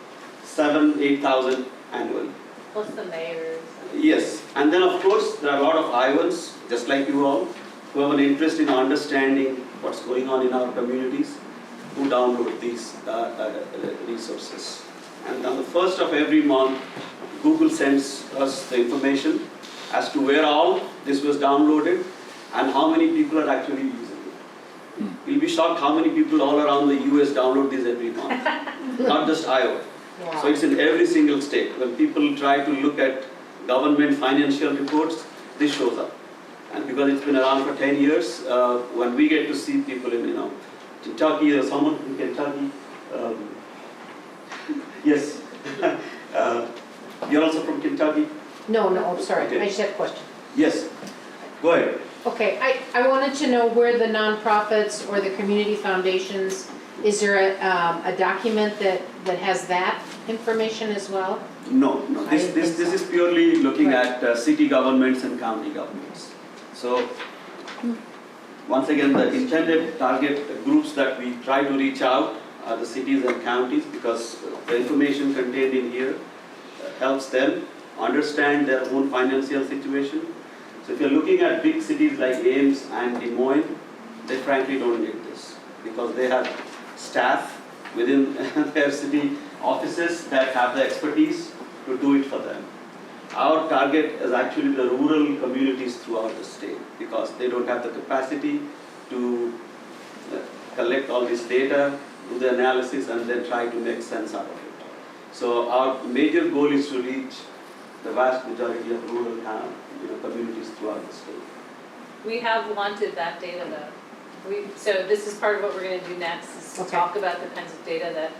8,000 annually. Plus the mayors. Yes, and then of course there are a lot of Iowans, just like you all, who have an interest in understanding what's going on in our communities, who download these resources. And on the first of every month, Google sends us the information as to where all this was downloaded and how many people are actually using it. You'll be shocked how many people all around the US download this every month, not just Iowa. So it's in every single state. When people try to look at government financial reports, this shows up. And because it's been around for 10 years, when we get to see people in, Kentucky or someone from Kentucky, yes, you're also from Kentucky? No, I'm sorry, Okay. I just have a question. Yes, go ahead. Okay, I wanted to know where the nonprofits or the community foundations, is there a document that has that information as well? No, I this didn't think is purely looking Right. at city governments and county governments. So, once again, the intended target groups that we try to reach out are the cities and counties, because the information contained in here helps them understand their own financial situation. So if you're looking at big cities like Ames and Des Moines, they frankly don't need this, because they have staff within their city offices that have the expertise to do it for them. Our target is actually the rural communities throughout the state, because they don't have the capacity to collect all this data, do the analysis, and then try to make sense out of it. So our major goal is to reach the vast majority of rural communities throughout the state. We have wanted that data though. So this is part of what we're going to do next, is to Okay. talk about the kinds of data that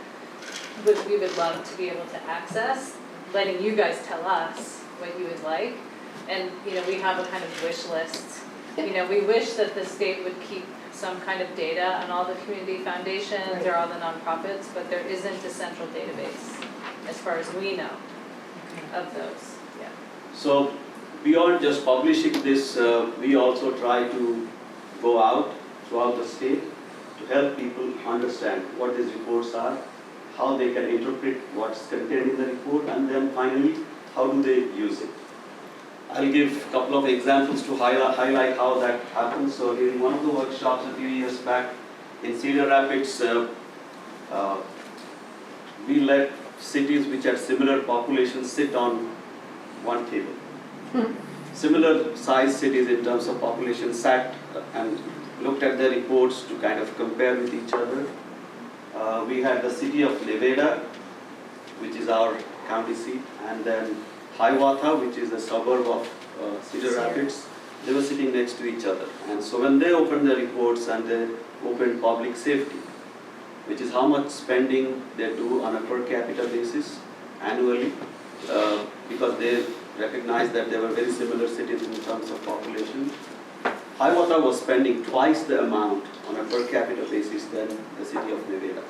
we would love to be able to access, letting you guys tell us what you would like. And, we have a kind of wish list. We wish that the state would keep some kind of data on all the community foundations or all the nonprofits, but there isn't a central database, as far as we know, of those. Yeah. So beyond just publishing this, we also try to go out throughout the state to help people understand what these reports are, how they can interpret what's contained in the report, and then finally, how do they use it. I'll give a couple of examples to highlight how that happens. So during one of the workshops a few years back in Cedar Rapids, we let cities which had similar populations sit on one table. Similar sized cities in terms of population sat and looked at their reports to kind of compare with each other. We had the city of Nevada, which is our county seat, and then Hiawatha, which is a suburb of Cedar Rapids. They were sitting next to each other. And so when they opened their reports and they opened public safety, which is how much spending they do on a per capita basis annually, because they recognized that they were very similar cities in terms of population. Hiawatha was spending twice the amount on a per capita basis than the city of Nevada.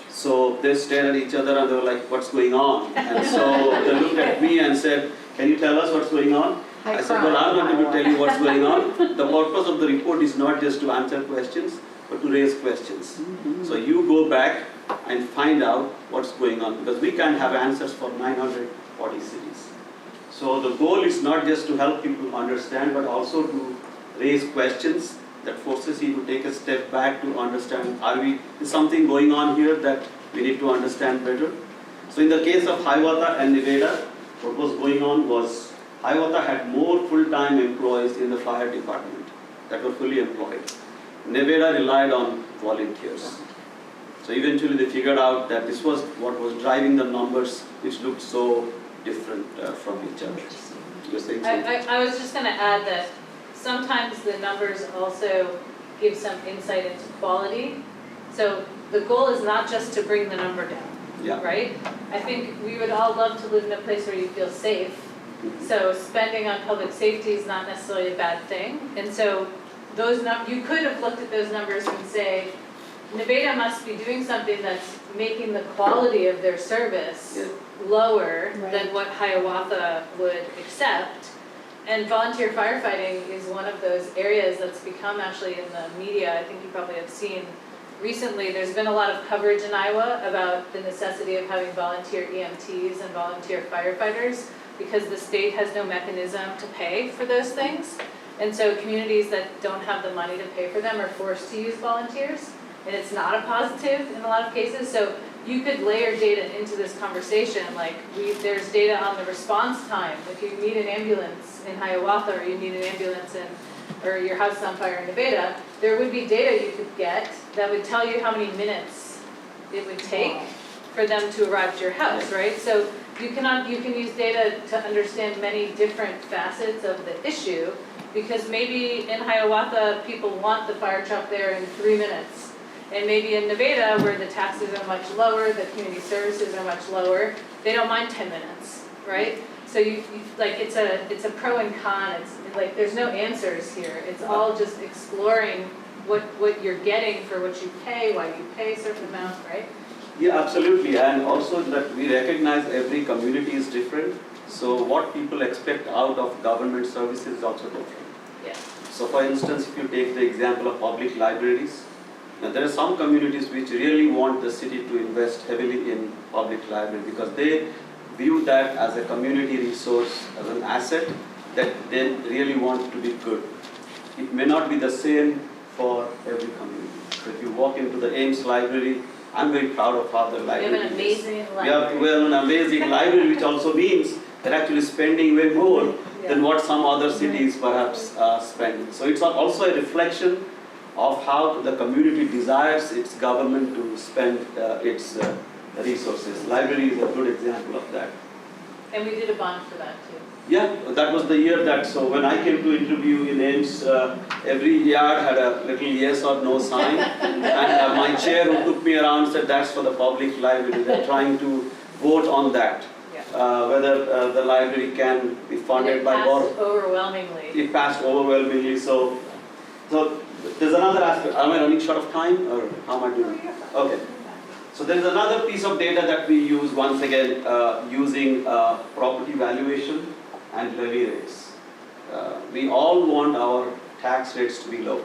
So they stared at each other and they were like, what's going on? And so they looked at me and said, can you tell us what's going on? I said, well, I'm not going to tell you what's going on. The purpose of the report is not just to answer questions, but to raise questions. So you go back and find out what's going on, because we can't have answers for 940 cities. So the goal is not just to help people understand, but also to raise questions that forces you to take a step back to understand, is something going on here that we need to understand better? So in the case of Hiawatha and Nevada, what was going on was Hiawatha had more full-time employees in the fire department that were fully employed. Nevada relied on volunteers. So eventually they figured out that this was what was driving the numbers, which looked so different from each other. You're saying something? I was just going to add that sometimes the numbers also give some insight into quality. So the goal is not just to bring the number down, right? I think we would all love to live in a place where you feel safe. So spending on public safety is not necessarily a bad thing. And so you could have looked at those numbers and say, Nevada must be doing something that's making the quality of their service lower than what Hiawatha would accept. And volunteer firefighting is one of those areas that's become actually in the media. I think you probably have seen recently, there's been a lot of coverage in Iowa about the necessity of having volunteer EMTs and volunteer firefighters, because the state has no mechanism to pay for those things. And so communities that don't have the money to pay for them are forced to use volunteers. And it's not a positive in a lot of cases. So you could layer data into this conversation, like there's data on the response time. If you need an ambulance in Hiawatha, or you need an ambulance or your house is on fire in Nevada, there would be data you could get that would tell you how many minutes it would take for them to arrive to your house, right? So you can use data to understand many different facets of the issue, because maybe in Hiawatha, people want the fire truck there in 3 minutes. And maybe in Nevada, where the taxes are much lower, the community services are much lower, they don't mind 10 minutes, right? So you like, it's a pro and con, it's like, there's no answers here. It's all just exploring what you're getting for what you pay, why you pay a certain amount, right? Yeah, absolutely, and also that we recognize every community is different, so what people expect out of government services is also different. Yeah. So for instance, if you take the example of public libraries, now there are some communities which really want the city to invest heavily in public library because they view that as a community resource, as an asset that they really want to be good. It may not be the same for every community. So if you walk into the Ames library, I'm very proud of how the library We have an amazing is. library. We have an amazing library, which also means they're actually spending way more than what some other cities perhaps spend. So it's also a reflection of how the community desires its government to spend its resources. Library is a good example of that. And we did a bond for that too. Yeah, that was the year that, so when I came to interview in Ames, every yard had a little yes or no sign. And my chair who took me around said, that's for the public library. They're trying to vote on that. Whether the library can be funded by borrow. It passed overwhelmingly. It passed overwhelmingly, so there's another aspect. Am I running short of time or how am I doing? Okay. So there is another piece of data that we use once again using property valuation and levy rates. We all want our tax rates to be low.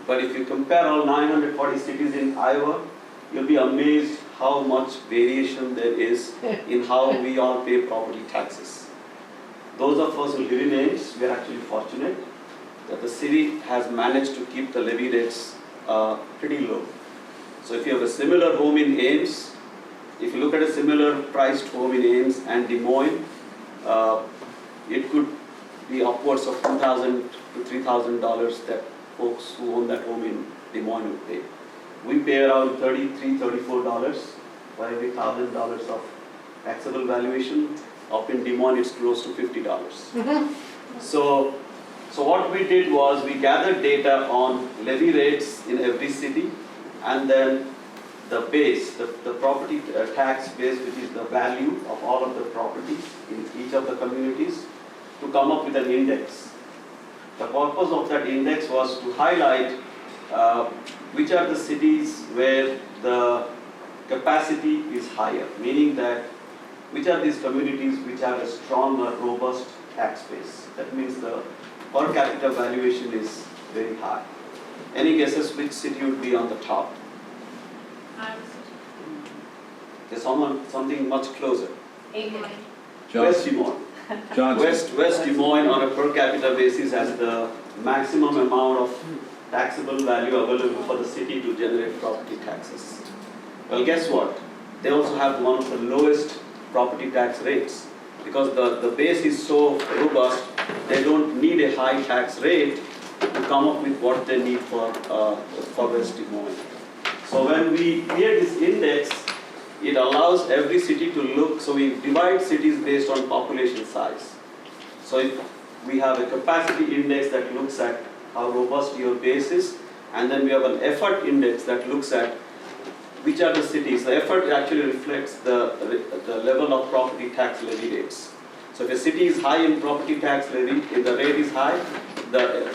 But if you compare all 940 cities in Iowa, you'll be amazed how much variation there is in how we all pay property taxes. Those of us who live in Ames, we are actually fortunate that the city has managed to keep the levy rates pretty low. So if you have a similar home in Ames, if you look at a similar priced home in Ames and Des Moines, it could be upwards of $2,000 to $3,000 that folks who own that home in Des Moines would pay. We pay around $33, $34 for every $1,000 of taxable valuation. Up in Des Moines, it's close to $50. So what we did was we gathered data on levy rates in every city, and then the base, the property tax base, which is the value of all of the properties in each of the communities, to come up with an index. The purpose of that index was to highlight which are the cities where the capacity is higher, meaning that which are these communities which have a strong or robust tax base. That means the per capita valuation is very high. Any guesses which city would be on the top? There's something much closer. West Des Moines. West Des Moines on a per capita basis has the maximum amount of taxable value available for the city to generate property taxes. Well, guess what? They also have one of the lowest property tax rates because the base is so robust, they don't need a high tax rate to come up with what they need for West Des Moines. So when we create this index, it allows every city to look, so we divide cities based on population size. So if we have a capacity index that looks at how robust your base is, and then we have an effort index that looks at which are the cities. The effort actually reflects the level of property tax levy rates. So if a city is high in property tax levy, if the rate is high, the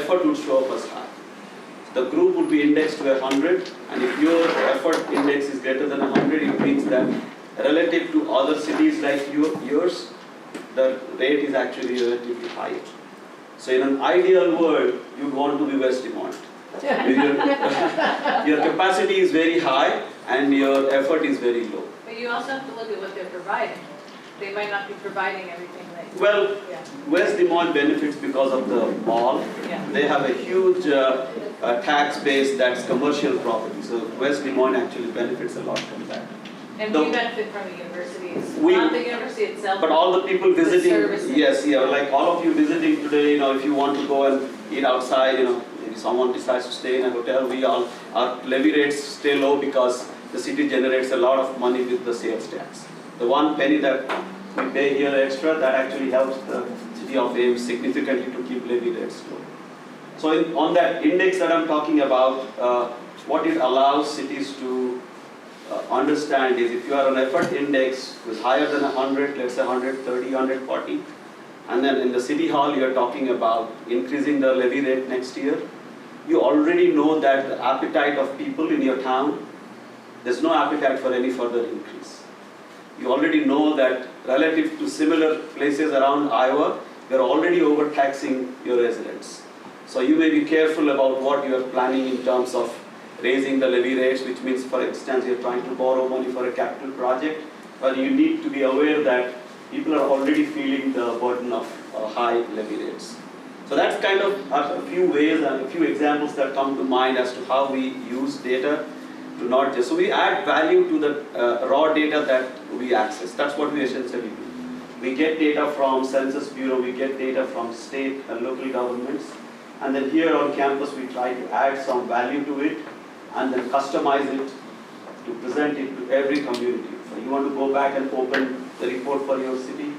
effort would show up as high. The group would be indexed to 100, and if your effort index is greater than 100, it means that relative to other cities like yours, the rate is actually relatively high. So in an ideal world, you'd want to be West Des Moines. Your capacity is very high and your effort is very low. But you also have to look at what they're providing. they might not be providing everything that. Well, Yeah. West Des Moines benefits because of the mall. Yeah. They have a huge tax base that's commercial property. So West Des Moines actually benefits a lot from that. And we benefit from the universities, We- not the university itself. But all the people The visiting, services. yes, yeah, like all of you visiting today, if you want to go and eat outside, maybe someone decides to stay in a hotel, our levy rates stay low because the city generates a lot of money with the sales tax. The 1 penny that we pay here extra, that actually helps the city of Ames significantly to keep levy rates low. So on that index that I'm talking about, what it allows cities to understand is if you are on effort index is higher than 100, let's say 130, 140, and then in the city hall you're talking about increasing the levy rate next year, you already know that the appetite of people in your town, there's no appetite for any further increase. You already know that relative to similar places around Iowa, you're already overtaxing your residents. So you may be careful about what you are planning in terms of raising the levy rates, which means, for instance, you're trying to borrow money for a capital project, but you need to be aware that people are already feeling the burden of high levy rates. So that's kind of a few ways and a few examples that come to mind as to how we use data to not just, so we add value to the raw data that we access. That's what we essentially do. We get data from Census Bureau, we get data from state and local governments, and then here on campus we try to add some value to it and then customize it to present it to every community. So you want to go back and open the report for your city,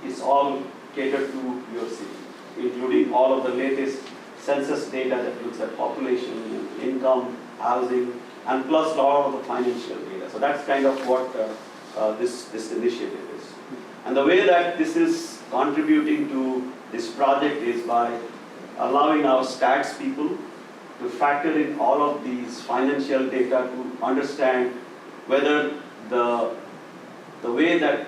it's all catered to your city, including all of the latest census data that looks at population, income, housing, and plus a lot of the financial data. So that's kind of what this initiative is. And the way that this is contributing to this project is by allowing our stats people to factor in all of these financial data to understand whether the way that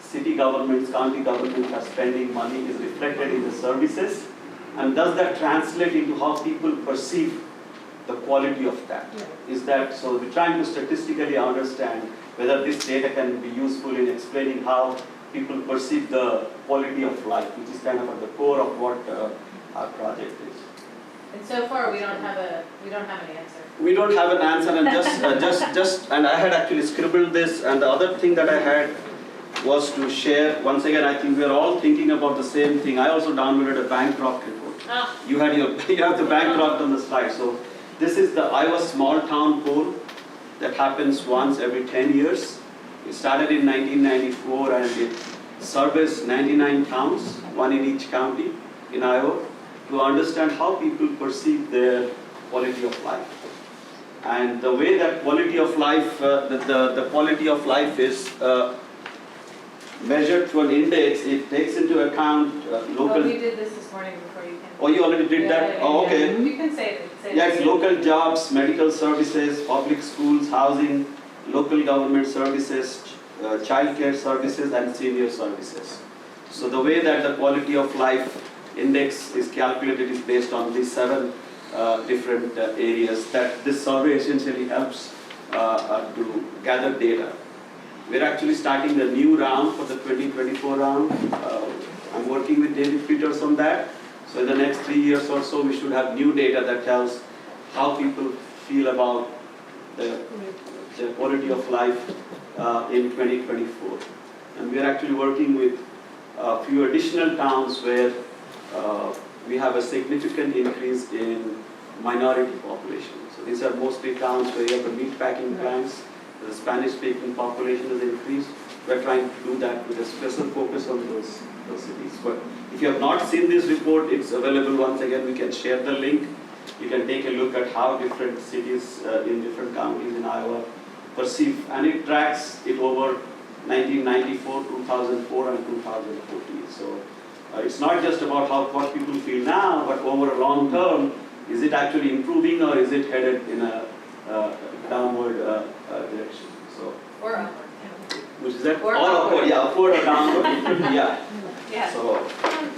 city governments, county governments are spending money is reflected in the services, and does that translate into how people perceive the quality of that? Is that, so we're trying to statistically understand whether this data can be useful in explaining how people perceive the quality of life, which is kind of at the core of what our project is. And so far, we don't have an answer. We don't have an answer, and and I had actually scribbled this, and the other thing that I had was to share, once again, I think we are all thinking about the same thing. I also downloaded a Bancroft report. You have the Bancroft on the slide. So this is the Iowa small town poll that happens once every 10 years. It started in 1994 and it surveys 99 towns, one in each county in Iowa, to understand how people perceive their quality of life. And the way that quality of life, the quality of life is measured through an index, it takes into account local... Oh, we did this morning before you came. Oh, you already did that? Oh, okay. You can say it. Yeah, it's local jobs, medical services, public schools, housing, local government services, child care services, and senior services. So the way that the quality of life index is calculated is based on these 7 different areas that this survey essentially helps to gather data. We're actually starting a new round for the 2024 round. I'm working with David Peters on that. So in the next 3 years or so, we should have new data that tells how people feel about the quality of life in 2024. And we're actually working with a few additional towns where we have a significant increase in minority population. So these are mostly towns where you have the meat packing plants, the Spanish-speaking population has increased. We're trying to do that with a special focus on those cities. But if you have not seen this report, it's available once again. We can share the link. You can take a look at how different cities in different counties in Iowa perceive, and it tracks it over 1994, 2004, and 2014. So it's not just about what people feel now, but over a long term, is it actually improving or is it headed in a downward direction? So, or upward. Which is that? Or upward, yeah, upward or downward. Yeah. Yeah. So,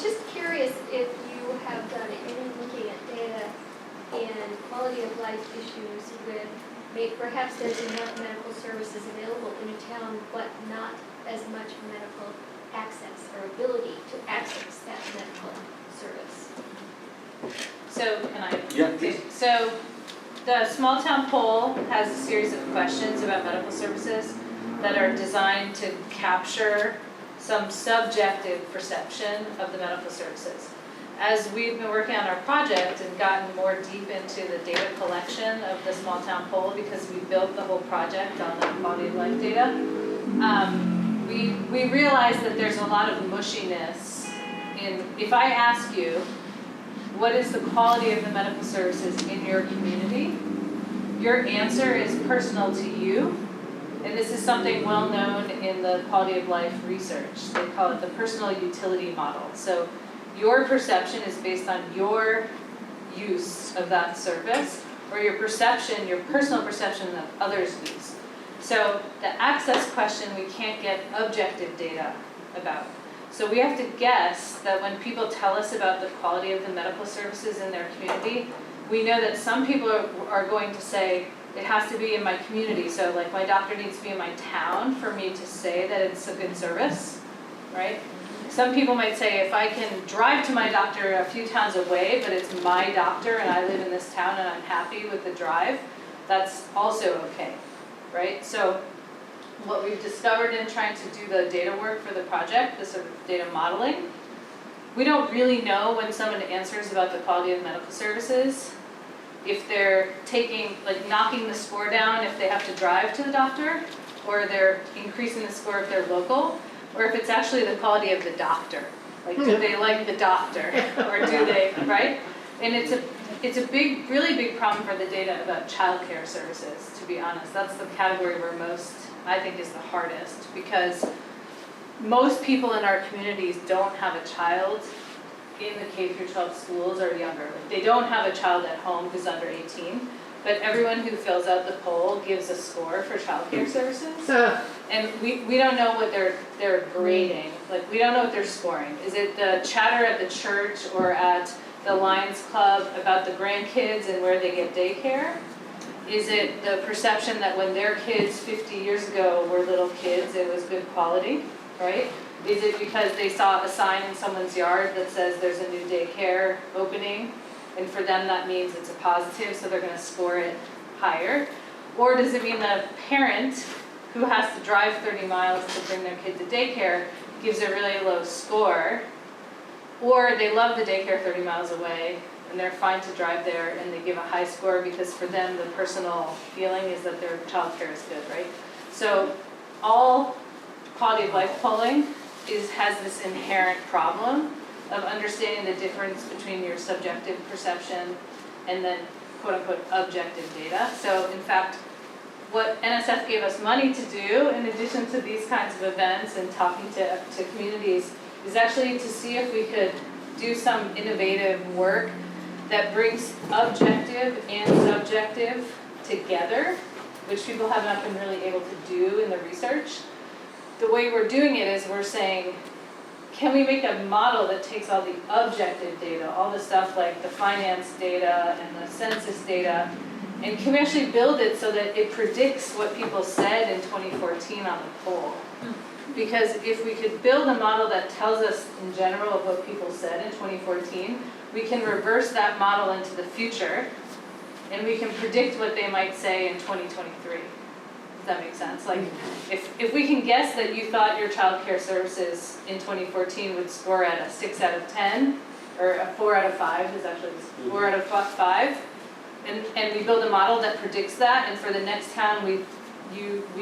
just curious if you have done any looking at data in quality of life issues with perhaps there's enough medical services available in a town, but not as much medical access or ability to access that medical service. So can I? Yeah, please. So the small town poll has a series of questions about medical services that are designed to capture some subjective perception of the medical services. As we've been working on our project and gotten more deep into the data collection of the small town poll, because we built the whole project on the quality of life data, we realized that there's a lot of mushiness in, if I ask you, what is the quality of the medical services in your community? Your answer is personal to you, and this is something well known in the quality of life research. They call it the personal utility model. So your perception is based on your use of that service, or your perception, your personal perception of others' use. So the access question we can't get objective data about. So we have to guess that when people tell us about the quality of the medical services in their community, we know that some people are going to say, it has to be in my community. So like my doctor needs to be in my town for me to say that it's a good service, right? Some people might say, if I can drive to my doctor a few towns away, but it's my doctor and I live in this town and I'm happy with the drive, that's also okay, right? So what we've discovered in trying to do the data work for the project, the sort of data modeling, we don't really know when someone answers about the quality of medical services, if they're taking, like knocking the score down if they have to drive to the doctor, or they're increasing the score if they're local, or if it's actually the quality of the doctor. Like, do they like the doctor, or do they, right? And it's a big, really big problem for the data about childcare services, to be honest. That's the category where most, I think, is the hardest, because most people in our communities don't have a child in the K through 12 schools or younger. Like, they don't have a child at home who's under 18, but everyone who fills out the poll gives a score for childcare services. And we don't know what they're grading. Like, we don't know what they're scoring. Is it the chatter at the church or at the Lions Club about the grandkids and where they get daycare? Is it the perception that when their kids 50 years ago were little kids, it was good quality, right? Is it because they saw a sign in someone's yard that says there's a new daycare opening, and for them that means it's a positive, so they're going to score it higher? Or does it mean that a parent who has to drive 30 miles to bring their kid to daycare gives a really low score, or they love the daycare 30 miles away and they're fine to drive there and they give a high score because for them the personal feeling is that their childcare is good, right? So all quality of life polling has this inherent problem of understanding the difference between your subjective perception and then quote-unquote objective data. So in fact, what NSF gave us money to do, in addition to these kinds of events and talking to communities, is actually to see if we could do some innovative work that brings objective and subjective together, which people have not been really able to do in the research. The way we're doing it is we're saying, can we make a model that takes all the objective data, all the stuff like the finance data and the census data, and can we actually build it so that it predicts what people said in 2014 on the poll? Because if we could build a model that tells us in general of what people said in 2014, we can reverse that model into the future, and we can predict what they might say in 2023. Does that make sense? Like, if we can guess that you thought your child care services in 2014 would score at a 6 out of 10, or a 4 out of 5 is actually 4 out of 5, and we build a model that predicts that, and for the next town we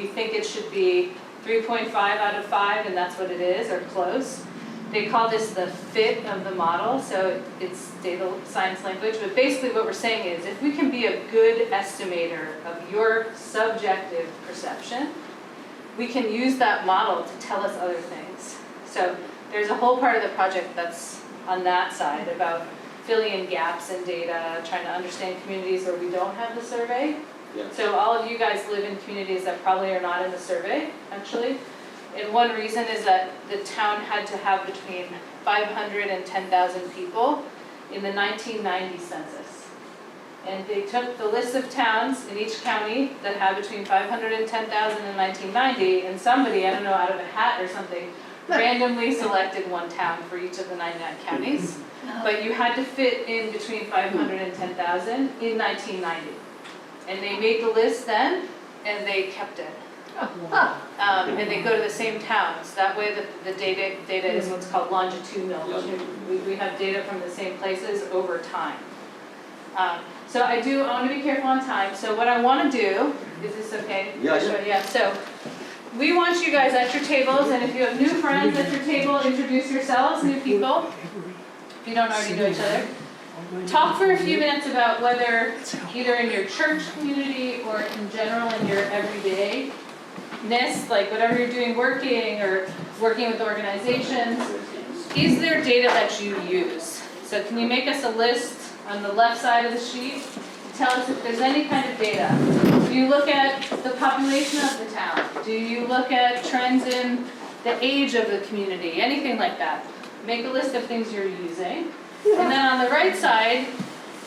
think it should be 3.5 out of 5, and that's what it is, or close. They call this the fit of the model, so it's data science language, but basically what we're saying is if we can be a good estimator of your subjective perception, we can use that model to tell us other things. So there's a whole part of the project that's on that side about filling in gaps in data, trying to understand communities where we don't have the survey. Yeah. So all of you guys live in communities that probably are not in the survey, actually. And one reason is that the town had to have between 500 and 10,000 people in the 1990 census. And they took the list of towns in each county that had between 500 and 10,000 in 1990, and somebody, I don't know, out of a hat or something, randomly selected one town for each of the 99 counties. But you had to fit in between 500 and 10,000 in 1990. And they made the list then, and they kept it. And they go to the same towns. That way the data is what's called longitudinal. We have data from the same places over time. So I want to be careful on time. So what I want to do, is this okay? Yeah. So we want you guys at your tables, and if you have new friends at your table, introduce yourselves, new people, if you don't already know each other. Talk for a few minutes about whether either in your church community or in general in your everydayness, like whatever you're doing, working or working with organizations, is there data that you use? So can you make us a list on the left side of the sheet? Tell us if there's any kind of data. Do you look at the population of the town? Do you look at trends in the age of the community? Anything like that. Make a list of things you're using. And then on the right side,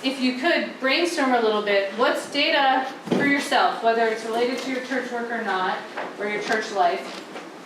if you could brainstorm a little bit, what's data for yourself, whether it's related to your church work or not, or your church life,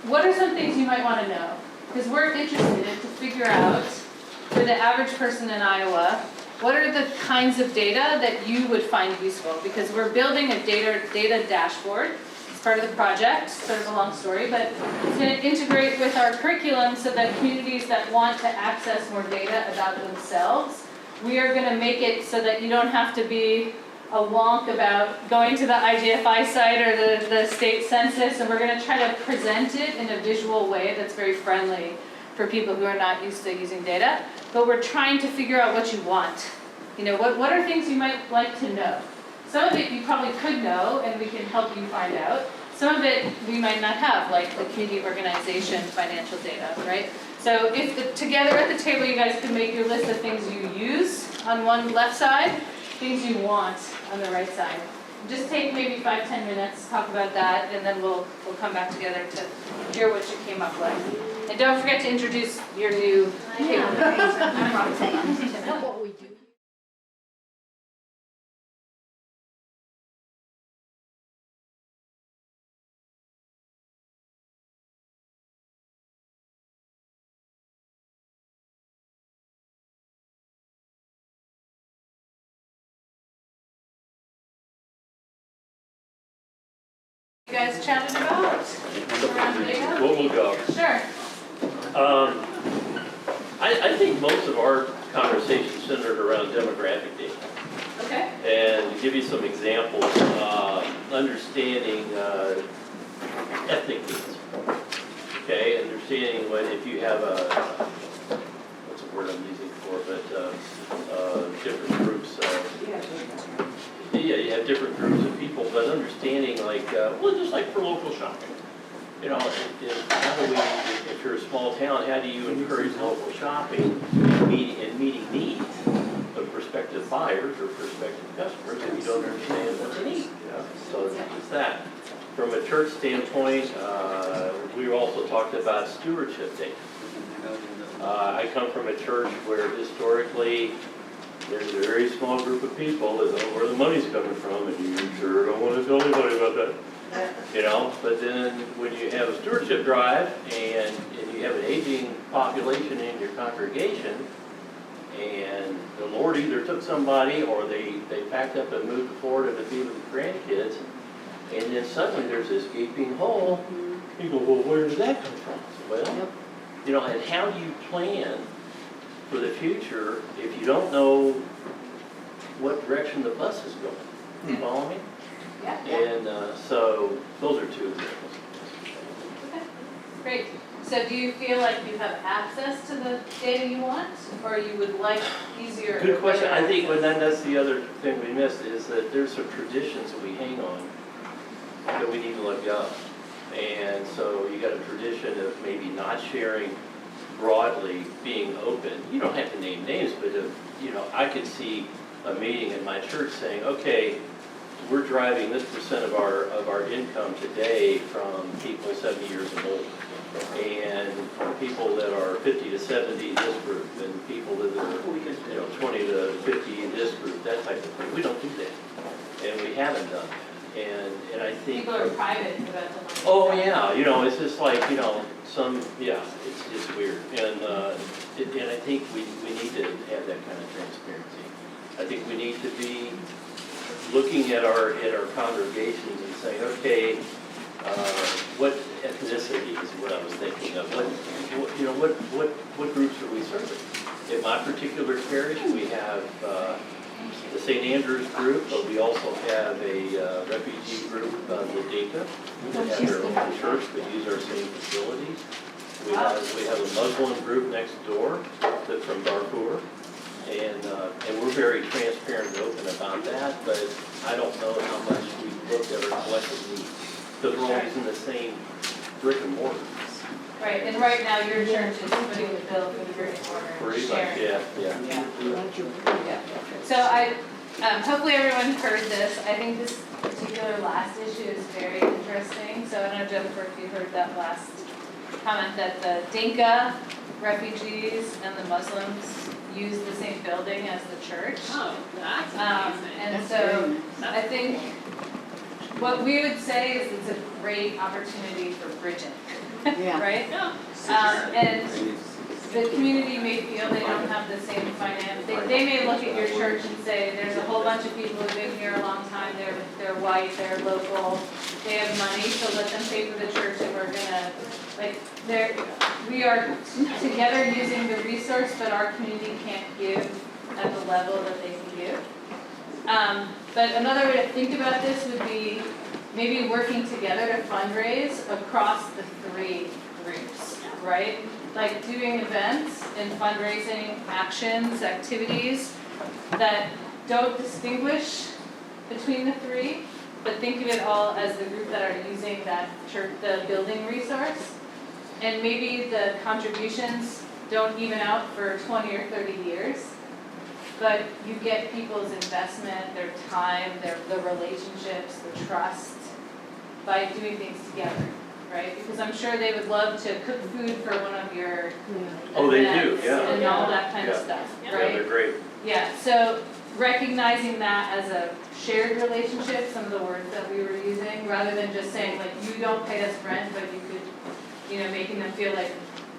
what are some things you might want to know? Because we're interested to figure out, for the average person in Iowa, what are the kinds of data that you would find useful? Because we're building a data dashboard. It's part of the project, sort of a long story, but it's going to integrate with our curriculum so that communities that want to access more data about themselves, we are going to make it so that you don't have to be a wonk about going to the IGFI site or the state census, and we're going to try to present it in a visual way that's very friendly for people who are not used to using data. But we're trying to figure out what you want. You know, what are things you might like to know? Some of it you probably could know, and we can help you find out. Some of it we might not have, like the community organization financial data, right? So if together at the table you guys can make your list of things you use on one left side, things you want on the right side. Just take maybe 5-10 minutes, talk about that, and then we'll come back together to hear what you came up with. And don't forget to introduce your new table. I'm Roxanne. What we do. You guys chatted about around data? We'll go. Sure. I think most of our conversation centered around demographic data. Okay. And to give you some examples, understanding ethnic needs. Okay, understanding what if you have what's the word I'm using for, but different groups. Yeah, you have different groups of people, but understanding like, well, just like for local shopping. You know, how do we, if you're a small town, how do you encourage local shopping and meeting needs of prospective buyers or prospective customers if you don't understand what they need? Yeah. So it's that. From a church standpoint, we also talked about stewardship data. I come from a church where historically there's a very small group of people that know where the money's coming from, and you sure don't want to tell anybody about that. You know, but then when you have a stewardship drive and you have an aging population in your congregation, and the Lord either took somebody or they packed up and moved to Florida to be with the grandkids, and then suddenly there's this gaping hole. You go, well, where did that come from? Well, you know, and how do you plan for the future if you don't know what direction the bus is going? You follow me? Yeah. And so those are two examples. Okay, great. So do you feel like you have access to the data you want, or you would like easier? Good question. I think that's the other thing we missed is that there's some traditions that we hang on that we need to let go. And so you got a tradition of maybe not sharing broadly, being open. You don't have to name names, but you know, I could see a meeting in my church saying, okay, we're driving this % of our income today from people 70 years and older. And people that are 50 to 70 in this group, and people that are 20 to 50 in this group, that type of thing. We don't do that, and we haven't done it. And I think People are private about the money. oh yeah, it's just like it's weird, and I think we need to have that kind of transparency. I think we need to be looking at our congregations and saying, okay, what ethnicity is what I was thinking of. What groups are we serving? In my particular parish, we have the St. Andrews group, but we also have a refugee group, the Dinka, that have their own church but use our same facilities. We have a Muslim group next door that's from Darfur. And we're very transparent and open about that, but I don't know how much we've looked at our collective needs. Because we're always in the same brick and mortar. Right, and right now your church is putting the bill for the brick and mortar. Pretty much, sharing. yeah. So hopefully everyone heard this. I think this particular last issue is very interesting. So I don't know, Jennifer, if you heard that last comment that the Dinka refugees and the Muslims use the same building as the church. Oh, that's amazing. And so I think what we would say is it's a great opportunity for bridging, right? Yeah. And the community may feel they don't have the same finance. They may look at your church and say, there's a whole bunch of people who've been here a long time, they're white, they're local, they have money, so let them pay for the church and we're gonna, we are together using the resource, but our community can't give at the level that they can give. But another way to think about this would be maybe working together to fundraise across the three groups, right? Like doing events and fundraising actions, activities that don't distinguish between the three, but think of it all as the group that are using that church, the building resource. And maybe the contributions don't even out for 20 or 30 years, but you get people's investment, their time, the relationships, the trust by doing things together, right? Because I'm sure they would love to cook food for one of your events and all that kind of stuff, right? Yeah, they're great. Yeah, so recognizing that as a shared relationship, some of the words that we were using, rather than just saying like, you don't pay us rent, but you could, making them feel like,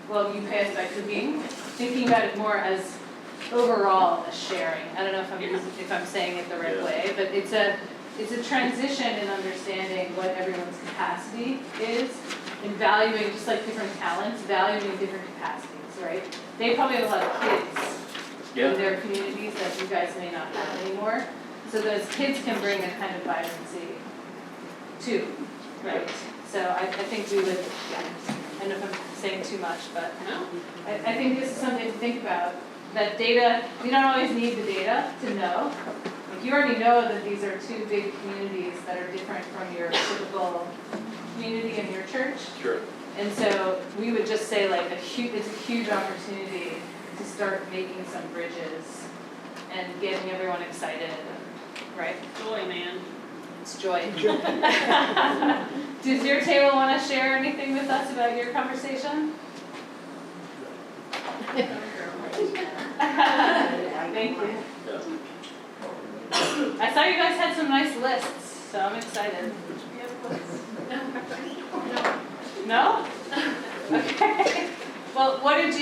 well, you pay us by cooking, thinking about it more as overall a sharing. I don't know if I'm saying it the right way, but it's a transition in understanding what everyone's capacity is and valuing, just like different talents, valuing different capacities, right? They probably have a lot of kids in their communities that you guys may not have anymore. So those kids can bring a kind of vibrancy too, right? So I think we would, I don't know if I'm saying too much, but I think this is something to think about. That data, we don't always need the data to know. Like you already know that these are two big communities that are different from your typical community in your church. Sure. And so we would just say like it's a huge opportunity to start making some bridges and getting everyone excited, right? Joy, man. It's joy. Does your table want to share anything with us about your conversation? Thank you. I saw you guys had some nice lists, so I'm excited. No? Okay. Well, what did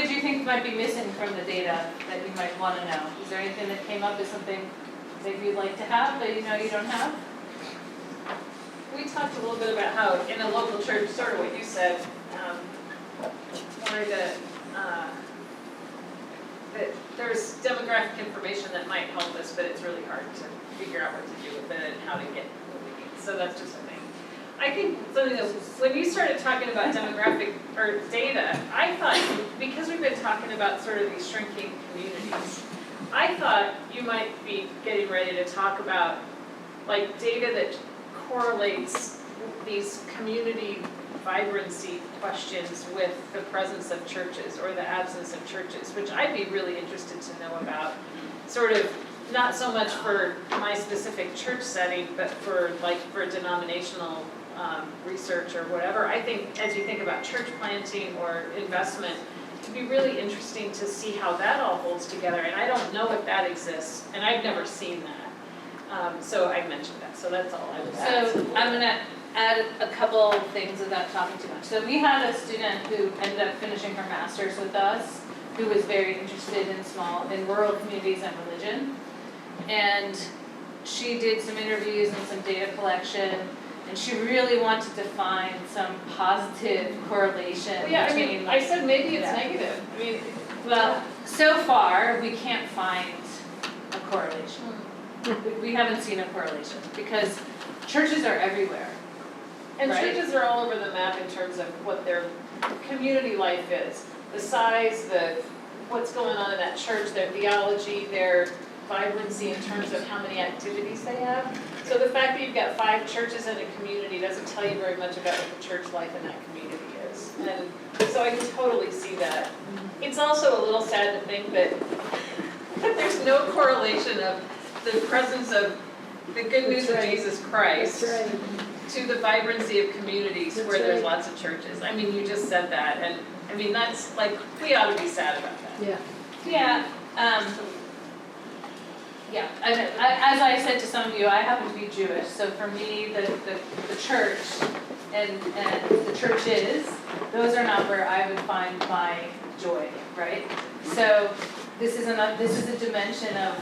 you think might be missing from the data that you might want to know? Is there anything that came up as something that you'd like to have that you know you don't have? We talked a little bit about how in a local church, sort of what you said, wanted to, that there's demographic information that might help us, but it's really hard to figure out what to do with it and how to get what we need. So that's just a thing. I think something that when you started talking about demographic or data, I thought, because we've been talking about sort of these shrinking communities, I thought you might be getting ready to talk about like data that correlates these community vibrancy questions with the presence of churches or the absence of churches, which I'd be really interested to know about. Sort of not so much for my specific church setting, but for denominational research or whatever. I think as you think about church planting or investment, it'd be really interesting to see how that all holds together. And I don't know if that exists, and I've never seen that. So I mentioned that, so that's all I would add. So I'm gonna add a couple things without talking too much. So we had a student who ended up finishing her master's with us, who was very interested in rural communities and religion. And she did some interviews and some data collection, and she really wanted to find some positive correlation between. I said maybe it's negative. I mean, well, so far, we can't find a correlation. We haven't seen a correlation, because churches are everywhere. and right? churches are all over the map in terms of what their community life is. The size, what's going on in that church, their theology, their vibrancy in terms of how many activities they have. So the fact that you've got 5 churches in a community doesn't tell you very much about what the church life in that community is. And so I can totally see that. It's also a little sad to think that there's no correlation of the presence of the good news of Jesus Christ to the vibrancy of communities where there's lots of churches. I mean, you just said that, and I mean, that's like, we ought to be sad about that. Yeah. As I said to some of you, I happen to be Jewish, so for me, the church and the churches, those are not where I would find my joy, right? So this is a dimension of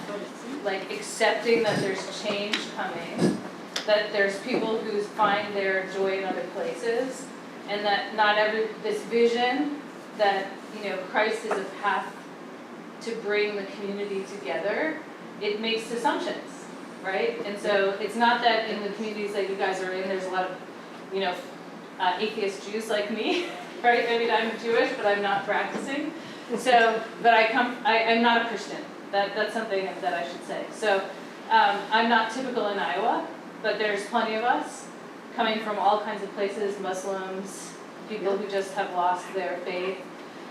like accepting that there's change coming, that there's people who find their joy in other places, and that this vision that, Christ is a path to bring the community together, it makes assumptions, right? And so it's not that in the communities that you guys are in, there's a lot of, atheist Jews like me, right? I mean, I'm Jewish, but I'm not practicing. So, but I'm not a Christian. That's something that I should say. So, I'm not typical in Iowa, but there's plenty of us coming from all kinds of places, Muslims, people who just have lost their faith.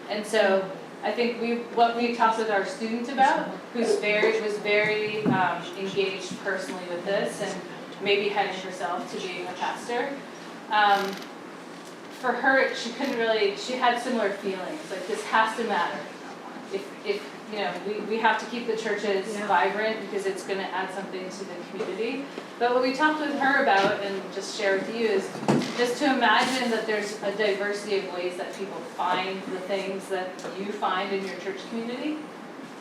And so I think what we talked with our student about, was very engaged personally with this and maybe heading herself to being a pastor. For her, she had similar feelings, like this has to matter. If we have to keep the churches vibrant because it's going to add something to the community. But what we talked with her about, and just share with you, is just to imagine that there's a diversity of ways that people find the things that you find in your church community.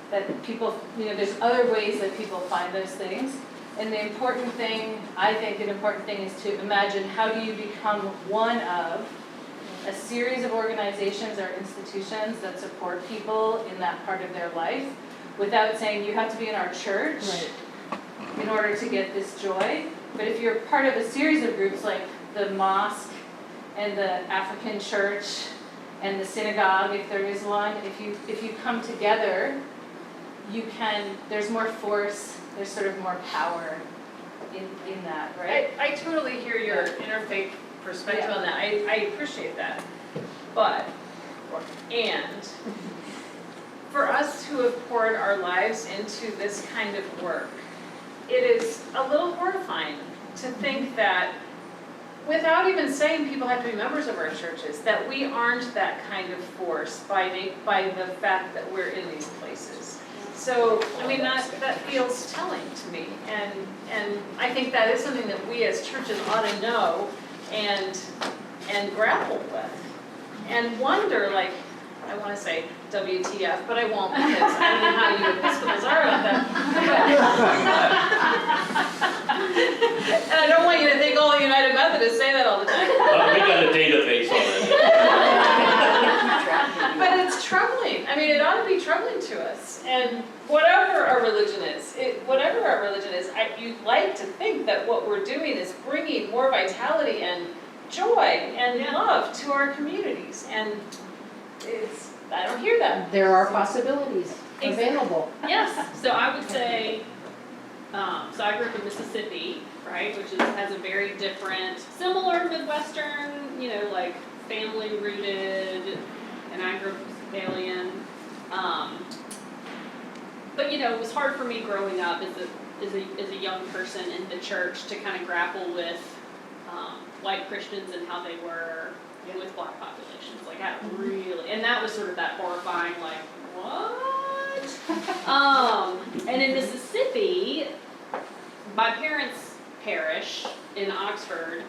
That people, there's other ways that people find those things. And the important thing, I think an important thing, is to imagine how do you become one of a series of organizations or institutions that support people in that part of their life, without saying you have to be in our church in order to get this joy. But if you're part of a series of groups like the mosque and the African church and the synagogue, if there is one, if you come together, there's more force, there's sort of more power in that, right? I totally hear your interfaith perspective on that. I appreciate that. And for us who have poured our lives into this kind of work, it is a little horrifying to think that, without even saying people have to be members of our churches, that we aren't that kind of force by the fact that we're in these places. So, I mean, that feels telling to me, and I think that is something that we as churches ought to know and grapple with, and wonder, like, I want to say WTF, but I won't, because I don't know how you Episcopals are about that. And I don't want you to think all United Methodists say that all the time. We got a database on it. But it's troubling. I mean, it ought to be troubling to us. And whatever our religion is, you'd like to think that what we're doing is bringing more vitality and joy and love to our communities. And I don't hear that. There are possibilities available. Yes, so I would say, so I grew up in Mississippi, right, which has a very different, similar Midwestern, like family rooted, and I grew up Episcopalian. but you know, it was hard for me growing up as a young person in the church to kind of grapple with white Christians and how they were with black populations. Like I really, and that was sort of that horrifying, like, what? And in Mississippi, my parents' parish in Oxford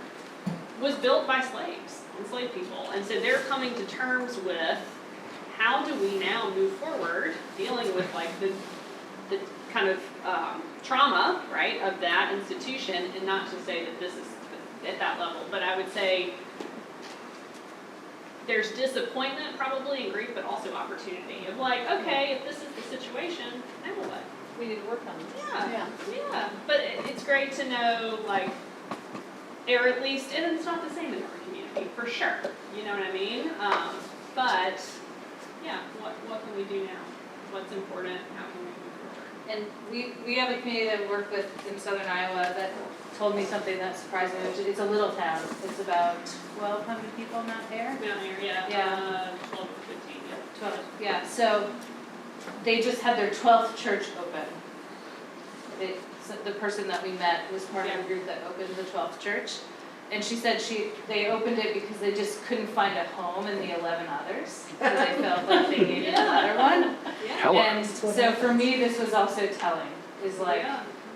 was built by slaves, enslaved people. And so they're coming to terms with how do we now move forward dealing with like the kind of trauma, right, of that institution, and not to say that this is at that level, but I would say there's disappointment probably and grief, but also opportunity of like, okay, if this is the situation, now what? We need to work on this. Yeah. But it's great to know, like, or at least, and it's not the same in our community, for sure. You know what I mean? But, yeah, what can we do now? What's important? How can we move forward? And we have a community that we work with in southern Iowa that told me something that surprised me. It's a little town. It's about 1,200 people not there. Down here, yeah. Yeah. 12 or 15, yeah. 12, yeah. So they just had their 12th church open. So the person that we met was part of a group that opened the 12th church. And she said they opened it because they just couldn't find a home in the 11 others. So they felt like they needed another one. And so for me, this was also telling, is like,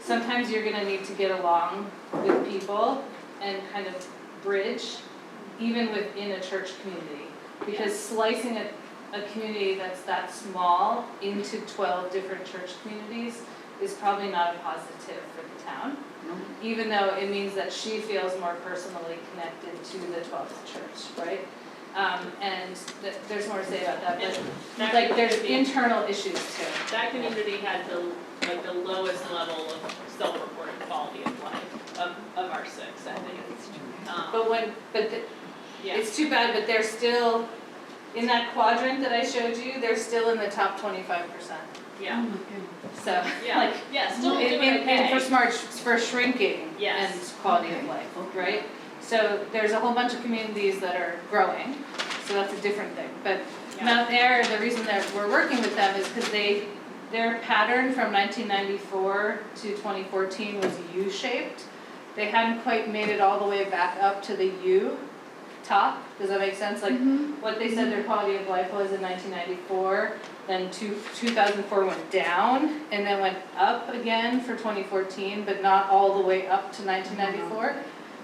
sometimes you're gonna need to get along with people and kind of bridge, even within a church community. Because slicing a community that's that small into 12 different church communities is probably not a positive for the town. Even though it means that she feels more personally connected to the 12th church, right? And there's more to say about that, but like there's internal issues too. That community had the lowest level of self-reported quality of life of our 6, I think. It's too bad, but they're still, in that quadrant that I showed you, they're still in the top 25%. Yeah. So, still doing okay. And for shrinking Yes. and quality of life, right? So there's a whole bunch of communities that are growing, so that's a different thing. But Mount Air, the reason that we're working with them is because their pattern from 1994 to 2014 was U-shaped. They hadn't quite made it all the way back up to the U top. Does that make sense? Like what they said their quality of life was in 1994, then 2004 went down and then went up again for 2014, but not all the way up to 1994.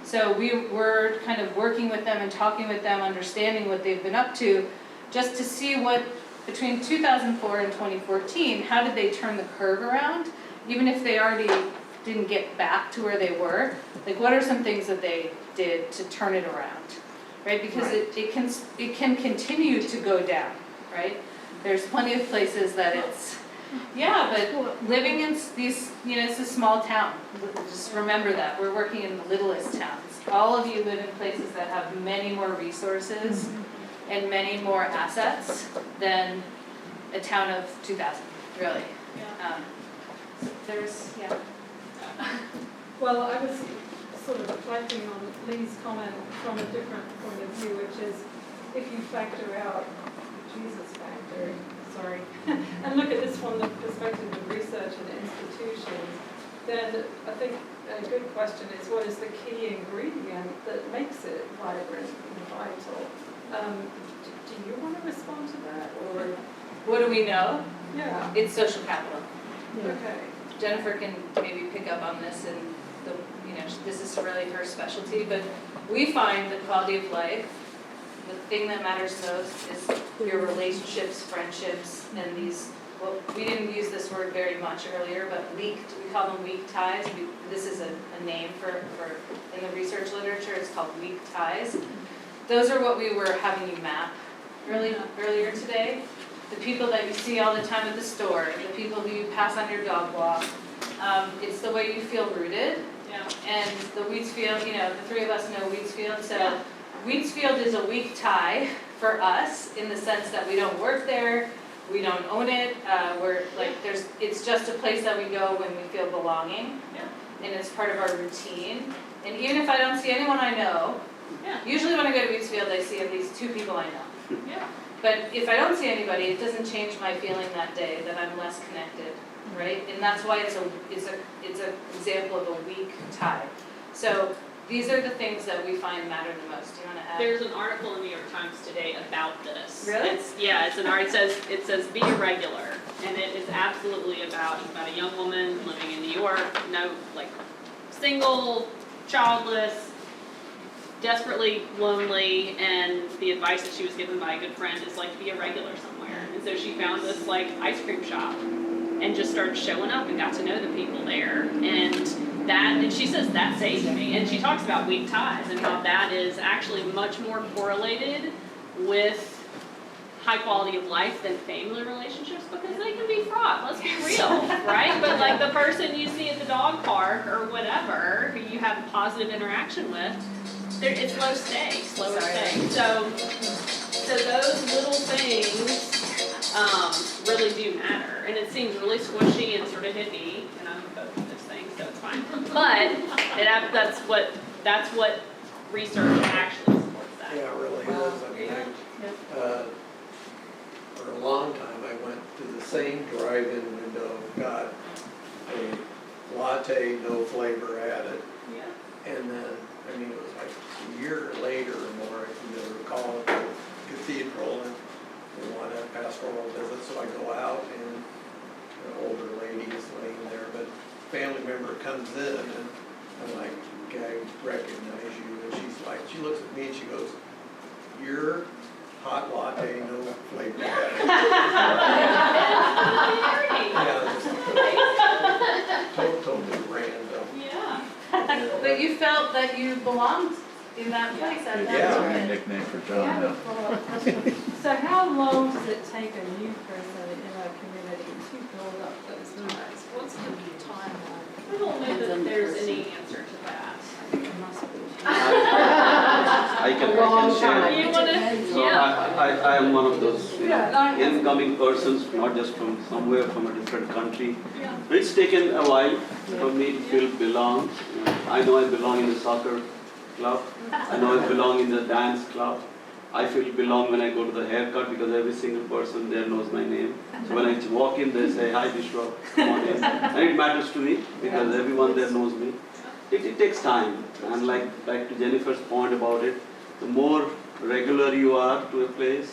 So we were kind of working with them and talking with them, understanding what they've been up to, just to see what, between 2004 and 2014, how did they turn the curve around? Even if they already didn't get back to where they were, like what are some things that they did to turn it around, right? Because it can continue to go down, right? There's plenty of places that it's, but living in these, it's a small town. Just remember that. We're working in the littlest towns. All of you live in places that have many more resources and many more assets than a town of 2,000, really. Well, I was sort of reflecting on Lee's comment from a different point of view, which is if you factor out Jesus factor, and look at this from the perspective of research and institutions, then I think a good question is what is the key ingredient that makes it vibrant and vital? Do you want to respond to that, or what do we know? Yeah, it's social capital. Okay. Jennifer can maybe pick up on this, and this is really her specialty. But we find the quality of life. The thing that matters most is your relationships, friendships, and these. Well, we didn't use this word very much earlier, but we call them weak ties. This is a name for in the research literature. It's called weak ties. Those are what we were having you map earlier today. The people that you see all the time at the store, the people who you pass on your dog walk. It's the way you feel rooted. And the Wheatsfield, the three of us know Wheatsfield. So Wheatsfield is a weak tie for us in the sense that we don't work there, we don't own it. It's just a place that we go when we feel belonging, and it's part of our routine. And even if I don't see anyone I know, usually when I go to Wheatsfield, I see at least 2 people I know. But if I don't see anybody, it doesn't change my feeling that day that I'm less connected right? And that's why it's an example of a weak tie. So these are the things that we find matter the most. Do you want to add? There's an article in the New York Times today about this. Really? It's an article. It says be irregular, and it is absolutely about a young woman living in New York, single, childless, desperately lonely, and the advice that she was given by a good friend is be irregular somewhere. And so she found this ice cream shop, and just started showing up and got to know the people there, and she says that saved me. And she talks about weak ties and how that is actually much more correlated with high quality of life than family relationships, because they can be fraught, let's be real, right? But the person you see at the dog park or whatever, who you have a positive interaction with, it's low stakes. So those little things really do matter. And it seems really squishy and sort of hippie, and I'm both of those things, so it's fine. But that's what research actually supports that. Yeah, it really is. I mean, for a long time, I went to the same drive-in window, got a latte, no flavor added. Yeah. And then, it was a year later or more, I can recall at the cathedral, and we want to have pastoral visit, so I go out, and an older lady is laying there, but family member comes in, and I'm like, okay, I recognize you, and she looks at me and she goes, "You're hot latte, no flavor." Yeah, just totally random. Yeah. But you felt that you belonged in that place at that Yeah. moment. My nickname for I John have a now. follow-up question. So how long does it take a new person in a community to build up those ties? What's the timeline? I don't know that there's any answer to that. It must be. I can share. You wanna? So I am one of those incoming persons, not just from somewhere from a different country. Yeah. It's taken a while for me to feel belong. I know I belong in the soccer club. I know I belong in the dance club. I feel belong when I go to the haircut, because every single person there knows my name. So when I walk in, they say, "Hi, Bishwa, come on in." And it matters to me because everyone there knows me. It takes time, and like to Jennifer's point about it, the more regular you are to a place,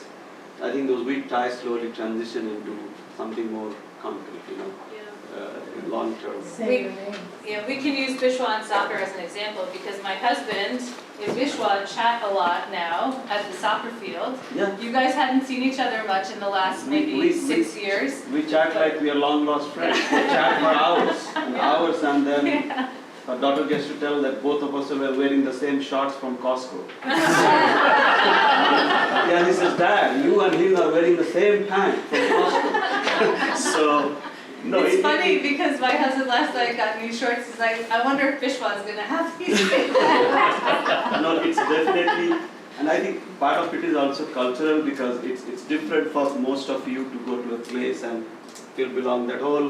I think those weak ties slowly transition into something more concrete, in long term. We can use Bishwa and soccer as an example, because my husband and Bishwa chat a lot now at the soccer field. Yeah. You guys hadn't seen each other much in the last maybe 6 years. We chat like we are long lost friends. We chat for hours and hours, and then our daughter gets to tell that both of us were wearing the same shorts from Costco. Yeah, he says, "Dad, you and him are wearing the same pant from Costco." So, no, it's funny because my husband last night got new shorts. He's like, "I wonder if Bishwa is going to have these." No, it's definitely, and I think part of it is also cultural, because it's different for most of you to go to a place and feel belong. That whole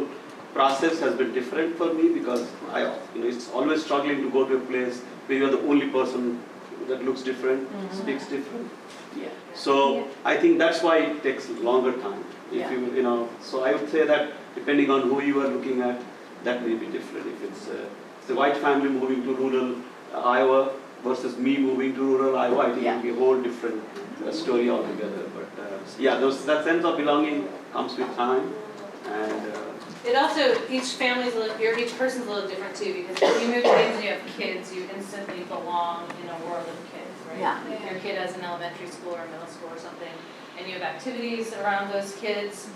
process has been different for me, because it's always struggling to go to a place where you're the only person that looks different, speaks different. Yeah. So I think that's why it takes longer time. If so I would say that depending on who you are looking at, that may be different. If it's a white family moving to rural Iowa versus me moving to rural Iowa, I think it will be a whole different story altogether. But that sense of belonging comes with time, and It also, each person's a little different too, because when you move to Ames and you have kids, you instantly belong in a world of kids, right? Yeah. Your kid has an elementary school or middle school or something, and you have activities around those kids.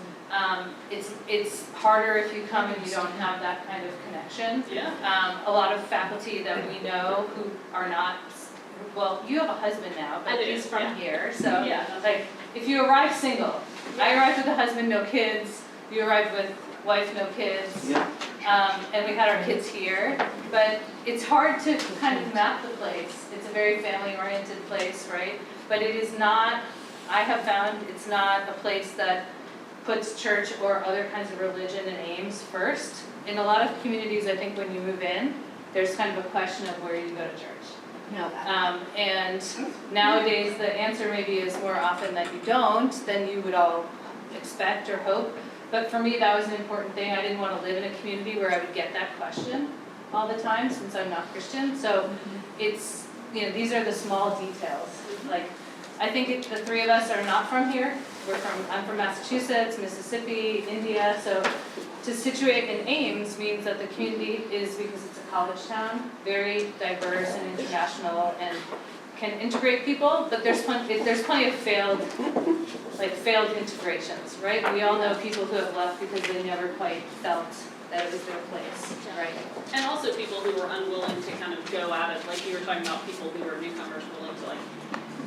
It's harder if you come and you don't have that kind of connection. Yeah. A lot of faculty that we know who are not, well, you have a husband now, but he's from here, so if you arrive single, I arrived with a husband, no kids, you arrived with wife, no kids, and we had our kids here, but it's hard to kind of map the place. It's a very family-oriented place, right? But it is not, I have found, it's not a place that puts church or other kinds of religion and aims first. In a lot of communities, I think when you move in, there's kind of a question of where you go to church. And nowadays, the answer maybe is more often that you don't than you would all expect or hope. But for me, that was an important thing. I didn't want to live in a community where I would get that question all the time since I'm not Christian. So it's, these are the small details. Like, I think the three of us are not from here. I'm from Massachusetts, Mississippi, India. So to situate in Ames means that the community is, because it's a college town, very diverse and international and can integrate people, but there's plenty of failed integrations, right? We all know people who have left because they never quite felt that it was their place, right? And also people who were unwilling to kind of go at it, like you were talking about people who were newcomers willing to like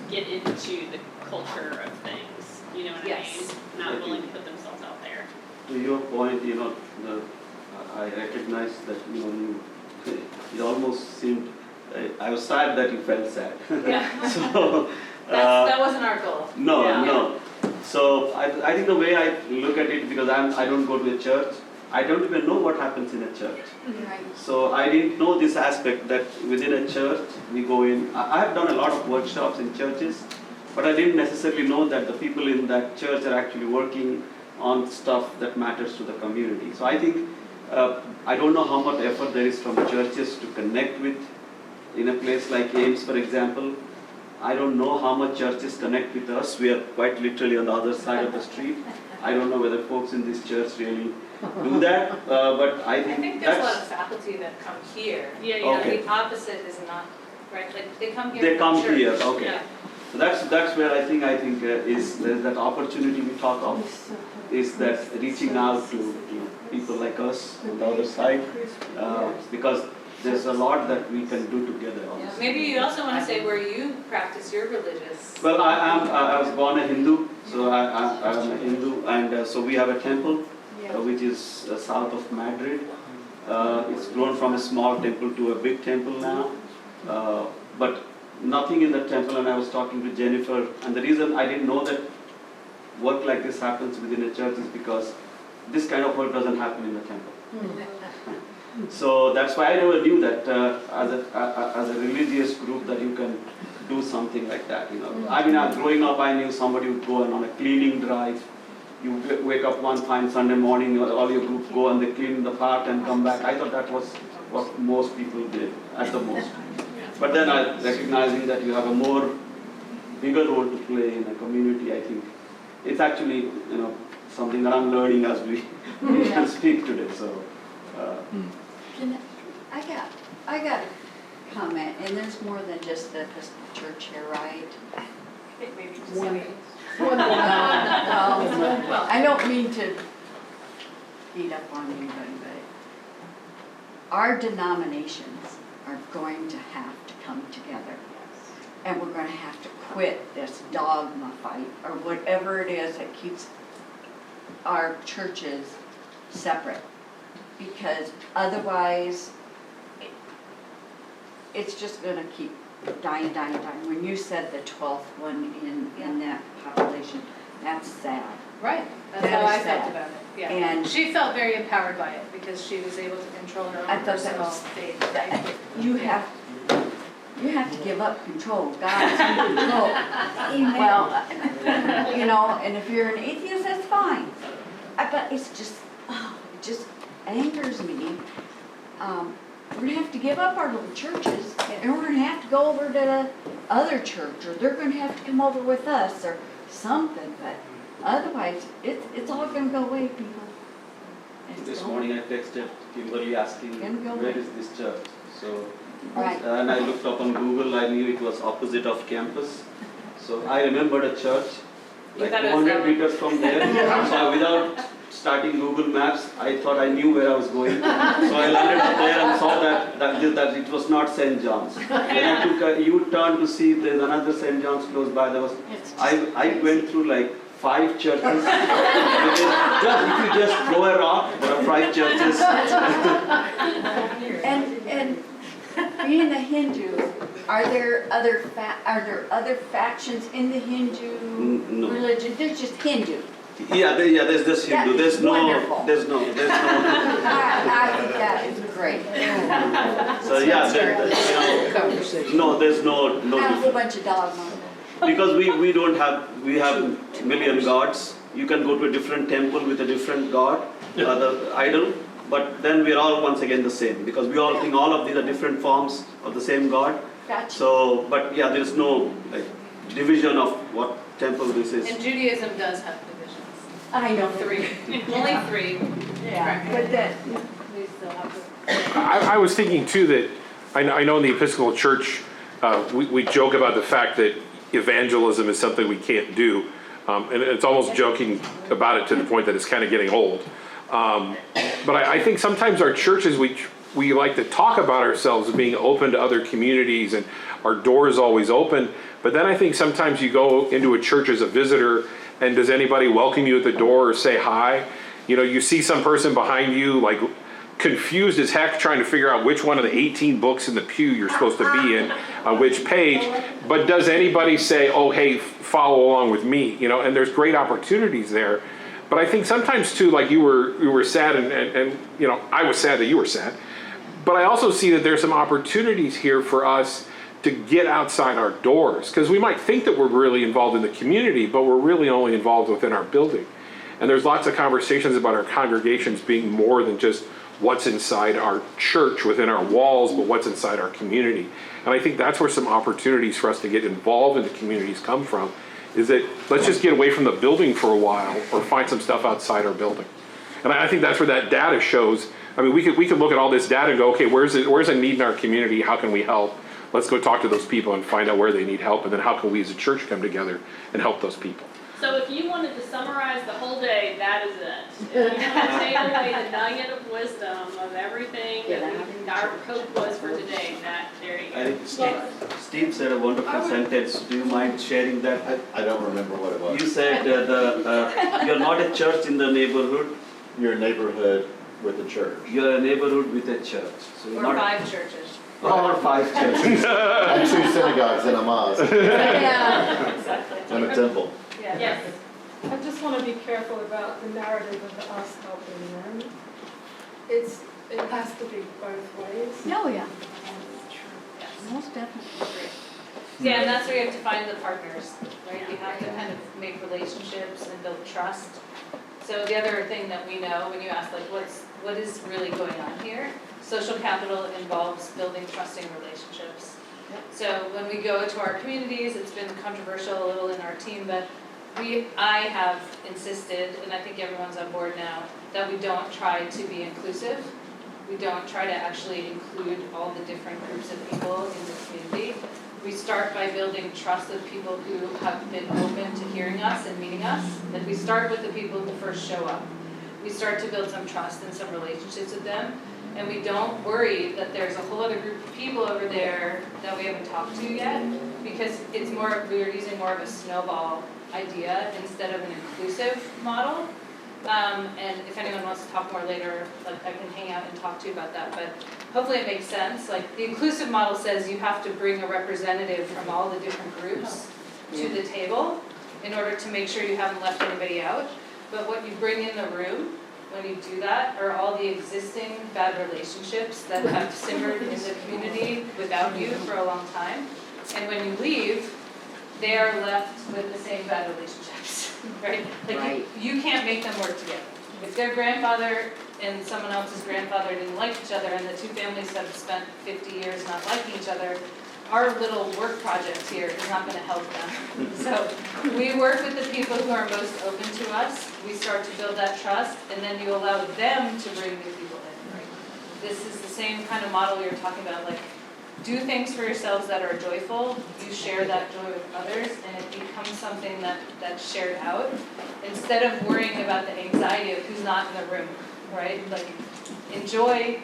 get into the culture of things, you know what I mean? Not willing to put themselves out there. To your point, I recognize that, it almost seemed, I was sad that you felt sad. Yeah. So, that wasn't our goal. No. So I think the way I look at it, because I don't go to a church, I don't even know what happens in a church. Right. So I didn't know this aspect that within a church we go in. I have done a lot of workshops in churches, but I didn't necessarily know that the people in that church are actually working on stuff that matters to the community. So I think, I don't know how much effort there is from churches to connect with, in a place like Ames, for example. I don't know how much churches connect with us. We are quite literally on the other side of the street. I don't know whether folks in this church really do that, but I think there's a lot of faculty that come here. Okay. The opposite is not, right? Like they come here. They come church. here, okay. Yeah. So that's where I think is there's that opportunity we talk of, is that reaching out to people like us on the other side, because there's a lot that we can do together. Yeah. Maybe you also want to say where you practice your religious. Well, I was born a Hindu, so I'm a Hindu, and so we have a temple, which is south of Madrid. It's grown from a small temple to a big temple now, but nothing in the temple. And I was talking to Jennifer, and the reason I didn't know that work like this happens within a church is because this kind of work doesn't happen in the temple. So that's why I never knew that as a religious group that you can do something like that. I mean, growing up, I knew somebody would go on a cleaning drive. You wake up one fine Sunday morning, all your group go and they clean the park and come back. I thought that was what most people did at the most. But then recognizing that you have a bigger role to play in a community, I think it's actually something that I'm learning as we can speak today. So. I got a comment, and there's more than just the Episcopal Church here, right? I don't mean to beat up on anybody, but our denominations are going to have to come together. And we're going to have to quit this dogma fight, or whatever it is that keeps our churches separate. Because otherwise, it's just going to keep dying. When you said the 12th one in that population, that's sad. Right, that's how I felt about it. Yeah. And she felt very empowered by it because she was able to control her own personal faith. You have to give up control. God's in control. Well, and if you're an atheist, that's fine. But it's just, it just angers me. We're going to have to give up our little churches, and we're going to have to go over to the other church, or they're going to have to come over with us, or something. But otherwise, it's all going to go away, people. This morning I texted Kimberly asking, where is this church? So, and I looked up on Google, I knew it was opposite of campus. So I remembered a church, like 200 meters from there. So without starting Google Maps, I thought I knew where I was going. So I landed up there and saw that it was not St. John's. Then I took a U-turn to see if there's another St. John's close by. I went through like 5 churches. If you just throw a rock, there are 5 churches. And being a Hindu, are there other factions in the Hindu religion? There's just Hindu. Yeah, there's just Hindu. There's no. I think that is great. So there's no. Not a whole bunch of dogma. Because we have 1,000,000 gods, You can go to a different temple with a different god, the idol, but then we're all once again the same, because we all think all of these are different forms of the same god. Gotcha. So, but yeah, there's no like division of what temple this is. And Judaism does have divisions. I know. 3, only 3. Yeah, but that, we still have to. I was thinking too that, I know in the Episcopal Church, we joke about the fact that evangelism is something we can't do. And it's almost joking about it to the point that it's kind of getting old. But I think sometimes our churches, we like to talk about ourselves as being open to other communities and our door is always open. But then I think sometimes you go into a church as a visitor and does anybody welcome you at the door or say hi? You know, you see some person behind you like confused as heck trying to figure out which one of the 18 books in the pew you're supposed to be in, on which page. But does anybody say, oh, hey, follow along with me? You know, and there's great opportunities there. But I think sometimes too, like you were sad and you know, I was sad that you were sad. But I also see that there's some opportunities here for us to get outside our doors. Because we might think that we're really involved in the community, but we're really only involved within our building. And there's lots of conversations about our congregations being more than just what's inside our church within our walls, but what's inside our community. And I think that's where some opportunities for us to get involved in the communities come from, is that let's just get away from the building for a while or find some stuff outside our building. And I think that's where that data shows. I mean, we could look at all this data and go, okay, where's a need in our community? How can we help? Let's go talk to those people and find out where they need help. And then how can we as a church come together and help those people? So if you wanted to summarize the whole day, that is it. If you want to take away the nugget of wisdom of everything that our hope was for today, there you I go. think Steve said a wonderful sentence. Do you mind sharing that? I don't remember what it was. You said you're not a church in the neighborhood. Your neighborhood with a church. You're a neighborhood with a church. So you're Or not 5 churches. or 5 churches. And 2 synagogues and a mosque Yeah, exactly. and a temple. Yeah. Yes. I just want to be careful about the narrative of the us helping them. It has to be both ways. Oh, yeah. Yes. Most definitely. Yeah, and that's where you have to find the partners, right? You have to kind of make relationships and build trust. So the other thing that we know when you ask like what is really going on here, social capital involves building trusting relationships. So when we go to our communities, it's been controversial a little in our team, but I have insisted, and I think everyone's on board now, that we don't try to be inclusive. We don't try to actually include all the different groups of people in the community. We start by building trust with people who have been open to hearing us and meeting us. Like we start with the people who first show up. We start to build some trust and some relationships with them. And we don't worry that there's a whole other group of people over there that we haven't talked to yet, because we're using more of a snowball idea instead of an inclusive model. And if anyone wants to talk more later, like I can hang out and talk to you about that, but hopefully it makes sense. Like the inclusive model says you have to bring a representative from all the different groups to the table in order to make sure you haven't left anybody out. But what you bring in the room when you do that are all the existing bad relationships that have simmered in the community without you for a long time. And when you leave, they are left with the same bad relationships, right? Like you can't make them work together. If their grandfather and someone else's grandfather didn't like each other and the 2 families have spent 50 years not liking each other, our little work project here is not going to help them. So we work with the people who are most open to us. We start to build that trust, and then you allow them to bring new people in, right? This is the same kind of model you're talking about, like do things for yourselves that are joyful, you share that joy with others, and it becomes something that's shared out, instead of worrying about the anxiety of who's not in the room, right? Like enjoy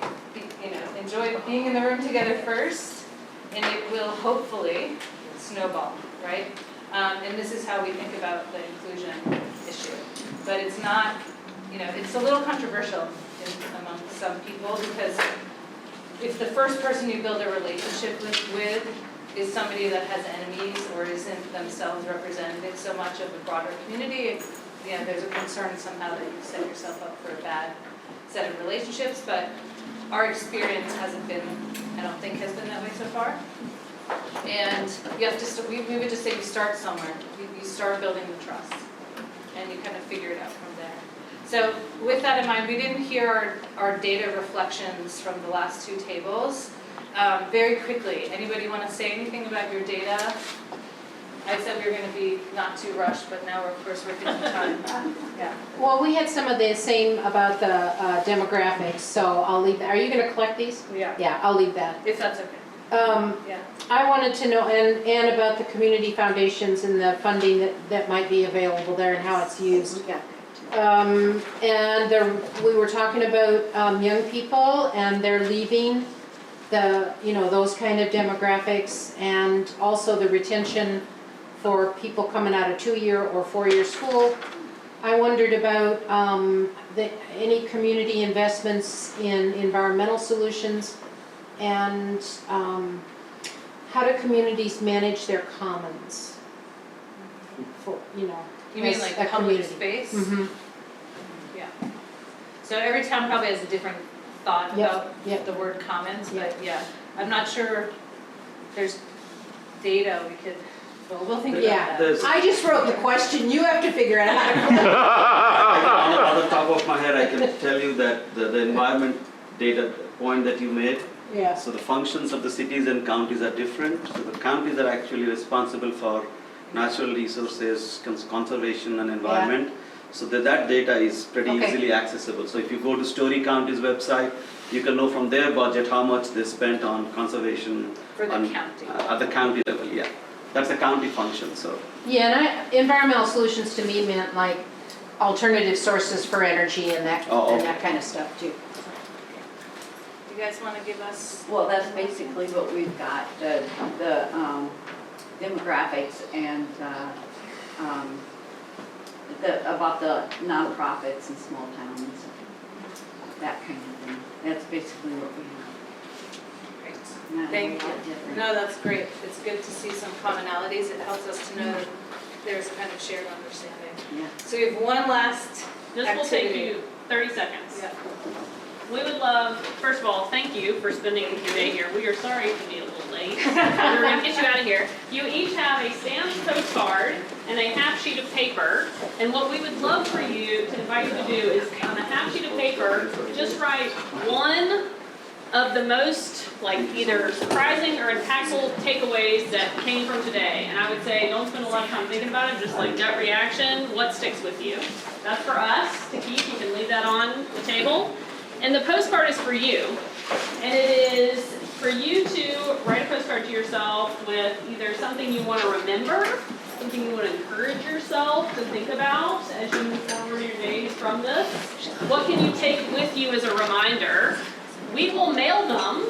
being in the room together first, and it will hopefully snowball, right? And this is how we think about the inclusion issue. But it's not, it's a little controversial among some people, because if the first person you build a relationship with is somebody that has enemies or isn't themselves representative so much of the broader community, there's a concern somehow that you set yourself up for a bad set of relationships. But our experience hasn't been, I don't think has been that way so far. And you have to, we would just say you start somewhere. You start building the trust. and you kind of figure it out from there. So with that in mind, we didn't hear our data reflections from the last 2 tables. Very quickly, anybody want to say anything about your data? I said we were going to be not too rushed, but now we're, of course, working on time. Yeah. Well, we had some of the same about the demographics, so I'll leave that. Are you gonna collect these? Yeah. Yeah, I'll leave that. If that's okay. Yeah. I wanted to know, and about the community foundations and the funding that might be available there and how it's used. Yeah. And we were talking about young people and they're leaving those kind of demographics, and also the retention for people coming out of 2-year or 4-year school. I wondered about any community investments in environmental solutions, and how do communities manage their commons? You mean like public space? Mm-hmm. Yeah. So every town probably has a different thought about the word commons, but yeah, I'm not sure there's data we could, well, we'll think about that. I just wrote the question, you have to figure out how to. On the top of my head, I can tell you that the environment data point that you made, so the functions of the cities and counties are different. So the counties are actually responsible for natural resources, conservation and environment. So that data is pretty easily accessible. So if you go to Story County's website, you can know from their budget how much they spent on conservation. For the county. At the county level, yeah. That's a county function, so. Yeah, and environmental solutions to me meant like alternative sources for energy and that kind of stuff too. You guys want to give us? Well, that's basically what we've got, the demographics and about the nonprofits and small towns, that kind of thing. That's basically what we have. Great. Thank you. No, that's great. It's good to see some commonalities. It helps us to know that there's a kind of shared understanding. Yeah. So we have one last This will take you 30 seconds. Yeah. We would love, first of all, thank you for spending your day here. We are sorry to be a little late. We're going to get you out of here. You each have a stamped postcard and a half sheet of paper. And what we would love for you to invite you to do is on a half sheet of paper, just write one of the most either surprising or impactful takeaways that came from today. And I would say don't spend a lot of time thinking about it, just gut reaction, what sticks with you. That's for us to keep. You can leave that on the table. And the postcard is for you. And it is for you to write a postcard to yourself with either something you want to remember, something you want to encourage yourself to think about as you move forward in your days from this. What can you take with you as a reminder? We will mail them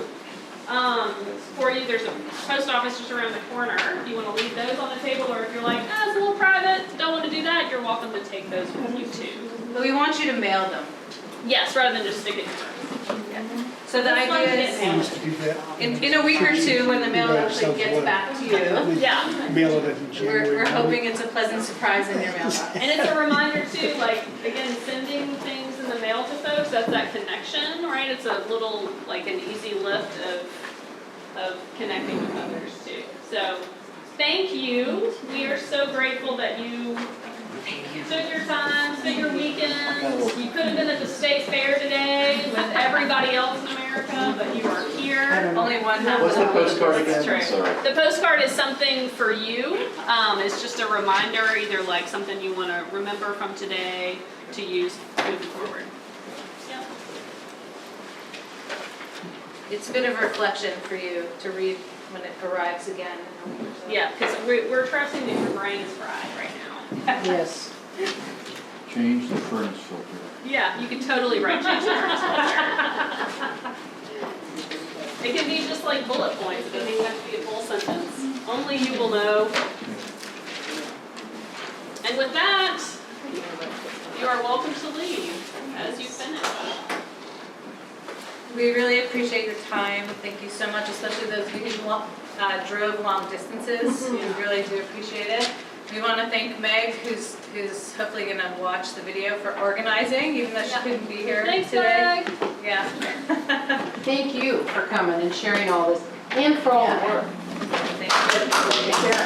for you. There's a post office just around the corner. If you want to leave those on the table, or if you're like, it's a little private, don't want to do that, you're welcome to take those with you too. But we want you to mail them. Yes, rather than just stick it in your room. Yeah. So the idea is, in a week or two, when the mail actually gets back to you, Mail it in January. we're hoping it's a pleasant surprise in your mailbox. And it's a reminder too, again, sending things in the mail to folks, that's that connection, right? It's a little, an easy lift of connecting with others too. So, thank you. We are so grateful that you took your time, spent your weekends. You could have been at the state fair today with everybody else in America, but you are here. Only one half. What's the postcard again? That's right. Sorry. The postcard is something for you. It's just a reminder, either something you want to remember from today to use moving forward. Yeah. It's a bit of a reflection for you to read when it arrives again. Yeah, because we're trusting that your brain is fried right now. Yes. Change the furnace filter. Yeah, you can totally write change the furnace filter. It can be just bullet points. It doesn't even have to be a full sentence. Only you will know. And with that, you are welcome to leave as you finish. We really appreciate your time. Thank you so much, especially those of you who drove long distances. We really do appreciate it. We want to thank Meg, who's hopefully going to watch the video, for organizing, even though she couldn't be here today. Meg. Yeah. Thank you for coming and sharing all this, and for all the work. Thank you.